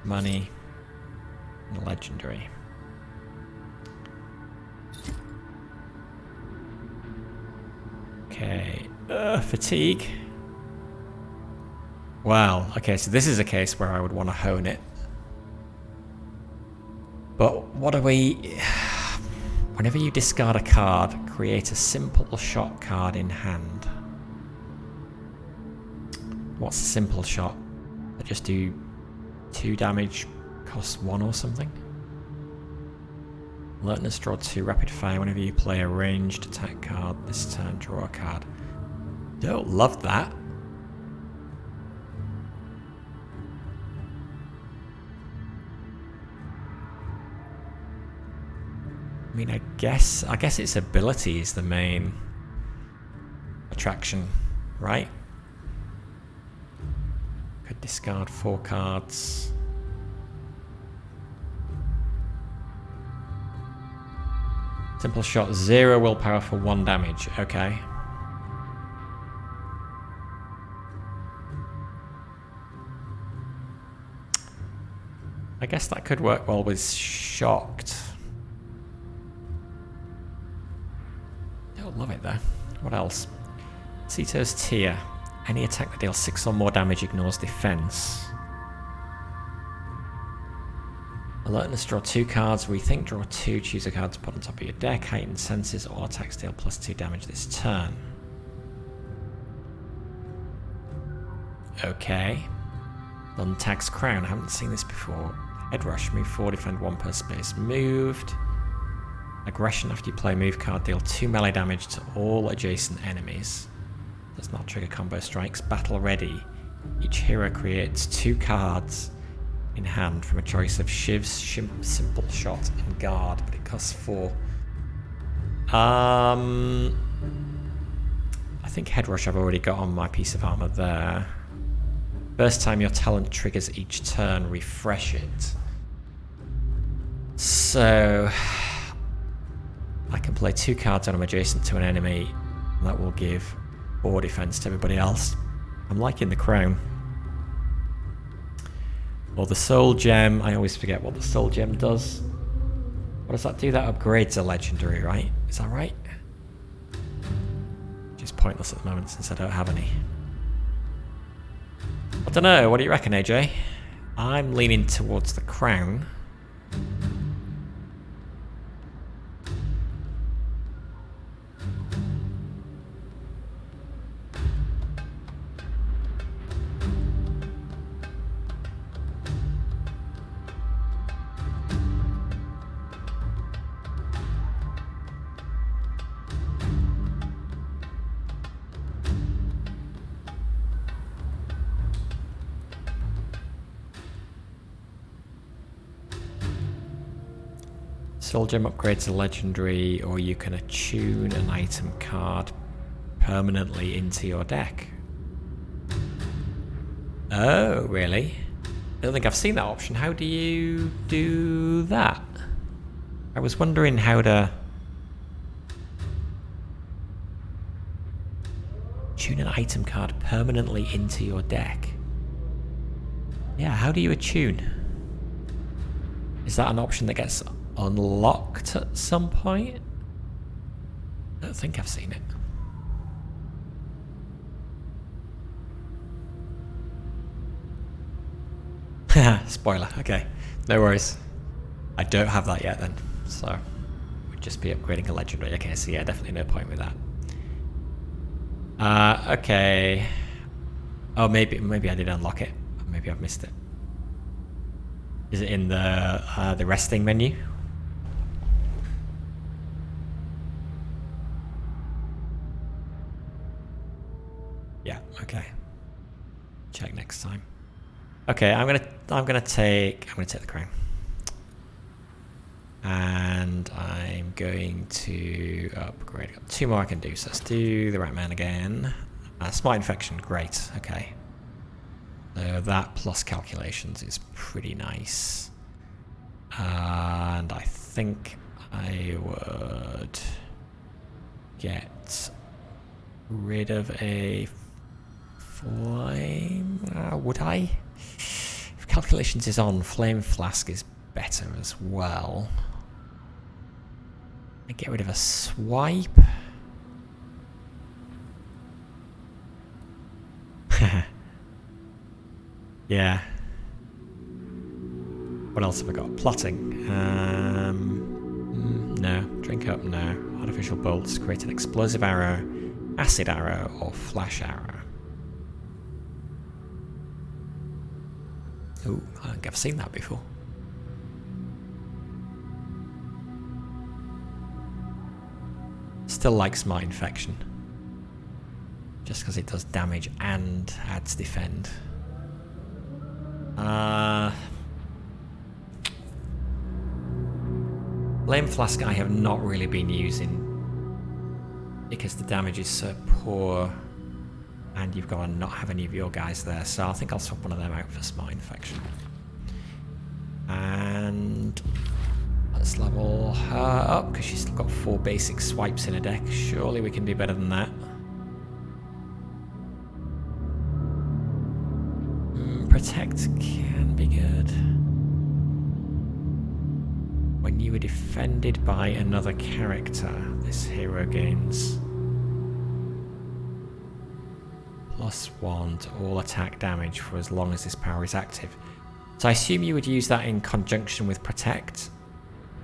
[SPEAKER 1] Money. And legendary. Okay. Fatigue. Wow. Okay, so this is a case where I would want to hone it. But what are we... Whenever you discard a card, create a simple shot card in hand. What's a simple shot? I just do 2 damage, costs 1 or something? Alertness, draw 2, rapid fire. Whenever you play a ranged attack card this turn, draw a card. Don't love that. I mean, I guess its ability is the main attraction, right? Could discard 4 cards. Simple shot, 0 willpower for 1 damage. Okay. I guess that could work well with shocked. Don't love it though. What else? Ceto's Tear. Any attack that deals 6 or more damage ignores defense. Alertness, draw 2 cards. Rethink, draw 2. Choose a card to put on top of your deck. Heightened senses. All attacks deal +2 damage this turn. Okay. Untaxed crown. I haven't seen this before. Head rush. Move 4, defend 1 per space moved. Aggression after you play move card. Deal 2 melee damage to all adjacent enemies. Does not trigger combo strikes. Battle ready. Each hero creates 2 cards in hand from a choice of Shiv's, Simple Shot, and Guard, but it costs 4. I think Head Rush I've already got on my piece of armor there. First time your talent triggers each turn, refresh it. So I can play 2 cards when I'm adjacent to an enemy, and that will give 4 defense to everybody else. I'm liking the crown. Or the soul gem. I always forget what the soul gem does. What does that do? That upgrades a legendary, right? Is that right? Which is pointless at the moment since I don't have any. I don't know. What do you reckon, AJ? I'm leaning towards the crown. Soul Gem upgrades a legendary, or you can attune an item card permanently into your deck. Oh, really? I don't think I've seen that option. How do you do that? I was wondering how to tune an item card permanently into your deck. Yeah, how do you attune? Is that an option that gets unlocked at some point? I don't think I've seen it. Spoiler, okay. No worries. I don't have that yet then, so we'd just be upgrading a legendary. Okay, so yeah, definitely no point with that. Okay. Oh, maybe I did unlock it. Maybe I've missed it. Is it in the resting menu? Yeah, okay. Check next time. Okay, I'm gonna take the crown. And I'm going to upgrade. Got 2 more I can do, so let's do the Rat Man again. Smite Infection, great, okay. So that plus calculations is pretty nice. And I think I would get rid of a flame. Would I? If calculations is on, Flame Flask is better as well. I get rid of a swipe. Yeah. What else have I got? Plotting. No. Drink up, no. Artificial bolts. Create an explosive arrow, acid arrow, or flash arrow. Ooh, I think I've seen that before. Still like Smite Infection. Just because it does damage and adds defend. Flame Flask I have not really been using because the damage is so poor and you've got to not have any of your guys there, so I think I'll swap one of them out for Smite Infection. And let's level her up because she's still got 4 basic swipes in her deck. Surely we can do better than that. Protect can be good. When you are defended by another character, this hero gains +1 to all attack damage for as long as this power is active. So I assume you would use that in conjunction with Protect,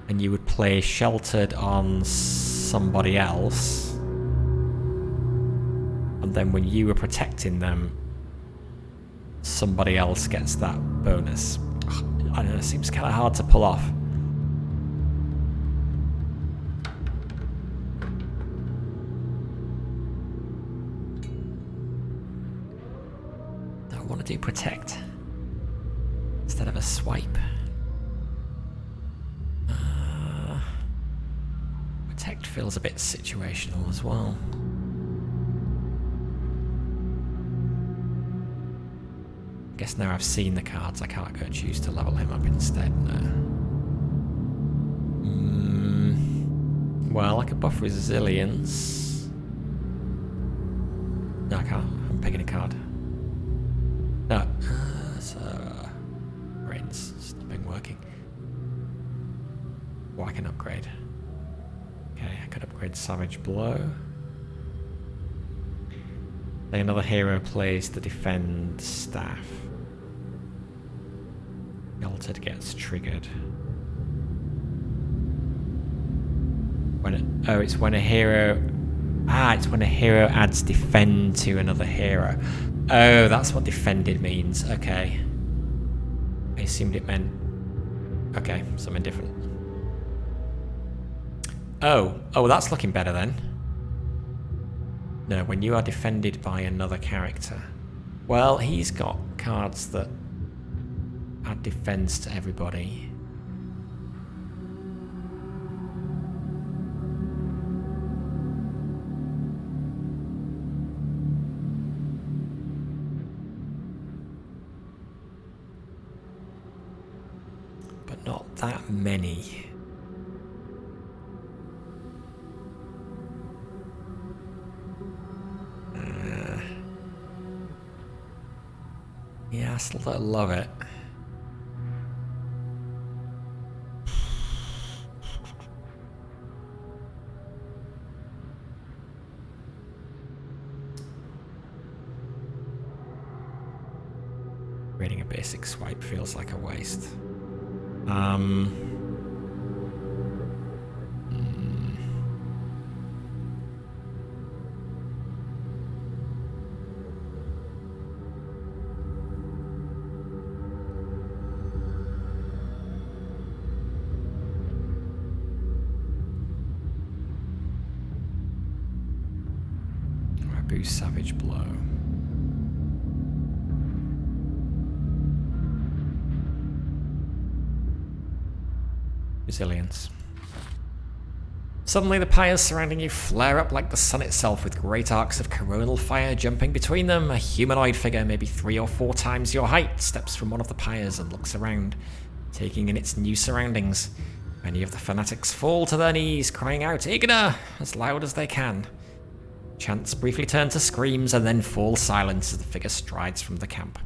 [SPEAKER 1] and you would play Sheltered on somebody else, and then when you were protecting them, somebody else gets that bonus. I don't know, it seems kind of hard to pull off. I want to do protect instead of a swipe. Protect feels a bit situational as well. I guess now I've seen the cards, I can't go choose to level him up instead. No. Well, I could buff resilience. No, I can't. I'm picking a card. No. So, brains stopping working. Well, I can upgrade. Okay, I could upgrade Savage Blow. Then another hero plays the Defend Staff. The Altered gets triggered. It's when a hero... it's when a hero adds Defend to another hero. Oh, that's what Defended means. Okay. I assumed it meant... Okay, something different. Oh, that's looking better then. No, when you are defended by another character. Well, he's got cards that add defense to everybody. But not that many. Yeah, I still love it. Reading a basic swipe feels like a waste. Savage Blow. Resilience. Suddenly the pyres surrounding you flare up like the sun itself, with great arcs of coronal fire jumping between them. A humanoid figure, maybe 3 or 4 times your height, steps from one of the pyres and looks around, taking in its new surroundings. Many of the fanatics fall to their knees, crying out, "Igna!" as loud as they can. Chants briefly turn to screams and then fall silent as the figure strides from the camp,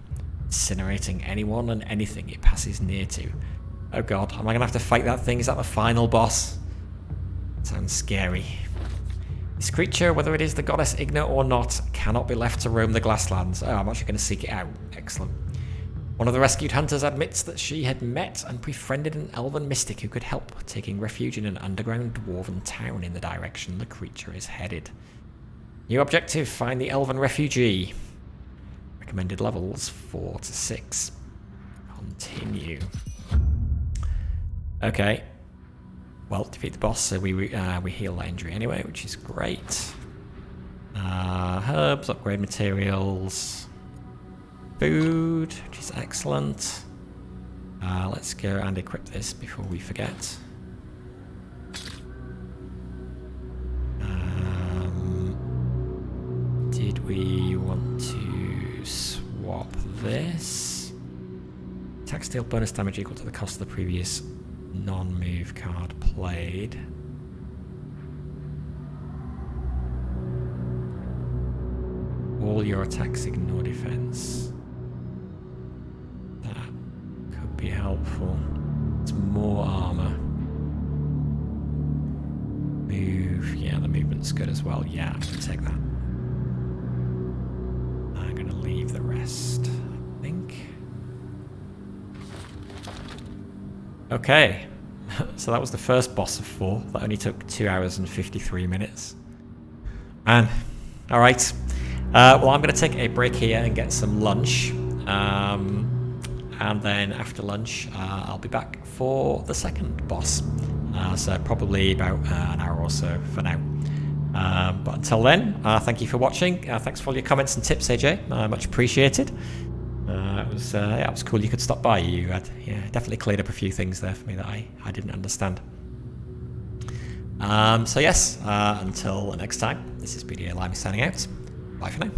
[SPEAKER 1] incinerating anyone and anything it passes near to. Oh god, am I gonna have to fight that thing? Is that the final boss? Sounds scary. This creature, whether it is the goddess Igna or not, cannot be left to roam the Glasslands. Oh, I'm actually gonna seek it out. Excellent. One of the rescued hunters admits that she had met and befriended an elven mystic who could help, taking refuge in an underground dwarven town in the direction the creature is headed. New objective, find the elven refugee. Recommended levels 4 to 6. Continue. Okay. Well, defeat the boss, so we heal that injury anyway, which is great. Herbs, upgrade materials. Food, which is excellent. Let's go and equip this before we forget. Did we want to swap this? Attack steal bonus damage equal to the cost of the previous non-move card played. All your attacks ignore defense. That could be helpful. It's more armor. Move, yeah, the movement's good as well. Yeah, I can take that. I'm gonna leave the rest, I think. Okay, so that was the first boss of 4. That only took 2 hours and 53 minutes. Man, alright. Well, I'm going to take a break here and get some lunch. And then after lunch, I'll be back for the second boss. So probably about an hour or so for now. But until then, thank you for watching. Thanks for all your comments and tips, AJ. Much appreciated. It was cool you could stop by. You had definitely cleared up a few things there for me that I didn't understand. So yes, until next time, this is BDA Limey signing out. Bye for now.